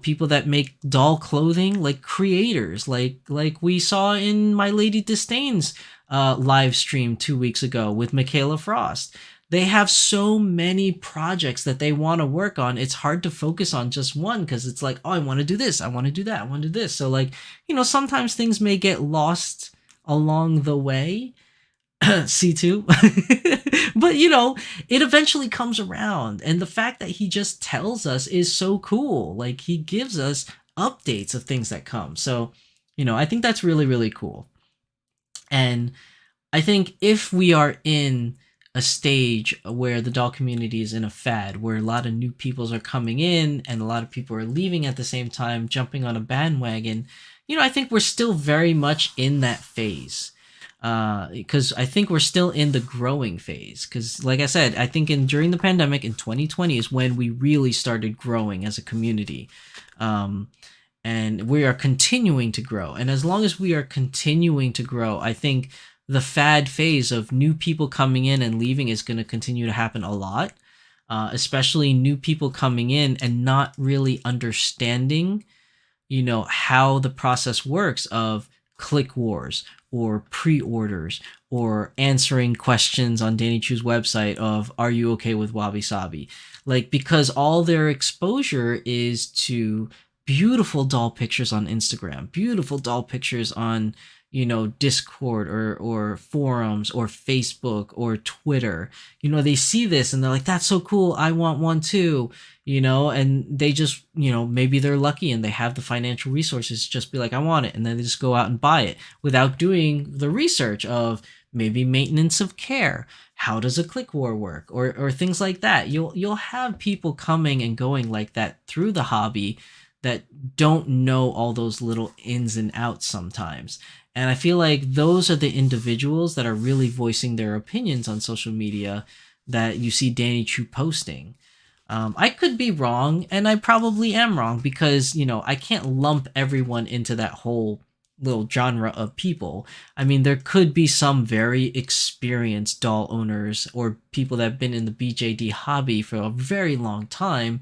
people that make doll clothing, like creators, like we saw in My Lady Disdain's live stream 2 weeks ago with Michaela Frost. They have so many projects that they want to work on. It's hard to focus on just one because it's like, oh, I want to do this, I want to do that, I want to do this. So like, sometimes things may get lost along the way. C2. But it eventually comes around, and the fact that he just tells us is so cool. Like, he gives us updates of things that come. So, I think that's really, really cool. And I think if we are in a stage where the doll community is in a fad, where a lot of new peoples are coming in and a lot of people are leaving at the same time, jumping on a bandwagon, I think we're still very much in that phase. Because I think we're still in the growing phase. Because, like I said, I think during the pandemic in 2020 is when we really started growing as a community. And we are continuing to grow. And as long as we are continuing to grow, I think the fad phase of new people coming in and leaving is going to continue to happen a lot. Especially new people coming in and not really understanding, how the process works of click wars or pre-orders or answering questions on Danny Chu's website of, are you okay with Wabi Sabi? Like, because all their exposure is to beautiful doll pictures on Instagram, beautiful doll pictures on, Discord or forums or Facebook or Twitter. They see this and they're like, that's so cool, I want one too. And they just, maybe they're lucky and they have the financial resources to just be like, I want it. And then they just go out and buy it without doing the research of maybe maintenance of care. How does a click war work? Or things like that. You'll have people coming and going like that through the hobby that don't know all those little ins and outs sometimes. And I feel like those are the individuals that are really voicing their opinions on social media that you see Danny Chu posting. I could be wrong, and I probably am wrong because, I can't lump everyone into that whole little genre of people. I mean, there could be some very experienced doll owners or people that have been in the BJD hobby for a very long time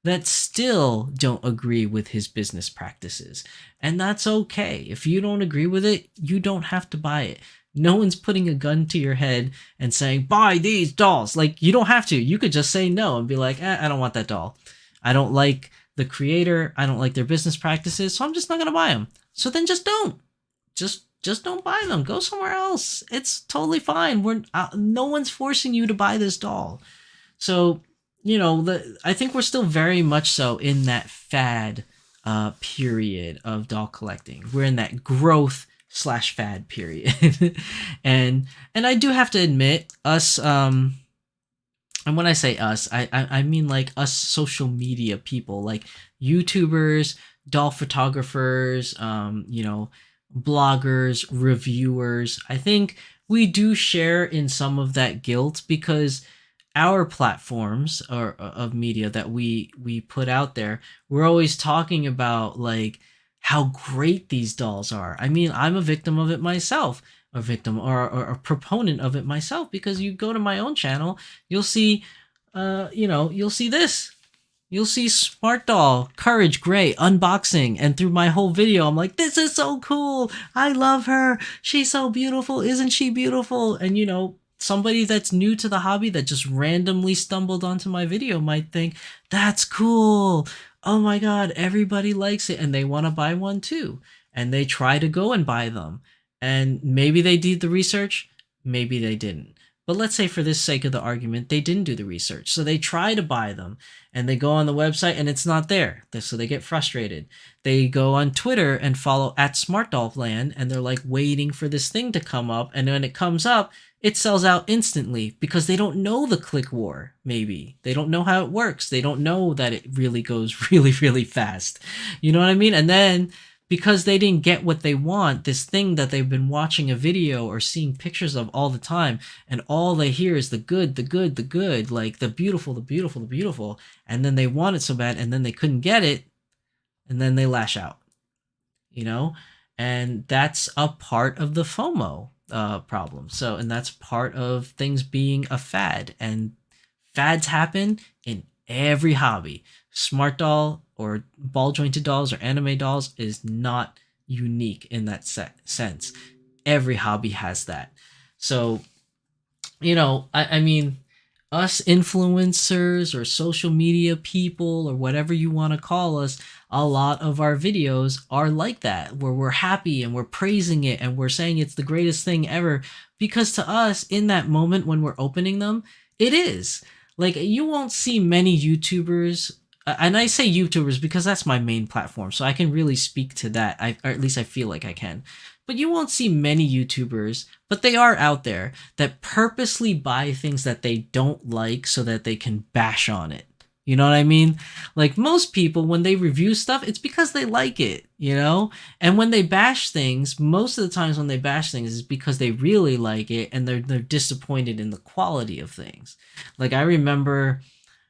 that still don't agree with his business practices. And that's okay. If you don't agree with it, you don't have to buy it. No one's putting a gun to your head and saying, buy these dolls. Like, you don't have to. You could just say no and be like, I don't want that doll. I don't like the creator. I don't like their business practices, so I'm just not going to buy them. So then just don't. Just don't buy them. Go somewhere else. It's totally fine. No one's forcing you to buy this doll. So, I think we're still very much so in that fad period of doll collecting. We're in that growth / fad period. and I do have to admit, us, and when I say us, I mean like us social media people, like YouTubers, doll photographers, bloggers, reviewers. I think we do share in some of that guilt because our platforms of media that we put out there, we're always talking about like how great these dolls are. I mean, I'm a victim of it myself, a victim or a proponent of it myself, because you go to my own channel, you'll see, you'll see this. You'll see Smart Doll, Courage Gray, unboxing, and through my whole video, I'm like, this is so cool. I love her. She's so beautiful. Isn't she beautiful? And somebody that's new to the hobby that just randomly stumbled onto my video might think, that's cool. Oh my God, everybody likes it. And they want to buy one too. And they try to go and buy them. And maybe they did the research, maybe they didn't. But let's say for this sake of the argument, they didn't do the research. So they try to buy them and they go on the website and it's not there. So they get frustrated. They go on Twitter and follow @SmartDollLand and they're like waiting for this thing to come up. And when it comes up, it sells out instantly because they don't know the click war, maybe. They don't know how it works. They don't know that it really goes really, really fast. You know what I mean? And then because they didn't get what they want, this thing that they've been watching a video or seeing pictures of all the time, and all they hear is the good, the good, the good, like the beautiful, the beautiful, the beautiful, and then they want it so bad, and then they couldn't get it, and then they lash out. you know, and that's a part of the FOMO problem. So, and that's part of things being a fad, and fads happen in every hobby. Smart doll or ball jointed dolls or anime dolls is not unique in that sense. Every hobby has that. So, I mean, us influencers or social media people or whatever you want to call us, a lot of our videos are like that, where we're happy and we're praising it and we're saying it's the greatest thing ever. Because to us, in that moment when we're opening them, it is. Like, you won't see many YouTubers, and I say YouTubers because that's my main platform, so I can really speak to that, or at least I feel like I can. But you won't see many YouTubers, but they are out there, that purposely buy things that they don't like so that they can bash on it. You know what I mean? Like, most people, when they review stuff, it's because they like it, you know? And when they bash things, most of the times when they bash things is because they really like it and they're disappointed in the quality of things. Like, I remember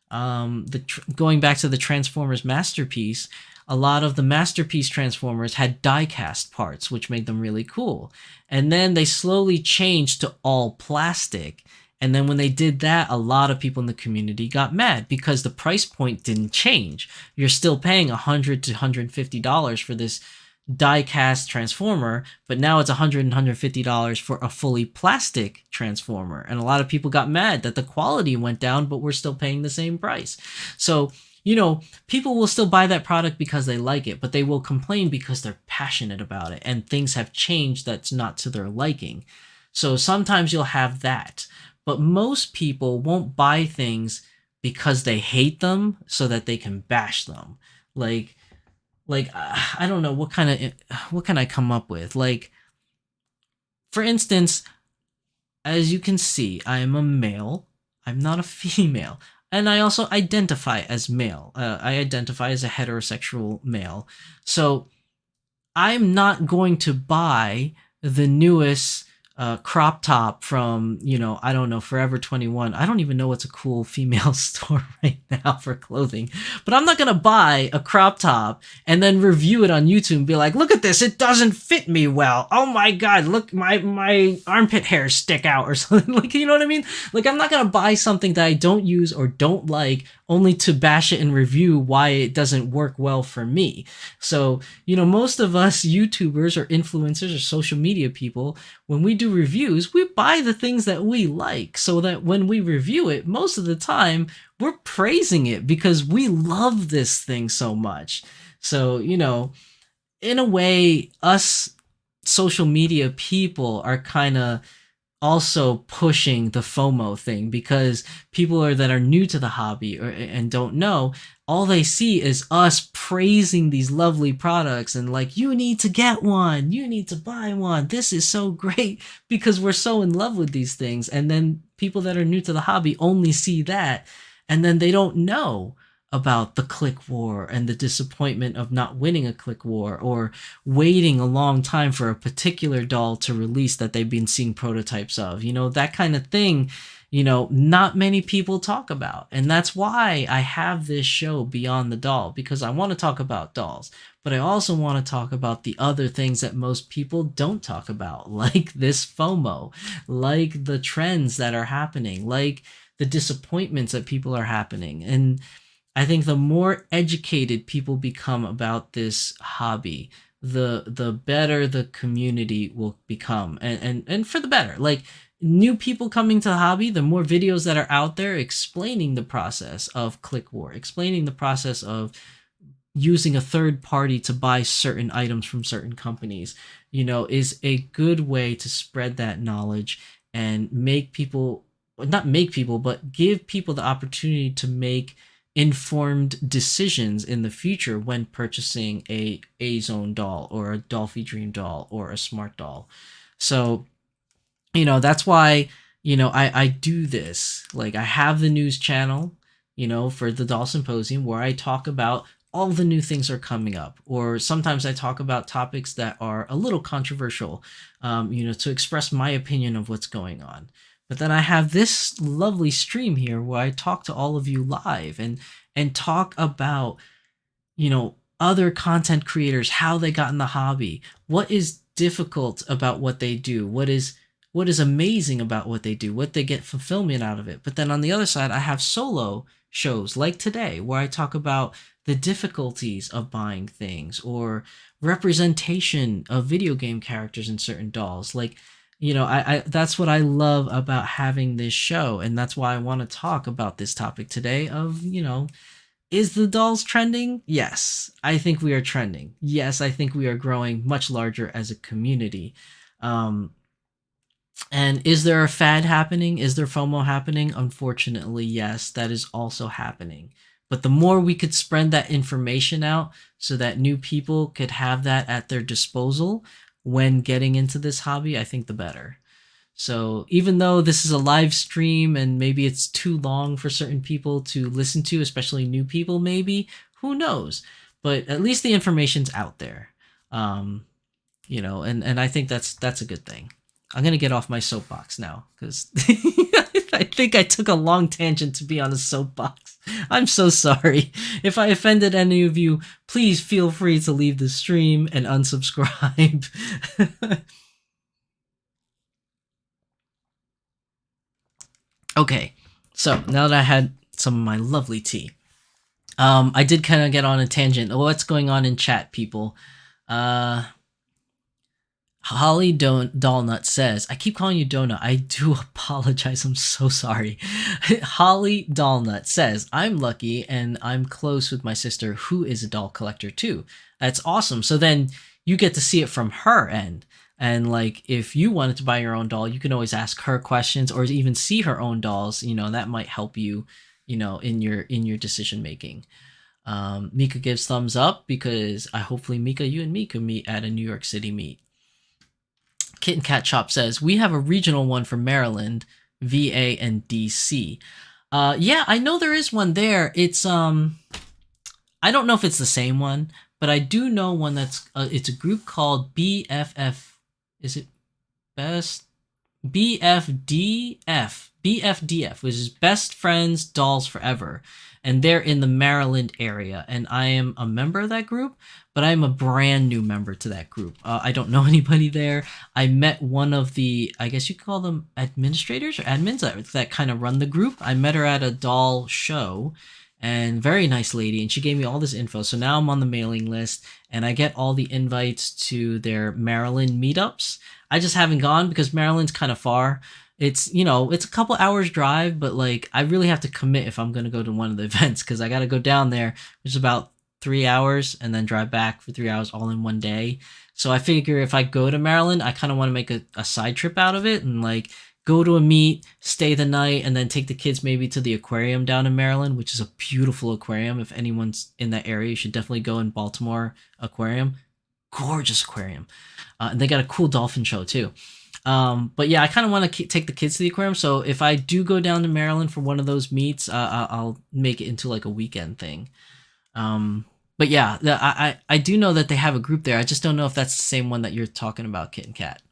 going back to the Transformers Masterpiece, a lot of the Masterpiece Transformers had die-cast parts, which made them really cool. And then they slowly changed to all plastic. And then when they did that, a lot of people in the community got mad because the price point didn't change. You're still paying $100 to $150 for this die-cast transformer, but now it's $100 and $150 for a fully plastic transformer. And a lot of people got mad that the quality went down, but we're still paying the same price. So, people will still buy that product because they like it, but they will complain because they're passionate about it and things have changed that's not to their liking. So sometimes you'll have that, but most people won't buy things because they hate them so that they can bash them. Like, I don't know what can I come up with? Like, for instance, as you can see, I am a male. I'm not a female. And I also identify as male. I identify as a heterosexual male. So I'm not going to buy the newest crop top from, I don't know, Forever 21. I don't even know what's a cool female store right now for clothing. But I'm not going to buy a crop top and then review it on YouTube and be like, look at this, it doesn't fit me well. Oh my God, look, my armpit hairs stick out or something. Like, you know what I mean? Like, I'm not going to buy something that I don't use or don't like only to bash it and review why it doesn't work well for me. So, most of us YouTubers or influencers or social media people, when we do reviews, we buy the things that we like so that when we review it, most of the time we're praising it because we love this thing so much. So, in a way, us social media people are kind of also pushing the FOMO thing because people that are new to the hobby and don't know, all they see is us praising these lovely products and like, you need to get one, you need to buy one, this is so great, because we're so in love with these things. And then people that are new to the hobby only see that, and then they don't know about the click war and the disappointment of not winning a click war or waiting a long time for a particular doll to release that they've been seeing prototypes of. That kind of thing, not many people talk about. And that's why I have this show Beyond the Doll, because I want to talk about dolls, but I also want to talk about the other things that most people don't talk about, like this FOMO, like the trends that are happening, like the disappointments that people are happening. And I think the more educated people become about this hobby, the better the community will become, and for the better. Like, new people coming to the hobby, the more videos that are out there explaining the process of click war, explaining the process of using a third party to buy certain items from certain companies, is a good way to spread that knowledge and make people, not make people, but give people the opportunity to make informed decisions in the future when purchasing a zone doll or a Dolphy Dream doll or a smart doll. So, that's why, I do this. Like, I have the news channel, for the Doll Symposium, where I talk about all the new things are coming up, or sometimes I talk about topics that are a little controversial, to express my opinion of what's going on. But then I have this lovely stream here where I talk to all of you live and talk about, other content creators, how they got in the hobby, what is difficult about what they do, what is amazing about what they do, what they get fulfillment out of it. But then on the other side, I have solo shows like today where I talk about the difficulties of buying things or representation of video game characters in certain dolls. Like, I that's what I love about having this show, and that's why I want to talk about this topic today of, is the dolls trending? Yes, I think we are trending. Yes, I think we are growing much larger as a community. Um, and is there a fad happening? Is there FOMO happening? Unfortunately, yes, that is also happening. But the more we could spread that information out so that new people could have that at their disposal when getting into this hobby, I think the better. So even though this is a live stream and maybe it's too long for certain people to listen to, especially new people, maybe, who knows? But at least the information's out there. And I think that's a good thing. I'm gonna get off my soapbox now because I think I took a long tangent to be on a soapbox. I'm so sorry. If I offended any of you, please feel free to leave the stream and unsubscribe. Okay, so now that I had some of my lovely tea, I did kind of get on a tangent. What's going on in chat, people? Holly Dollnut says, I keep calling you Donut. I do apologize. I'm so sorry. Holly Dollnut says, I'm lucky and I'm close with my sister who is a doll collector too. That's awesome. So then you get to see it from her end. And like, if you wanted to buy your own doll, you can always ask her questions or even see her own dolls. That might help you, in your decision making. Mika gives thumbs up because hopefully Mika, you and me could meet at a New York City meet. Kitten Cat Shop says, we have a regional one for Maryland, VA, and DC. Yeah, I know there is one there. It's, I don't know if it's the same one, but I do know one that's, it's a group called BFF. Is it Best? BFDF, which is Best Friends Dolls Forever. And they're in the Maryland area. And I am a member of that group, but I'm a brand new member to that group. I don't know anybody there. I met one of the, I guess you could call them administrators or admins that kind of run the group. I met her at a doll show, and very nice lady, and she gave me all this info. So now I'm on the mailing list, and I get all the invites to their Maryland meetups. I just haven't gone because Maryland's kind of far. It's, it's a couple hours drive, but like I really have to commit if I'm going to go to one of the events because I got to go down there, which is about 3 hours, and then drive back for 3 hours all in one day. So I figure if I go to Maryland, I kind of want to make a side trip out of it and like go to a meet, stay the night, and then take the kids maybe to the aquarium down in Maryland, which is a beautiful aquarium. If anyone's in that area, you should definitely go in Baltimore Aquarium. Gorgeous aquarium. And they got a cool dolphin show too. But yeah, I kind of want to take the kids to the aquarium. So if I do go down to Maryland for one of those meets, I'll make it into like a weekend thing. But yeah, I do know that they have a group there. I just don't know if that's the same one that you're talking about, Kitten Cat.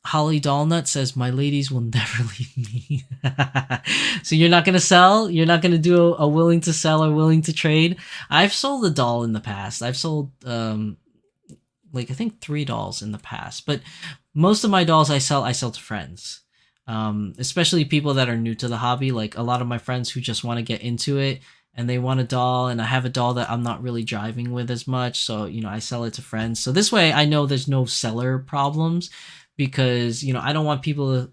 Holly Dollnut says, my ladies will never leave me. So you're not going to sell? You're not going to do a willing to sell or willing to trade? I've sold a doll in the past. I've sold, I think 3 dolls in the past. But most of my dolls I sell to friends. Especially people that are new to the hobby. Like a lot of my friends who just want to get into it and they want a doll, and I have a doll that I'm not really driving with as much. So, I sell it to friends. So this way I know there's no seller problems. Because, I don't want people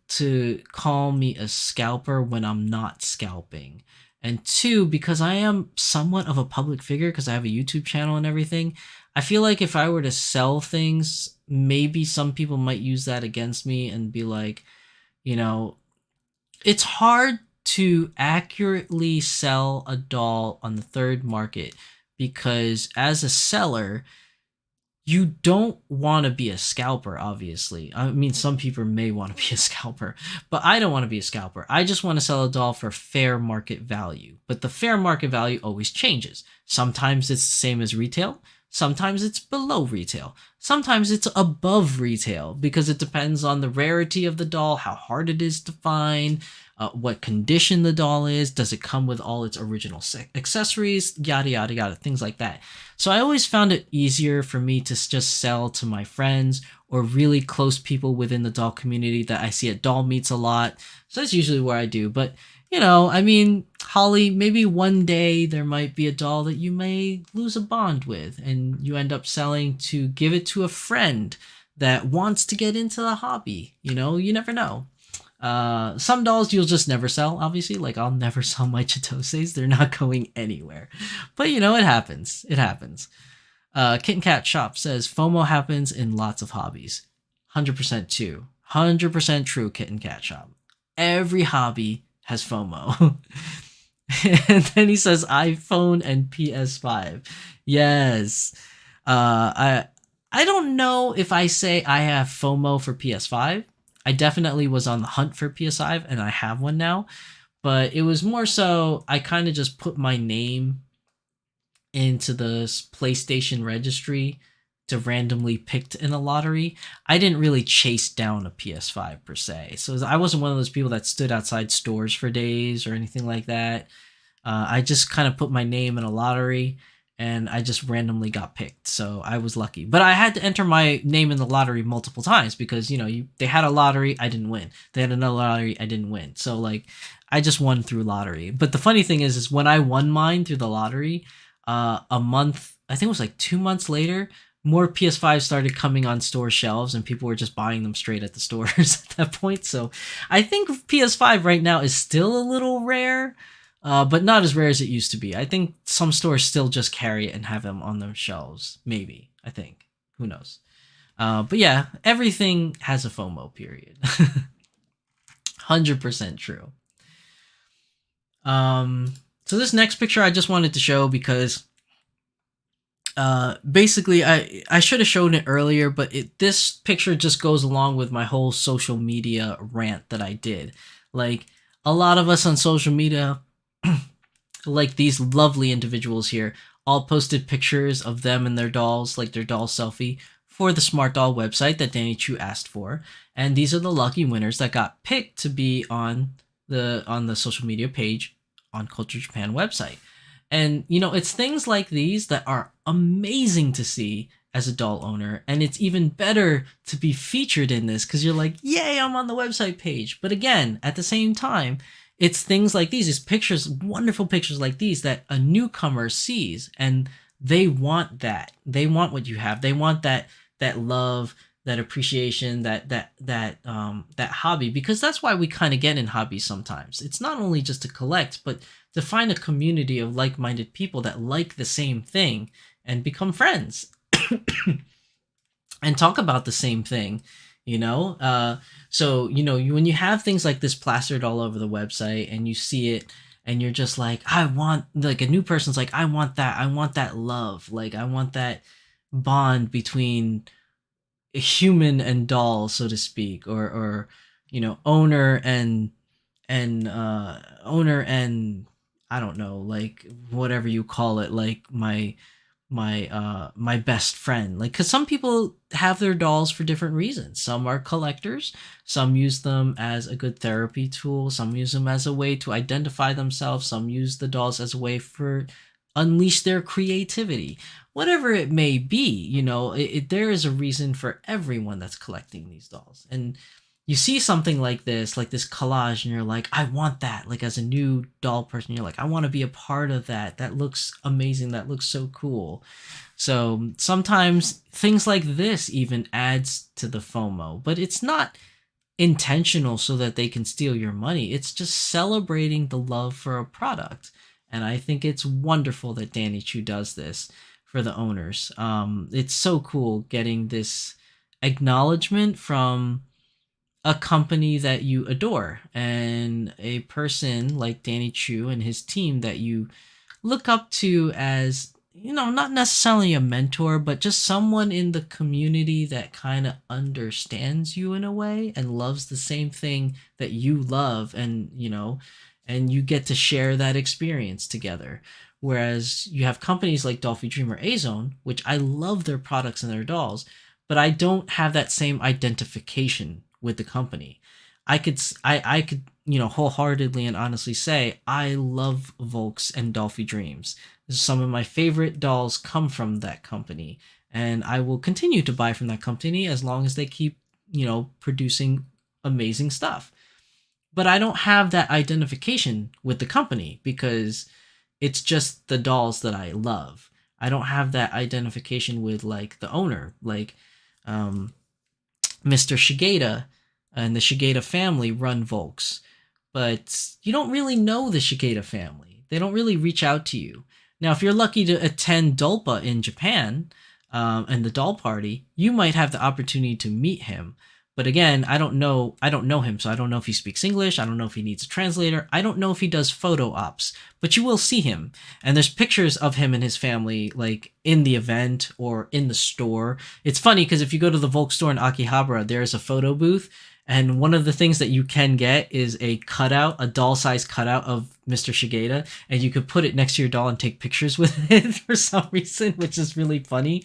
to call me a scalper when I'm not scalping. And 2, because I am somewhat of a public figure because I have a YouTube channel and everything, I feel like if I were to sell things, maybe some people might use that against me and be like, it's hard to accurately sell a doll on the third market because as a seller, you don't want to be a scalper, obviously. I mean, some people may want to be a scalper, but I don't want to be a scalper. I just want to sell a doll for fair market value. But the fair market value always changes. Sometimes it's the same as retail. Sometimes it's below retail. Sometimes it's above retail because it depends on the rarity of the doll, how hard it is to find, what condition the doll is, does it come with all its original accessories, yada yada yada, things like that. So I always found it easier for me to just sell to my friends or really close people within the doll community that I see at doll meets a lot. So that's usually where I do. But I mean, Holly, maybe one day there might be a doll that you may lose a bond with and you end up selling to give it to a friend that wants to get into the hobby. You never know. Some dolls you'll just never sell, obviously. Like, I'll never sell my Chitoses. They're not going anywhere. But, it happens. It happens. Kitten Cat Shop says, FOMO happens in lots of hobbies. 100% true. 100% true, Kitten Cat Shop. Every hobby has FOMO. And then he says iPhone and PS5. Yes. I don't know if I say I have FOMO for PS5. I definitely was on the hunt for PS5 and I have one now. But it was more so I kind of just put my name into the PlayStation registry to randomly picked in a lottery. I didn't really chase down a PS5 per se. So I wasn't one of those people that stood outside stores for days or anything like that. I just kind of put my name in a lottery and I just randomly got picked. So I was lucky. But I had to enter my name in the lottery multiple times because, they had a lottery, I didn't win. They had another lottery, I didn't win. So I just won through lottery. But the funny thing is when I won mine through the lottery, a month, I think it was 2 months later, more PS5s started coming on store shelves and people were just buying them straight at the stores at that point. So I think PS5 right now is still a little rare, but not as rare as it used to be. I think some stores still just carry it and have them on their shelves. Maybe, I think. Who knows? But yeah, everything has a FOMO period. 100% true. So this next picture I just wanted to show because basically I should have shown it earlier, but this picture just goes along with my whole social media rant that I did. Like, a lot of us on social media, like these lovely individuals here, all posted pictures of them and their dolls, like their doll selfie, for the Smart Doll website that Danny Chu asked for. And these are the lucky winners that got picked to be on the social media page on Culture Japan website. And it's things like these that are amazing to see as a doll owner, and it's even better to be featured in this because you're like, yay, I'm on the website page. But again, at the same time, it's things like these, it's pictures, wonderful pictures like these that a newcomer sees and they want that. They want what you have. They want that love, that appreciation, that hobby, because that's why we kind of get in hobbies sometimes. It's not only just to collect, but to find a community of like-minded people that like the same thing and become friends and talk about the same thing, so when you have things like this plastered all over the website and you see it and you're just like, I want, like, a new person's like, I want that love, like I want that bond between a human and doll, so to speak, or owner and I don't know, like whatever you call it, like my best friend. Like, because some people have their dolls for different reasons. Some are collectors, some use them as a good therapy tool, some use them as a way to identify themselves, some use the dolls as a way for unleash their creativity. Whatever it may be, there is a reason for everyone that's collecting these dolls. And you see something like this collage, and you're like, I want that. Like, as a new doll person, you're like, I want to be a part of that. That looks amazing. That looks so cool. So sometimes things like this even adds to the FOMO, but it's not intentional so that they can steal your money. It's just celebrating the love for a product. And I think it's wonderful that Danny Chu does this for the owners. It's so cool getting this acknowledgement from a company that you adore and a person like Danny Chu and his team that you look up to as, not necessarily a mentor, but just someone in the community that kind of understands you in a way and loves the same thing that you love, and you get to share that experience together. Whereas you have companies like Dolphy Dream or A-Zone, which I love their products and their dolls, but I don't have that same identification with the company. I could, wholeheartedly and honestly say I love Volks and Dolphy Dreams. Some of my favorite dolls come from that company, and I will continue to buy from that company as long as they keep, producing amazing stuff. But I don't have that identification with the company because it's just the dolls that I love. I don't have that identification with like the owner, like um, Mr. Shigeta and the Shigeta family run Volks, but you don't really know the Shigeta family. They don't really reach out to you. Now, if you're lucky to attend Dolpa in Japan and the doll party, you might have the opportunity to meet him. But again, I don't know. I don't know him, so I don't know if he speaks English. I don't know if he needs a translator. I don't know if he does photo ops. But you will see him, and there's pictures of him and his family, like in the event or in the store. It's funny because if you go to the Volk store in Akihabara, there's a photo booth, and one of the things that you can get is a cutout, a doll-sized cutout of Mr. Shigeta, and you could put it next to your doll and take pictures with it for some reason, which is really funny.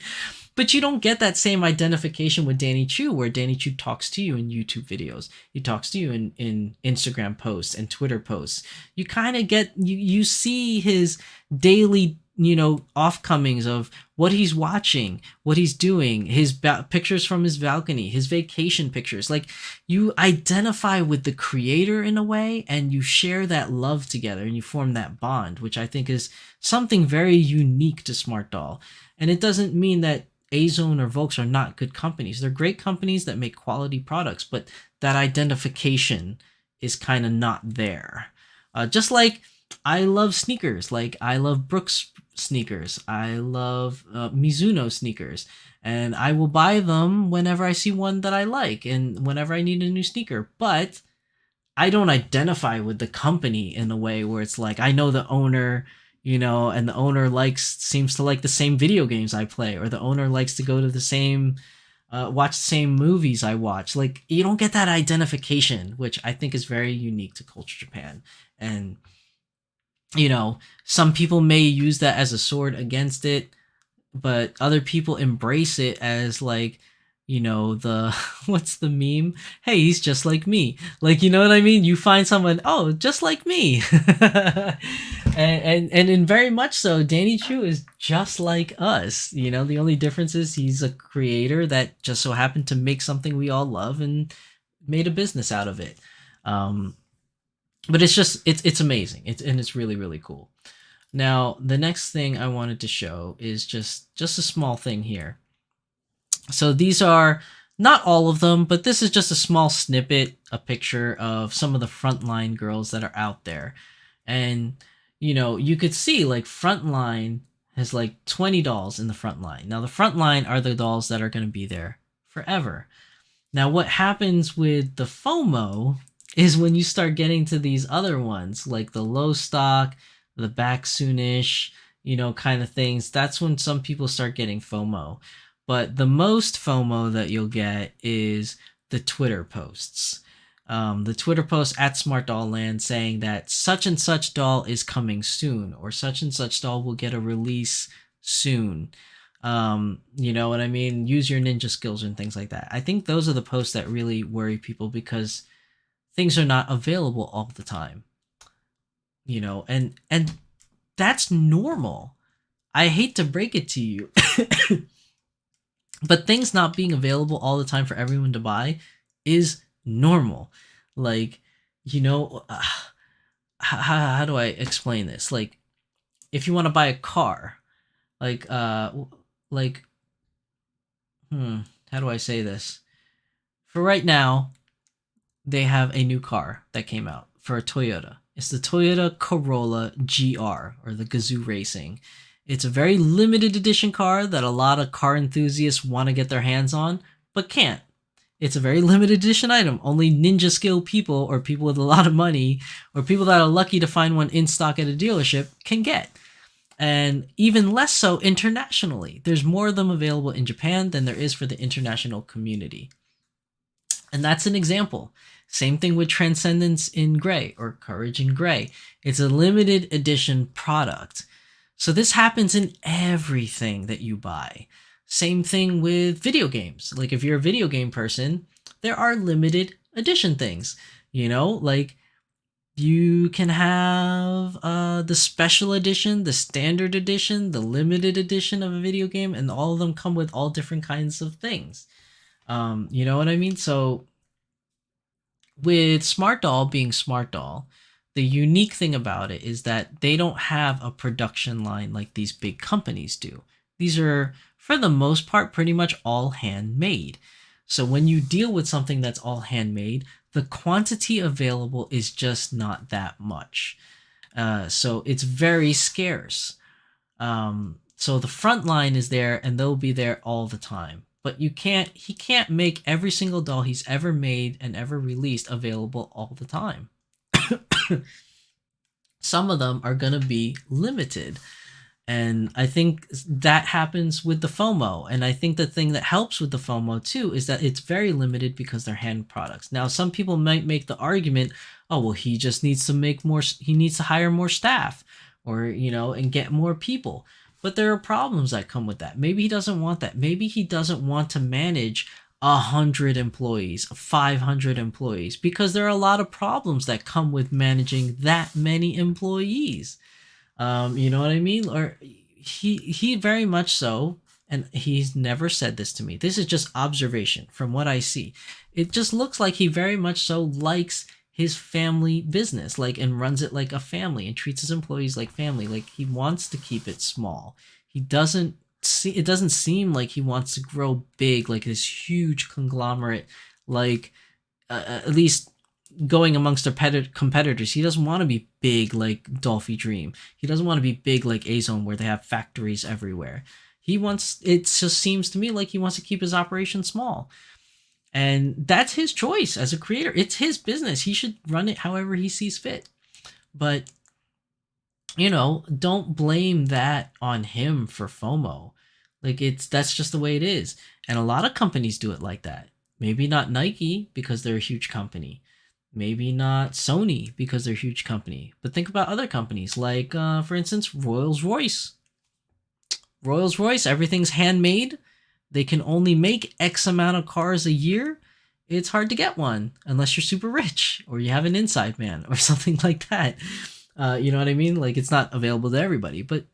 But you don't get that same identification with Danny Chu, where Danny Chu talks to you in YouTube videos. He talks to you in Instagram posts and Twitter posts. You kind of get, you see his daily, offcomings of what he's watching, what he's doing, his pictures from his balcony, his vacation pictures. Like, you identify with the creator in a way, and you share that love together, and you form that bond, which I think is something very unique to Smart Doll. And it doesn't mean that A-Zone or Volks are not good companies. They're great companies that make quality products, but that identification is kind of not there. Just like I love sneakers, like I love Brooks sneakers, I love Mizuno sneakers, and I will buy them whenever I see one that I like and whenever I need a new sneaker. But I don't identify with the company in a way where it's like I know the owner, and the owner seems to like the same video games I play, or the owner likes to go to the same, watch the same movies I watch. Like, you don't get that identification, which I think is very unique to Culture Japan. And, some people may use that as a sword against it, but other people embrace it as like, the what's the meme? Hey, he's just like me. Like, you know what I mean? You find someone, oh, just like me. and in very much so, Danny Chu is just like us. The only difference is he's a creator that just so happened to make something we all love and made a business out of it. But it's amazing. It's really, really cool. Now, the next thing I wanted to show is just a small thing here. So these are not all of them, but this is just a small snippet, a picture of some of the frontline girls that are out there. And, you could see like Frontline has like 20 dolls in the front line. Now, the front line are the dolls that are going to be there forever. Now, what happens with the FOMO is when you start getting to these other ones, like the low stock, the back soonish, kind of things. That's when some people start getting FOMO. But the most FOMO that you'll get is the Twitter posts. The Twitter post at Smart Doll Land saying that such and such doll is coming soon, or such and such doll will get a release soon. You know what I mean? Use your ninja skills and things like that. I think those are the posts that really worry people because things are not available all the time. And that's normal. I hate to break it to you. But things not being available all the time for everyone to buy is normal. Like, how do I explain this? Like, if you want to buy a car, how do I say this? For right now, they have a new car that came out for a Toyota. It's the Toyota Corolla GR, or the Gazoo Racing. It's a very limited edition car that a lot of car enthusiasts want to get their hands on, but can't. It's a very limited edition item. Only ninja skill people, or people with a lot of money, or people that are lucky to find one in stock at a dealership can get. And even less so internationally. There's more of them available in Japan than there is for the international community. And that's an example. Same thing with Transcendence in Gray, or Courage in Gray. It's a limited edition product. So this happens in everything that you buy. Same thing with video games. Like if you're a video game person, there are limited edition things. Like you can have the special edition, the standard edition, the limited edition of a video game, and all of them come with all different kinds of things. You know what I mean? So with Smart Doll being Smart Doll, the unique thing about it is that they don't have a production line like these big companies do. These are, for the most part, pretty much all handmade. So when you deal with something that's all handmade, the quantity available is just not that much. So it's very scarce. So the front line is there and they'll be there all the time. But he can't make every single doll he's ever made and ever released available all the time. Some of them are going to be limited. And I think that happens with the FOMO. And I think the thing that helps with the FOMO too is that it's very limited because they're hand products. Now, some people might make the argument, oh, well, he just needs to make more, he needs to hire more staff or, and get more people. But there are problems that come with that. Maybe he doesn't want that. Maybe he doesn't want to manage 100 employees, 500 employees, because there are a lot of problems that come with managing that many employees. You know what I mean? Or he very much so, and he's never said this to me. This is just observation from what I see. It just looks like he very much so likes his family business, and runs it like a family and treats his employees like family. Like he wants to keep it small. It doesn't seem like he wants to grow big, like this huge conglomerate, at least going amongst their competitors. He doesn't want to be big like Dolphy Dream. He doesn't want to be big like A-Zone where they have factories everywhere. It just seems to me like he wants to keep his operation small. And that's his choice as a creator. It's his business. He should run it however he sees fit. But, don't blame that on him for FOMO. That's just the way it is. And a lot of companies do it like that. Maybe not Nike because they're a huge company. Maybe not Sony because they're a huge company. But think about other companies like, for instance, Rolls-Royce. Rolls-Royce, everything's handmade. They can only make X amount of cars a year. It's hard to get one unless you're super rich or you have an inside man or something like that. You know what I mean? Like it's not available to everybody, but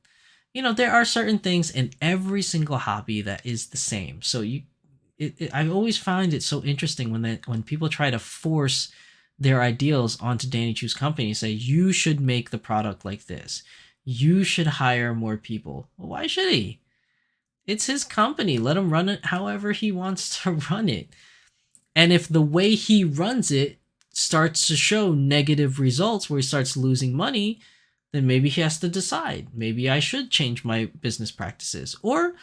there are certain things in every single hobby that is the same. So I always find it so interesting when people try to force their ideals onto Danny Chu's company and say, you should make the product like this. You should hire more people. Well, why should he? It's his company. Let him run it however he wants to run it. And if the way he runs it starts to show negative results where he starts losing money, then maybe he has to decide. Maybe I should change my business practices. Or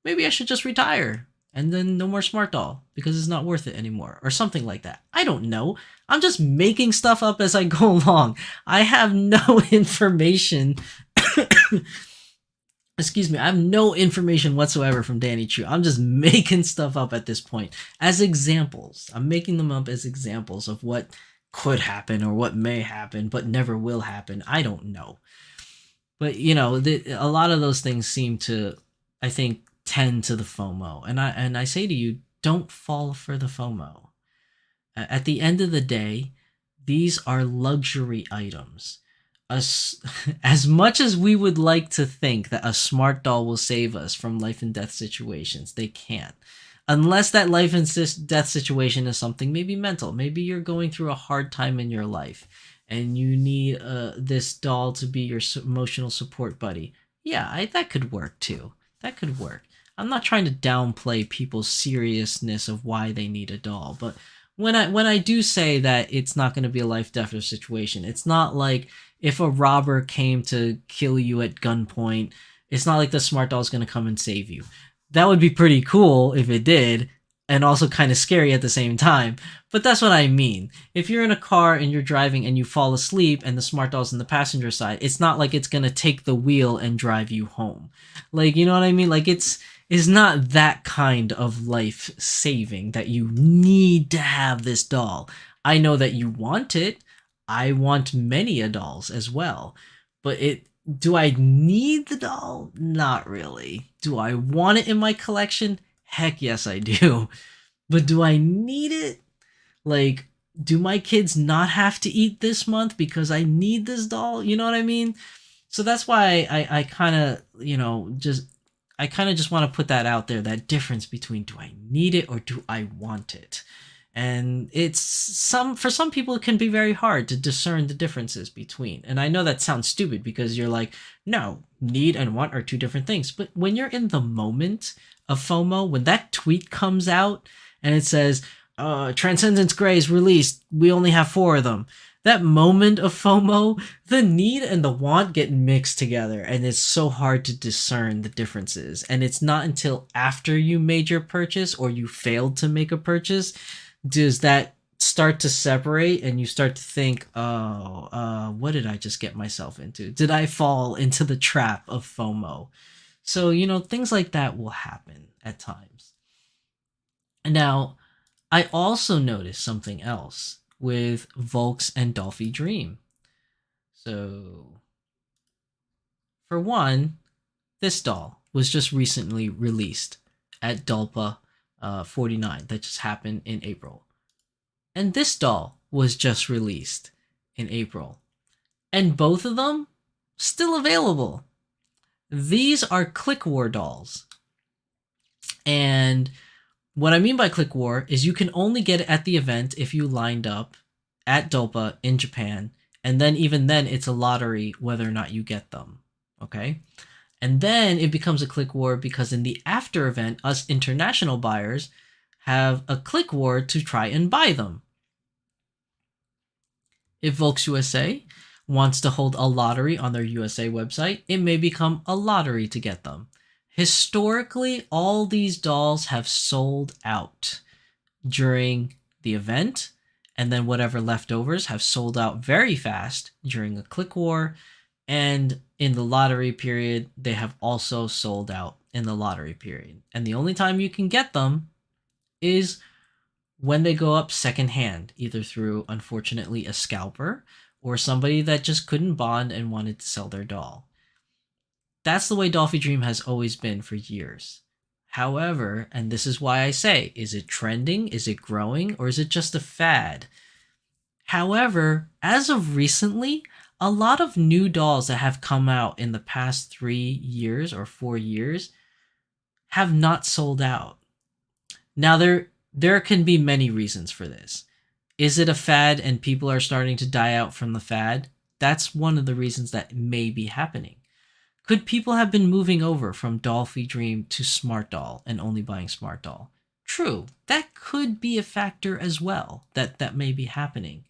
maybe I should just retire and then no more Smart Doll because it's not worth it anymore. Or something like that. I don't know. I'm just making stuff up as I go along. I have no information. Excuse me, I have no information whatsoever from Danny Chu. I'm just making stuff up at this point as examples. I'm making them up as examples of what could happen or what may happen, but never will happen. I don't know. But, a lot of those things seem to, I think, tend to the FOMO. And I say to you, don't fall for the FOMO. At the end of the day, these are luxury items. As much as we would like to think that a smart doll will save us from life and death situations, they can't. Unless that life and death situation is something maybe mental. Maybe you're going through a hard time in your life and you need this doll to be your emotional support buddy. Yeah, that could work too. That could work. I'm not trying to downplay people's seriousness of why they need a doll, but when I do say that it's not going to be a life-death situation, it's not like if a robber came to kill you at gunpoint, it's not like the smart doll is going to come and save you. That would be pretty cool if it did, and also kind of scary at the same time. But that's what I mean. If you're in a car and you're driving and you fall asleep and the smart doll's in the passenger side, it's not like it's going to take the wheel and drive you home. You know what I mean? It's not that kind of life saving that you need to have this doll. I know that you want it. I want many a dolls as well. But Do I need the doll? Not really. Do I want it in my collection? Heck yes, I do. But do I need it? Like, do my kids not have to eat this month because I need this doll? You know what I mean? So that's why I kind of, I kind of just want to put that out there, that difference between do I need it or do I want it? And for some people it can be very hard to discern the differences between. And I know that sounds stupid because you're like, no, need and want are two different things. But when you're in the moment of FOMO, when that tweet comes out and it says, Transcendence Gray is released, we only have 4 of them. That moment of FOMO, the need and the want get mixed together, and it's so hard to discern the differences. And it's not until after you made your purchase or you failed to make a purchase does that start to separate, and you start to think, what did I just get myself into? Did I fall into the trap of FOMO? So, things like that will happen at times. Now, I also noticed something else with Volks and Dolphy Dream. So, for one, this doll was just recently released at Dolpa 49. That just happened in April. And this doll was just released in April. And both of them still available. These are Click War dolls. And what I mean by Click War is you can only get it at the event if you lined up at Dolpa in Japan, and then even then it's a lottery whether or not you get them, okay? And then it becomes a Click War because in the after event, us international buyers have a Click War to try and buy them. If Volks USA wants to hold a lottery on their USA website, it may become a lottery to get them. Historically, all these dolls have sold out during the event, and then whatever leftovers have sold out very fast during a Click War, and in the lottery period, they have also sold out in the lottery period. And the only time you can get them is when they go up secondhand, either through, unfortunately, a scalper or somebody that just couldn't bond and wanted to sell their doll. That's the way Dolphy Dream has always been for years. However, and this is why I say, is it trending? Is it growing? Or is it just a fad? However, as of recently, a lot of new dolls that have come out in the past 3 years or 4 years have not sold out. Now, there can be many reasons for this. Is it a fad and people are starting to die out from the fad? That's one of the reasons that may be happening. Could people have been moving over from Dolphy Dream to Smart Doll and only buying Smart Doll? True, that could be a factor as well, that may be happening.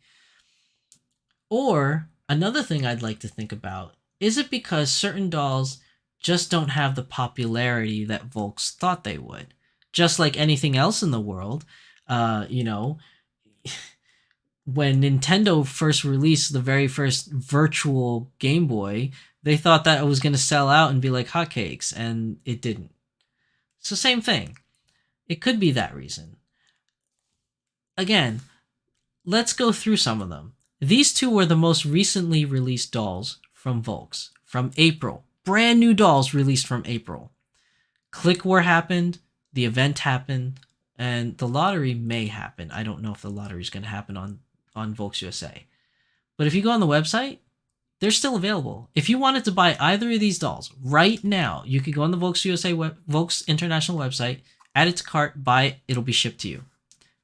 Or, another thing I'd like to think about, is it because certain dolls just don't have the popularity that Volks thought they would? Just like anything else in the world, when Nintendo first released the very first virtual Game Boy, they thought that it was going to sell out and be like hotcakes, and it didn't. So same thing. It could be that reason. Again, let's go through some of them. These two were the most recently released dolls from Volks, from April. Brand new dolls released from April. Click War happened, the event happened, and the lottery may happen. I don't know if the lottery is going to happen on Volks USA. But if you go on the website, they're still available. If you wanted to buy either of these dolls right now, you could go on the Volks USA, Volks International website, add it to cart, buy it, it'll be shipped to you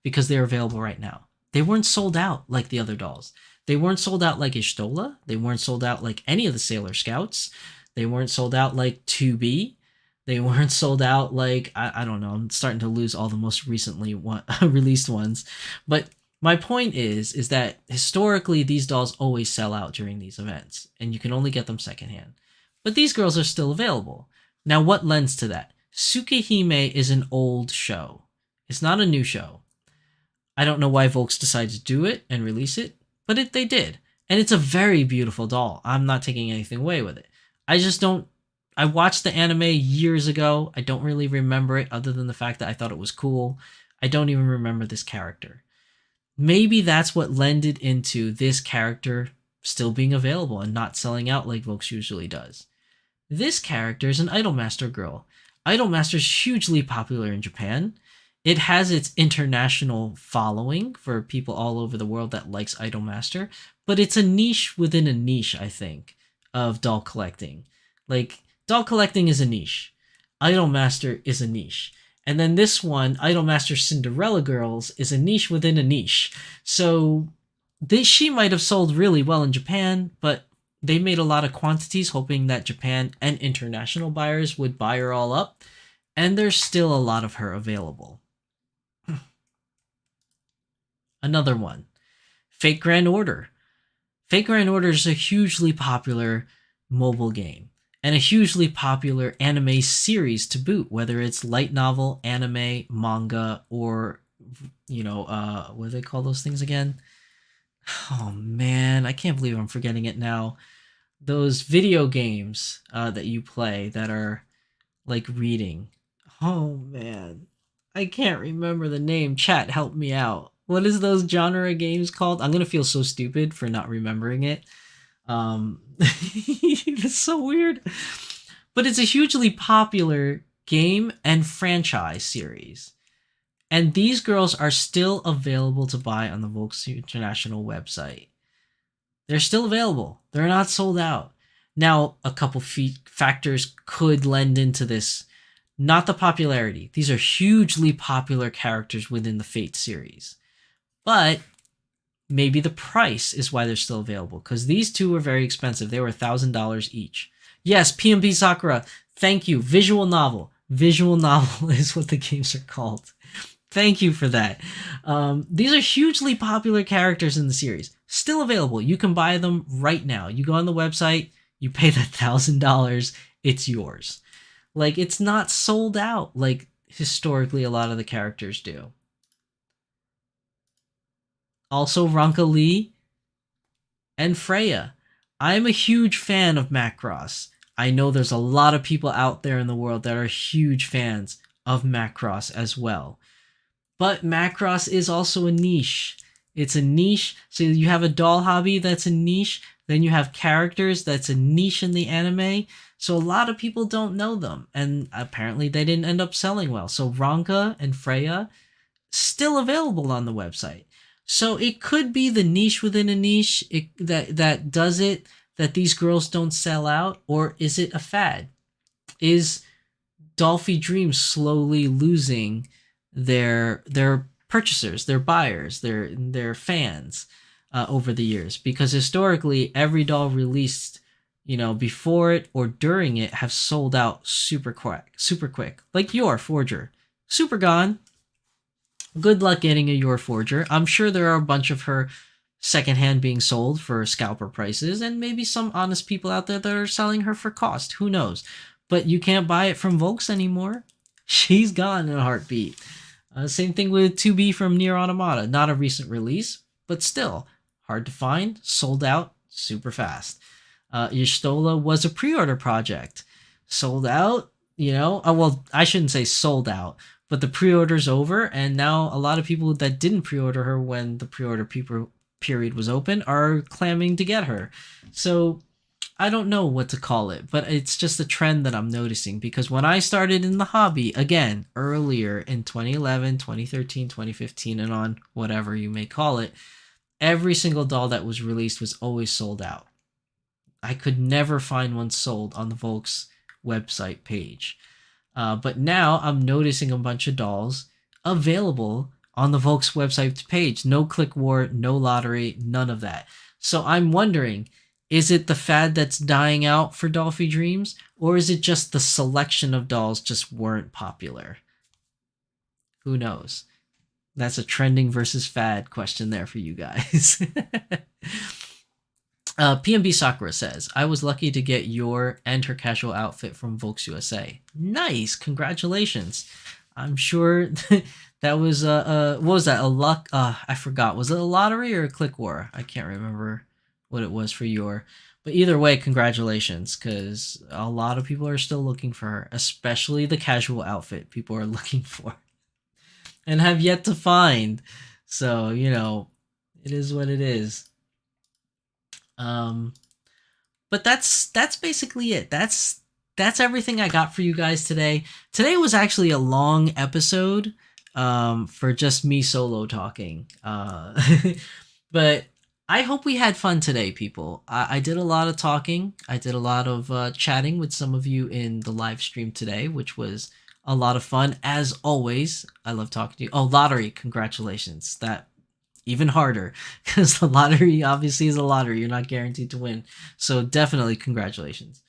because they're available right now. They weren't sold out like the other dolls. They weren't sold out like Ishtola. They weren't sold out like any of the Sailor Scouts. They weren't sold out like 2B. They weren't sold out like, I don't know, I'm starting to lose all the most recently released ones. But my point is that historically these dolls always sell out during these events, and you can only get them secondhand. But these girls are still available. Now, what lends to that? Tsukihime is an old show. It's not a new show. I don't know why Volks decided to do it and release it, but they did. And it's a very beautiful doll. I'm not taking anything away with it. I watched the anime years ago. I don't really remember it other than the fact that I thought it was cool. I don't even remember this character. Maybe that's what lended into this character still being available and not selling out like Volks usually does. This character is an Idolmaster girl. Idolmaster is hugely popular in Japan. It has its international following for people all over the world that likes Idolmaster, but it's a niche within a niche, I think, of doll collecting. Like, doll collecting is a niche. Idolmaster is a niche. And then this one, Idolmaster Cinderella Girls, is a niche within a niche. So she might have sold really well in Japan, but they made a lot of quantities hoping that Japan and international buyers would buy her all up, and there's still a lot of her available. Another one, Fate Grand Order. Fate Grand Order is a hugely popular mobile game and a hugely popular anime series to boot, whether it's light novel, anime, manga, or, what do they call those things again? Oh man, I can't believe I'm forgetting it now. Those video games that you play that are like reading. Oh man, I can't remember the name. Chat, help me out. What is those genre games called? I'm gonna feel so stupid for not remembering it. It's so weird. But it's a hugely popular game and franchise series. And these girls are still available to buy on the Volks International website. They're still available. They're not sold out. Now, a couple factors could lend into this. Not the popularity. These are hugely popular characters within the Fate series. But maybe the price is why they're still available, because these two were very expensive. They were $1,000 each. Yes, PMP Sakura, thank you. Visual novel. Visual novel is what the games are called. Thank you for that. These are hugely popular characters in the series. Still available. You can buy them right now. You go on the website, you pay the $1,000, it's yours. Like, it's not sold out like historically a lot of the characters do. Also, Ranka Lee and Freya. I'm a huge fan of Macross. I know there's a lot of people out there in the world that are huge fans of Macross as well. But Macross is also a niche. It's a niche. So you have a doll hobby that's a niche. Then you have characters that's a niche in the anime. So a lot of people don't know them. And apparently they didn't end up selling well. So Ranka and Freya, still available on the website. So it could be the niche within a niche that does it, that these girls don't sell out. Or is it a fad? Is Dolphy Dreams slowly losing their purchasers, their buyers, their fans over the years? Because historically, every doll released, before it or during it have sold out super quick. Like Your Forger, super gone. Good luck getting a Your Forger. I'm sure there are a bunch of her secondhand being sold for scalper prices, and maybe some honest people out there that are selling her for cost. Who knows? But you can't buy it from Volks anymore. She's gone in a heartbeat. Same thing with 2B from Nier Automata. Not a recent release, but still hard to find, sold out super fast. Y'shtola was a pre-order project. Sold out, well, I shouldn't say sold out, but the pre-order's over, and now a lot of people that didn't pre-order her when the pre-order period was open are clamming to get her. So I don't know what to call it, but it's just a trend that I'm noticing, because when I started in the hobby, again, earlier in 2011, 2013, 2015, and on, whatever you may call it, every single doll that was released was always sold out. I could never find one sold on the Volks website page. But now I'm noticing a bunch of dolls available on the Volks website page. No click war, no lottery, none of that. So I'm wondering, is it the fad that's dying out for Dolphy Dreams, or is it just the selection of dolls just weren't popular? Who knows? That's a trending versus fad question there for you guys. PMB Sakura says, I was lucky to get your and her casual outfit from Volks USA. Nice, congratulations. I'm sure that was what was that, a luck? I forgot. Was it a lottery or a click war? I can't remember what it was for your. But either way, congratulations, because a lot of people are still looking for her, especially the casual outfit people are looking for and have yet to find. So, it is what it is. Um, but that's basically it. That's everything I got for you guys today. Today was actually a long episode for just me solo talking. But I hope we had fun today, people. I did a lot of talking. I did a lot of chatting with some of you in the live stream today, which was a lot of fun. As always, I love talking to you. Oh, lottery, congratulations. That even harder because the lottery obviously is a lottery. You're not guaranteed to win. So definitely congratulations.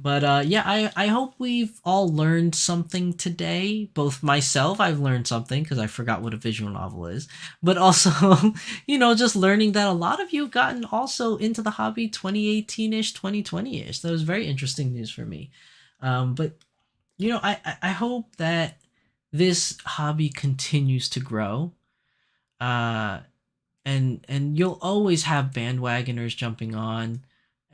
But yeah, I hope we've all learned something today. Both myself, I've learned something because I forgot what a visual novel is, but also, just learning that a lot of you have gotten also into the hobby 2018-ish, 2020-ish. That was very interesting news for me. But, I hope that this hobby continues to grow. Uh, and you'll always have bandwagoners jumping on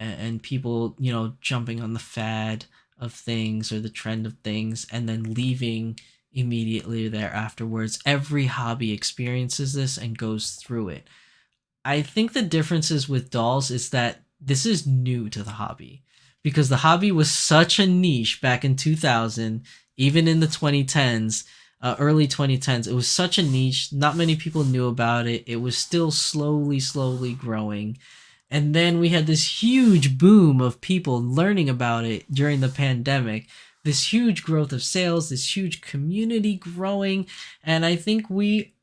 and people jumping on the fad of things or the trend of things and then leaving immediately there afterwards. Every hobby experiences this and goes through it. I think the differences with dolls is that this is new to the hobby because the hobby was such a niche back in 2000, even in the 2010s, early 2010s. It was such a niche. Not many people knew about it. It was still slowly growing. And then we had this huge boom of people learning about it during the pandemic, this huge growth of sales, this huge community growing. And I think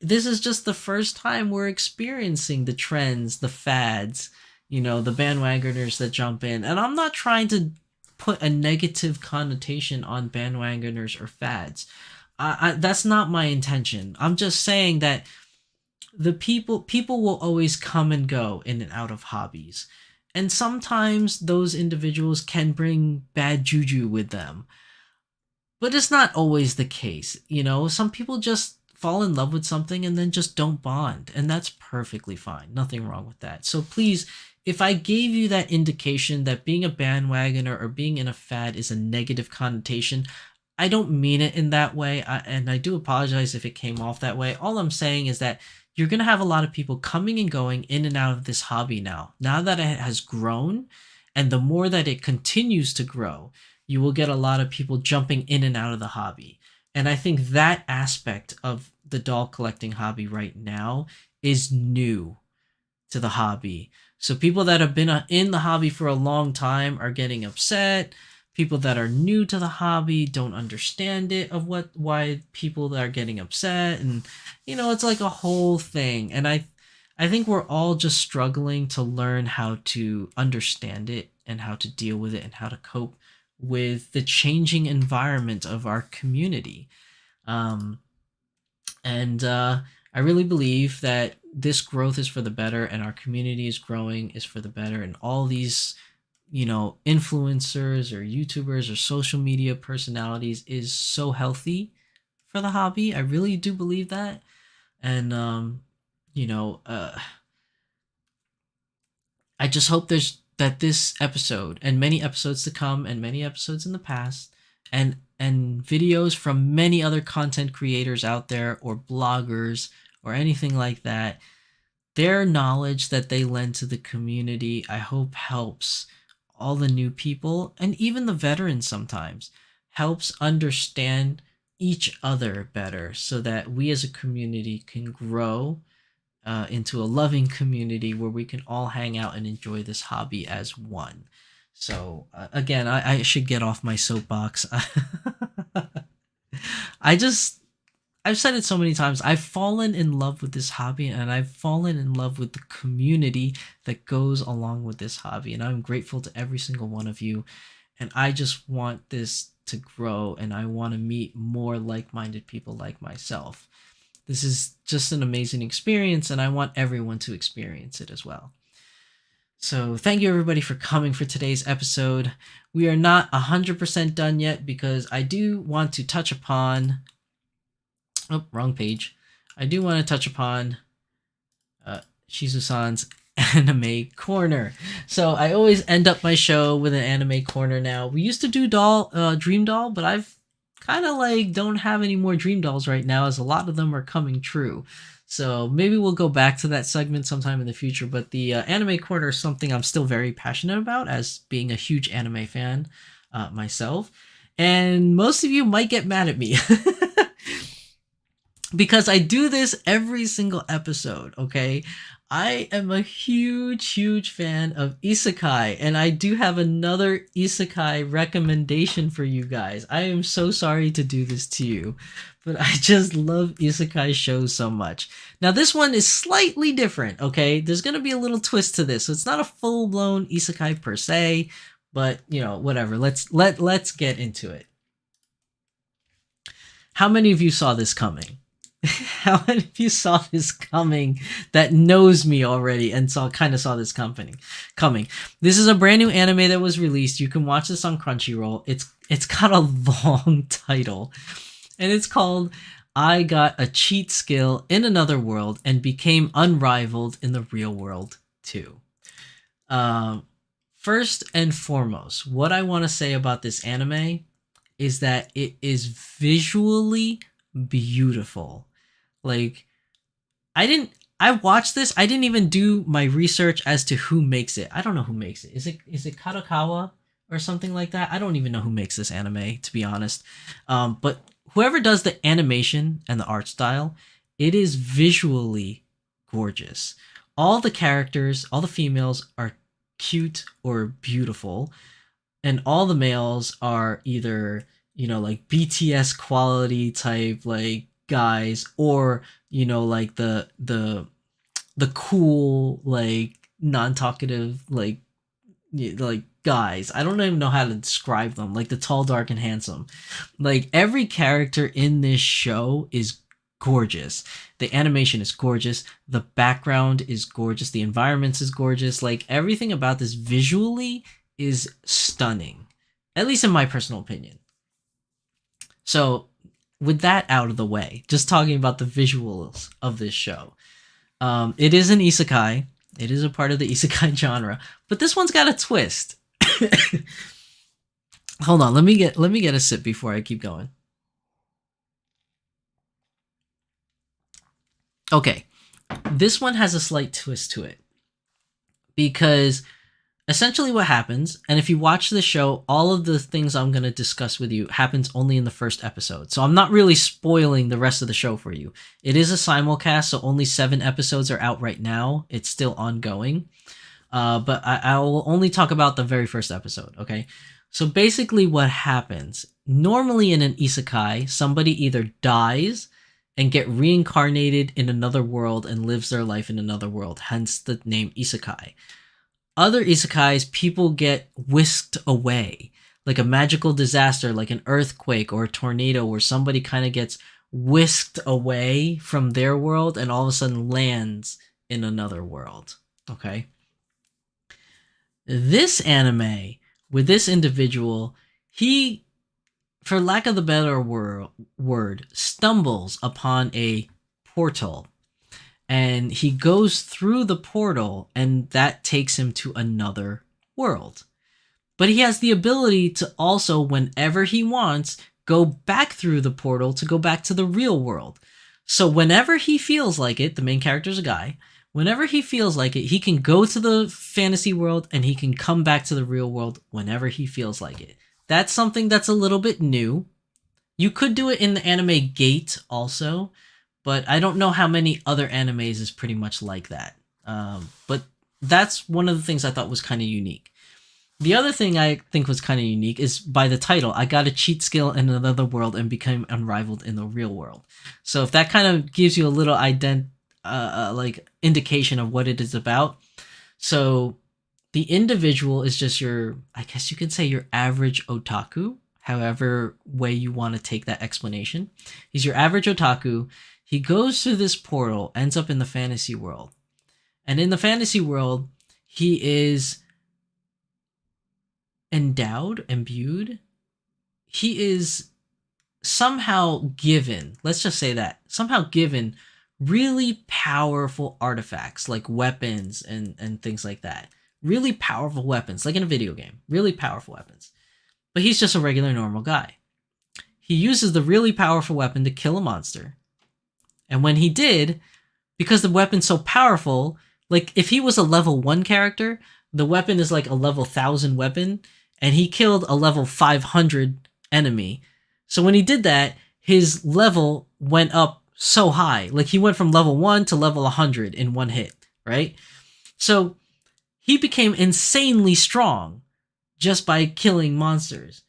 this is just the first time we're experiencing the trends, the fads, the bandwagoners that jump in. And I'm not trying to put a negative connotation on bandwagoners or fads. That's not my intention. I'm just saying that the people will always come and go in and out of hobbies, and sometimes those individuals can bring bad juju with them, but it's not always the case. Some people just fall in love with something and then just don't bond, and that's perfectly fine. Nothing wrong with that. So please, if I gave you that indication that being a bandwagoner or being in a fad is a negative connotation, I don't mean it in that way, and I do apologize if it came off that way. All I'm saying is that you're going to have a lot of people coming and going in and out of this hobby now that it has grown, and the more that it continues to grow, you will get a lot of people jumping in and out of the hobby. And I think that aspect of the doll collecting hobby right now is new to the hobby. So people that have been in the hobby for a long time are getting upset. People that are new to the hobby don't understand it of why people are getting upset, and it's like a whole thing. And I think we're all just struggling to learn how to understand it and how to deal with it and how to cope with the changing environment of our community. And I really believe that this growth is for the better, and our community is growing is for the better, and all these influencers or YouTubers or social media personalities is so healthy for the hobby. I really do believe that. And I just hope that this episode and many episodes to come and many episodes in the past and videos from many other content creators out there or bloggers or anything like that, their knowledge that they lend to the community, I hope helps all the new people and even the veterans sometimes, helps understand each other better so that we as a community can grow into a loving community where we can all hang out and enjoy this hobby as one. So again, I should get off my soapbox. I've said it so many times. I've fallen in love with this hobby, and I've fallen in love with the community that goes along with this hobby. And I'm grateful to every single one of you. And I just want this to grow, and I want to meet more like-minded people like myself. This is just an amazing experience, and I want everyone to experience it as well. So thank you everybody for coming for today's episode. We are not 100% done yet because I do want to touch upon... Oh, wrong page. I do want to touch upon Shizusan's anime corner. So I always end up my show with an anime corner now. We used to do Dream Doll, but I've kind of like don't have any more dream dolls right now, as a lot of them are coming true. So maybe we'll go back to that segment sometime in the future. But the anime corner is something I'm still very passionate about, as being a huge anime fan myself. And most of you might get mad at me because I do this every single episode, okay? I am a huge, huge fan of isekai, and I do have another isekai recommendation for you guys. I am so sorry to do this to you, but I just love isekai shows so much. Now, this one is slightly different, okay? There's gonna be a little twist to this, so it's not a full-blown isekai per se, but you know, whatever. Let's get into it. How many of you saw this coming? How many of you saw this coming that knows me already and saw this coming? This is a brand new anime that was released. You can watch this on Crunchyroll. It's got a long title, and it's called "I Got a Cheat Skill in Another World and Became Unrivaled in the Real World Too." First and foremost, what I want to say about this anime is that it is visually beautiful. Like, I watched this, I didn't even do my research as to who makes it. I don't know who makes it. Is it Kadokawa or something like that? I don't even know who makes this anime, to be honest. But whoever does the animation and the art style, it is visually gorgeous. All the characters, all the females are cute or beautiful, and all the males are either, you know, like BTS quality type like guys, or you know, like the cool, like non-talkative, like guys. I don't even know how to describe them, like the tall, dark, and handsome. Like, every character in this show is gorgeous. The animation is gorgeous, the background is gorgeous, the environments is gorgeous. Like, everything about this visually is stunning, at least in my personal opinion. So with that out of the way, just talking about the visuals of this show, it is an isekai. It is a part of the isekai genre, but this one's got a twist. Hold on, let me get a sip before I keep going. Okay, this one has a slight twist to it, because essentially what happens, and if you watch the show, all of the things I'm going to discuss with you happens only in the first episode. So I'm not really spoiling the rest of the show for you. It is a simulcast, so only 7 episodes are out right now. It's still ongoing. But I will only talk about the very first episode, okay? So basically what happens, normally in an isekai, somebody either dies and get reincarnated in another world and lives their life in another world, hence the name isekai. Other isekais, people get whisked away, like a magical disaster, like an earthquake or a tornado, where somebody kind of gets whisked away from their world and all of a sudden lands in another world, okay? This anime, with this individual, he, for lack of the better word, stumbles upon a portal. And he goes through the portal, and that takes him to another world. But he has the ability to also, whenever he wants, go back through the portal to go back to the real world. So whenever he feels like it, the main character's a guy, whenever he feels like it, he can go to the fantasy world and he can come back to the real world whenever he feels like it. That's something that's a little bit new. You could do it in the anime Gate also, but I don't know how many other animes is pretty much like that. But that's one of the things I thought was kind of unique. The other thing I think was kind of unique is by the title, I got a cheat skill in another world and became unrivaled in the real world. So if that kind of gives you a little like indication of what it is about. So the individual is just your, I guess you could say, your average otaku, however way you want to take that explanation. He's your average otaku. He goes through this portal, ends up in the fantasy world. And in the fantasy world, he is imbued. He is somehow given, let's just say that, somehow given really powerful artifacts like weapons and things like that. Really powerful weapons, like in a video game. Really powerful weapons. But he's just a regular normal guy. he uses the really powerful weapon to kill a monster. And when he did, because the weapon's so powerful, like if he was a level 1 character, the weapon is like a level 1000 weapon, and he killed a level 500 enemy. So when he did that, his level went up so high. Like he went from level 1 to level 100 in one hit, right? So he became insanely strong just by killing monsters.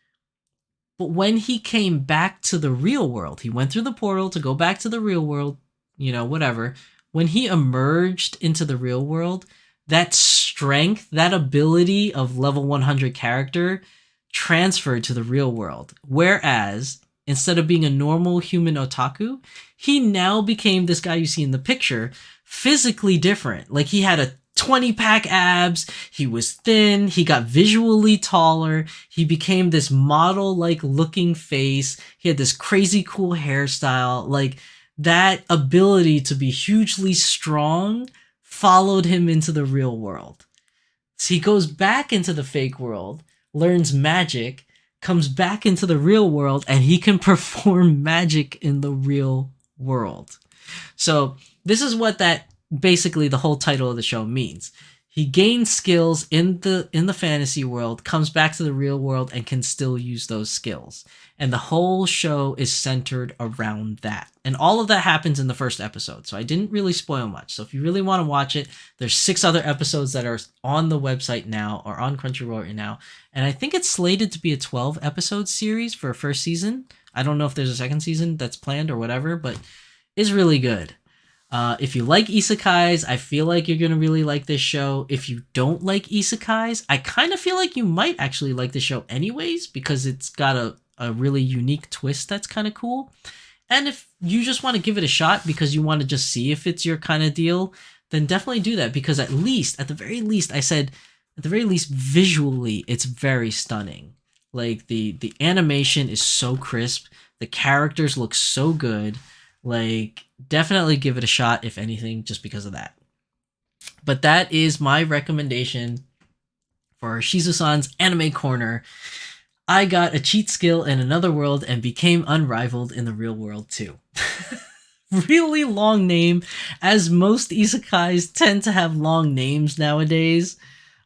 But when he came back to the real world, he went through the portal to go back to the real world, whatever. When he emerged into the real world, that strength, that ability of level 100 character transferred to the real world. Whereas, instead of being a normal human otaku, he now became this guy you see in the picture, physically different. Like he had a 20-pack abs, he was thin, he got visually taller, he became this model-like looking face, he had this crazy cool hairstyle. Like that ability to be hugely strong followed him into the real world. So he goes back into the fake world, learns magic, comes back into the real world, and he can perform magic in the real world. So this is what that basically the whole title of the show means. He gains skills in the fantasy world, comes back to the real world, and can still use those skills. And the whole show is centered around that. And all of that happens in the first episode. So I didn't really spoil much. So if you really want to watch it, there's 6 other episodes that are on the website now or on Crunchyroll right now. And I think it's slated to be a 12 episode series for a first season. I don't know if there's a second season that's planned or whatever, but it's really good. If you like isekais, I feel like you're going to really like this show. If you don't like isekais, I kind of feel like you might actually like the show anyways, because it's got a really unique twist that's kind of cool. And if you just want to give it a shot because you want to just see if it's your kind of deal, then definitely do that, because at the very least, visually, it's very stunning. Like the animation is so crisp. The characters look so good. Like, definitely give it a shot, if anything, just because of that. But that is my recommendation for Shizusan's Anime Corner. I got a cheat skill in another world and became unrivaled in the real world too. Really long name, as most isekais tend to have long names nowadays.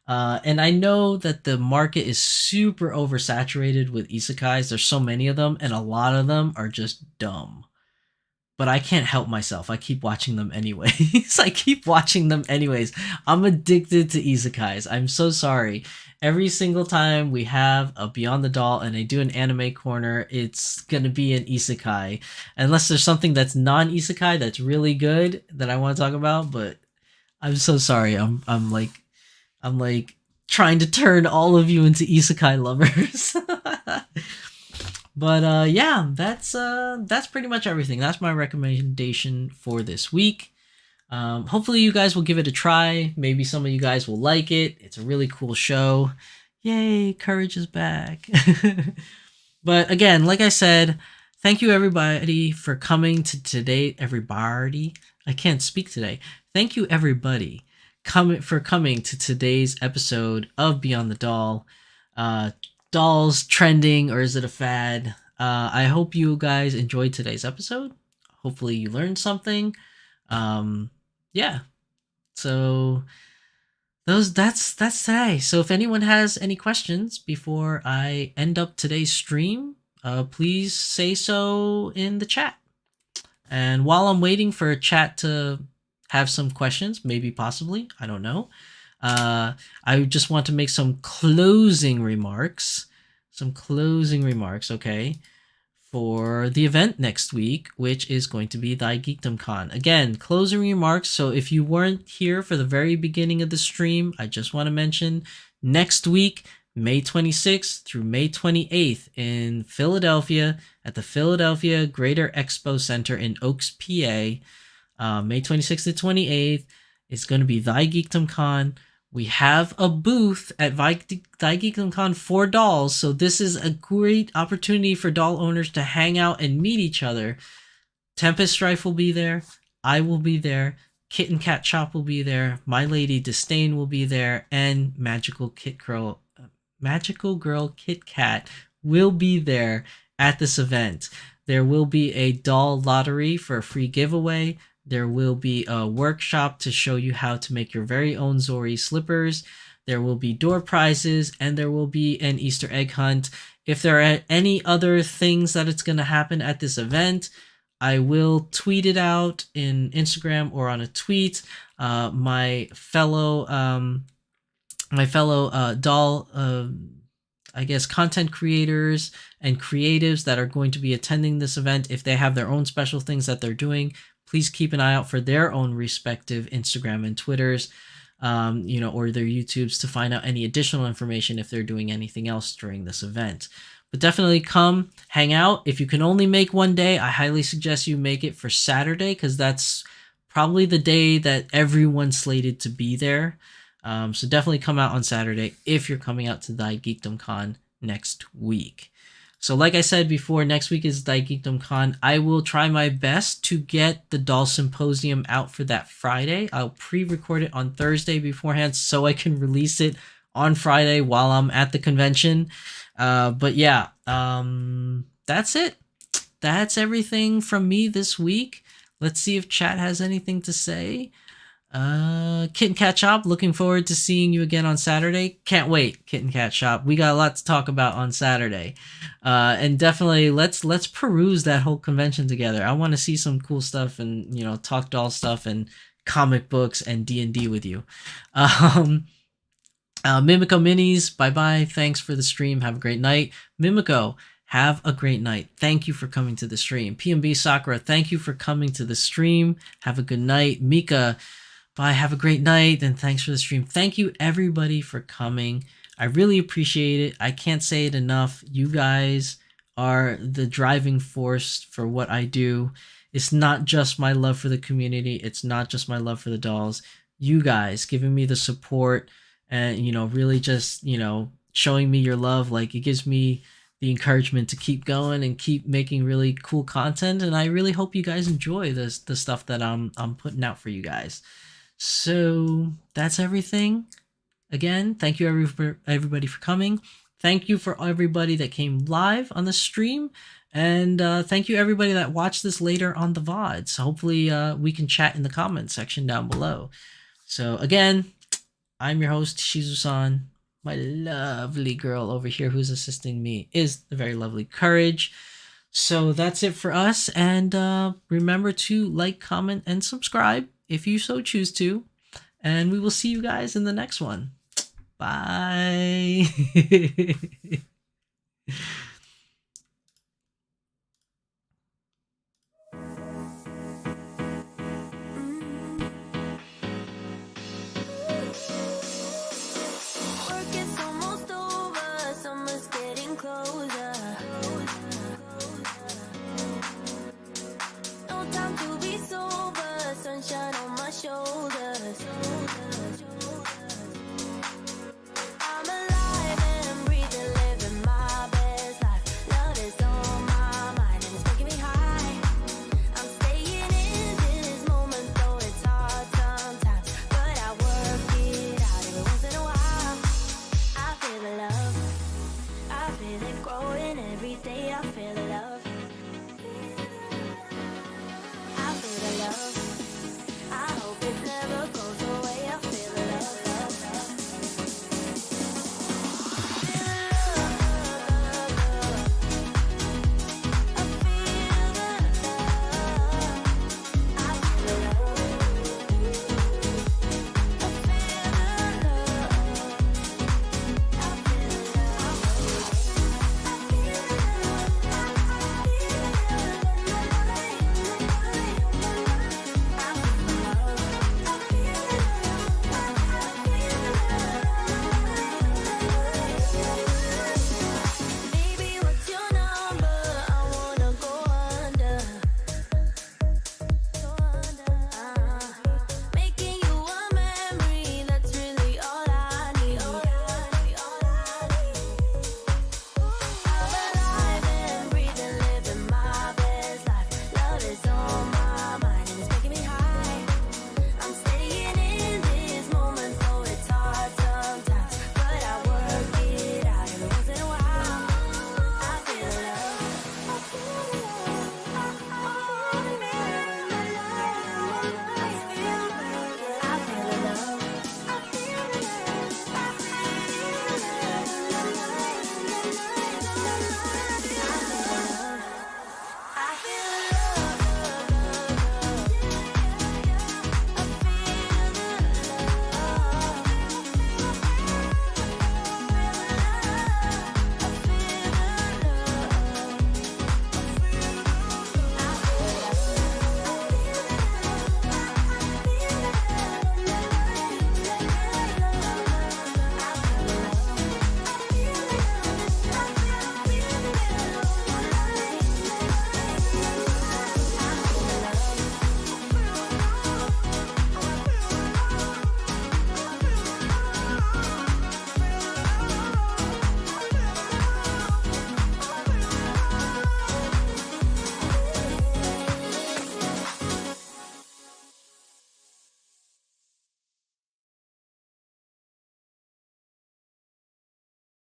And I know that the market is super oversaturated with isekais. There's so many of them, and a lot of them are just dumb. But I can't help myself. I keep watching them anyways. I'm addicted to isekais. I'm so sorry. Every single time we have a Beyond the Doll and I do an anime corner, it's going to be an isekai. Unless there's something that's non-isekai that's really good that I want to talk about, but I'm so sorry. I'm like trying to turn all of you into isekai lovers. But yeah, that's pretty much everything. That's my recommendation for this week. Hopefully you guys will give it a try. Maybe some of you guys will like it. It's a really cool show. Yay, courage is back. But again, like I said, thank you everybody for coming to today. Everybody, I can't speak today. Thank you everybody for coming to today's episode of Beyond the Doll. Dolls trending, or is it a fad? I hope you guys enjoyed today's episode. Hopefully you learned something. Yeah. So that's today. So if anyone has any questions before I end up today's stream, please say so in the chat. And while I'm waiting for a chat to have some questions, maybe possibly, I don't know. I just want to make some closing remarks. Okay, for the event next week, which is going to be Thy Geekdom Con. Again, closing remarks. So if you weren't here for the very beginning of the stream, I just want to mention next week, May 26th through May 28th in Philadelphia at the Philadelphia Greater Expo Center in Oaks, PA. May 26th to 28th is going to be Thy Geekdom Con. We have a booth at Thy Geekdom Con for dolls, so this is a great opportunity for doll owners to hang out and meet each other. Tempest Strife will be there. I will be there. Kitten Cat Shop will be there. My Lady Disdain will be there, and Magical Girl Kit Kat will be there at this event. There will be a doll lottery for a free giveaway. There will be a workshop to show you how to make your very own Zori slippers. There will be door prizes, and there will be an Easter egg hunt. If there are any other things that it's going to happen at this event, I will tweet it out in Instagram or on a tweet. My fellow doll, I guess, content creators and creatives that are going to be attending this event, if they have their own special things that they're doing, please keep an eye out for their own respective Instagram and Twitters, or their YouTubes to find out any additional information if they're doing anything else during this event. But definitely come hang out. If you can only make one day, I highly suggest you make it for Saturday, because that's probably the day that everyone's slated to be there. So definitely come out on Saturday if you're coming out to Dai Geekdom Con next week. So like I said before, next week is Dai Geekdom Con. I will try my best to get the Doll Symposium out for that Friday. I'll pre-record it on Thursday beforehand so I can release it on Friday while I'm at the convention. But yeah, that's it. That's everything from me this week. Let's see if chat has anything to say. Kitten Cat Shop, looking forward to seeing you again on Saturday. Can't wait, Kitten Cat Shop. We got a lot to talk about on Saturday. And definitely let's peruse that whole convention together. I want to see some cool stuff and, talk doll stuff and comic books and D&D with you. Mimico Minis, bye-bye. Thanks for the stream. Have a great night. Mimico, have a great night. Thank you for coming to the stream. PMB Sakura, thank you for coming to the stream. Have a good night. Mika, bye. Have a great night. And thanks for the stream. Thank you, everybody, for coming. I really appreciate it. I can't say it enough. You guys are the driving force for what I do. It's not just my love for the community. It's not just my love for the dolls. You guys giving me the support and, really just, showing me your love. Like, it gives me the encouragement to keep going and keep making really cool content. And I really hope you guys enjoy the stuff that I'm putting out for you guys. So that's everything. Again, thank you everybody for coming. Thank you for everybody that came live on the stream. And thank you everybody that watched this later on the VOD. So hopefully we can chat in the comments section down below. So again, I'm your host, Shizusan. My lovely girl over here who's assisting me is the very lovely Courage. So that's it for us. And remember to like, comment, and subscribe if you so choose to. And we will see you guys in the next one. Bye.